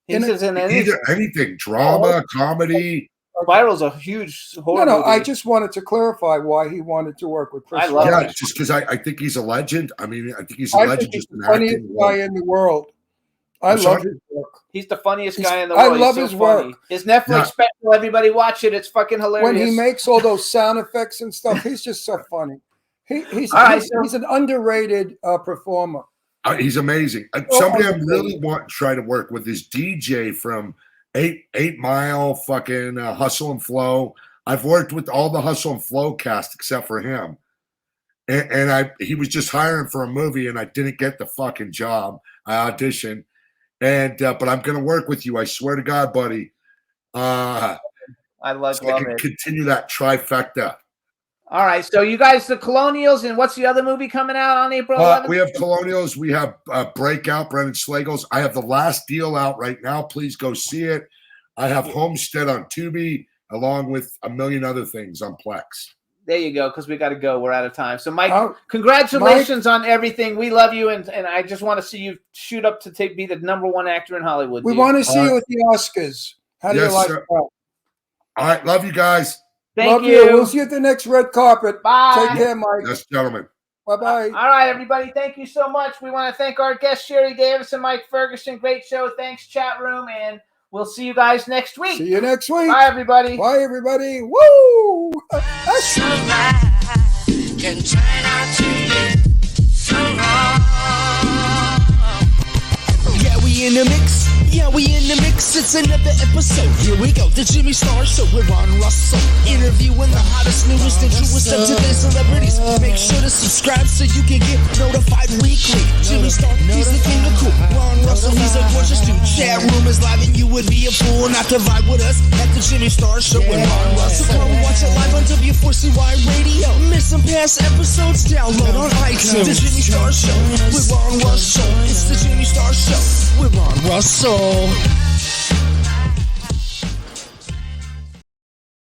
S4: He's in anything.
S8: anything, drama, comedy.
S4: Spiral's a huge horror
S5: No,
S4: movie.
S5: I just wanted to clarify why he wanted to work with Chris
S4: I love
S5: Rock.
S8: Yeah, just because I think he's a legend. I mean, I think he's a
S5: I
S8: legend
S5: think he's
S8: just in
S5: the funniest
S8: acting.
S5: guy in the world. I
S8: I'm
S5: love
S8: sorry?
S5: his work.
S4: He's the funniest guy in the
S5: I
S4: world.
S5: love
S4: He's
S5: his
S4: so
S5: work.
S4: funny. His Netflix
S8: Yeah.
S4: special, everybody watch it. It's fucking hilarious.
S5: When he makes all those sound effects and stuff, he's just so funny. He's
S4: All right, so-
S5: an underrated performer.
S8: He's amazing. Somebody I really want to try to work with is DJ from 8 Mile, fucking Hustle and Flow. I've worked with all the Hustle and Flow cast except for him. And he was just hiring for a movie and I didn't get the fucking job. I auditioned. And but I'm gonna work with you. I swear to God, buddy.
S4: I love
S8: So I can
S4: it.
S8: continue that trifecta.
S4: All right, so you guys, the Colonials, and what's the other movie coming out on April 11th?
S8: We have Colonials. We have Breakout, Brendan Slagles. I have The Last Deal out right now. Please go see it. I have Homestead on Tubi, along with a million other things on Plex.
S4: There you go, because we got to go. We're out of time. So, Mike, congratulations on everything. We love you, and I just want to see you shoot up to be the #1 actor in Hollywood.
S5: We want to see you at the Oscars. How do you like that?
S8: All right, love you guys.
S4: Thank you.
S5: We'll see you at the next red carpet.
S4: Bye.
S5: Take care, Mike.
S8: Yes, gentlemen.
S5: Bye-bye.
S4: All right, everybody. Thank you so much. We want to thank our guests, Sheri Davis and Mike Ferguson. Great show. Thanks, chat room, and we'll see you guys next week.
S5: See you next week.
S4: Bye, everybody.
S5: Bye, everybody. Woo!
S6: Can turn out to be so wrong. Yeah, we in the mix. Yeah, we in the mix. It's another episode. Here we go. The Jimmy Star Show with Ron Russell. Interviewing the hottest, newest, and truest of today's celebrities. Make sure to subscribe so you can get notified weekly. Jimmy Star, he's the king of cool. Ron Russell, he's a gorgeous dude. Chat room is live and you would be a fool not to vibe with us at the Jimmy Star Show with Ron Russell. Come watch it live on W4CY Radio. Miss some past episodes? Download on iTunes. The Jimmy Star Show with Ron Russell. It's the Jimmy Star Show with Ron Russell.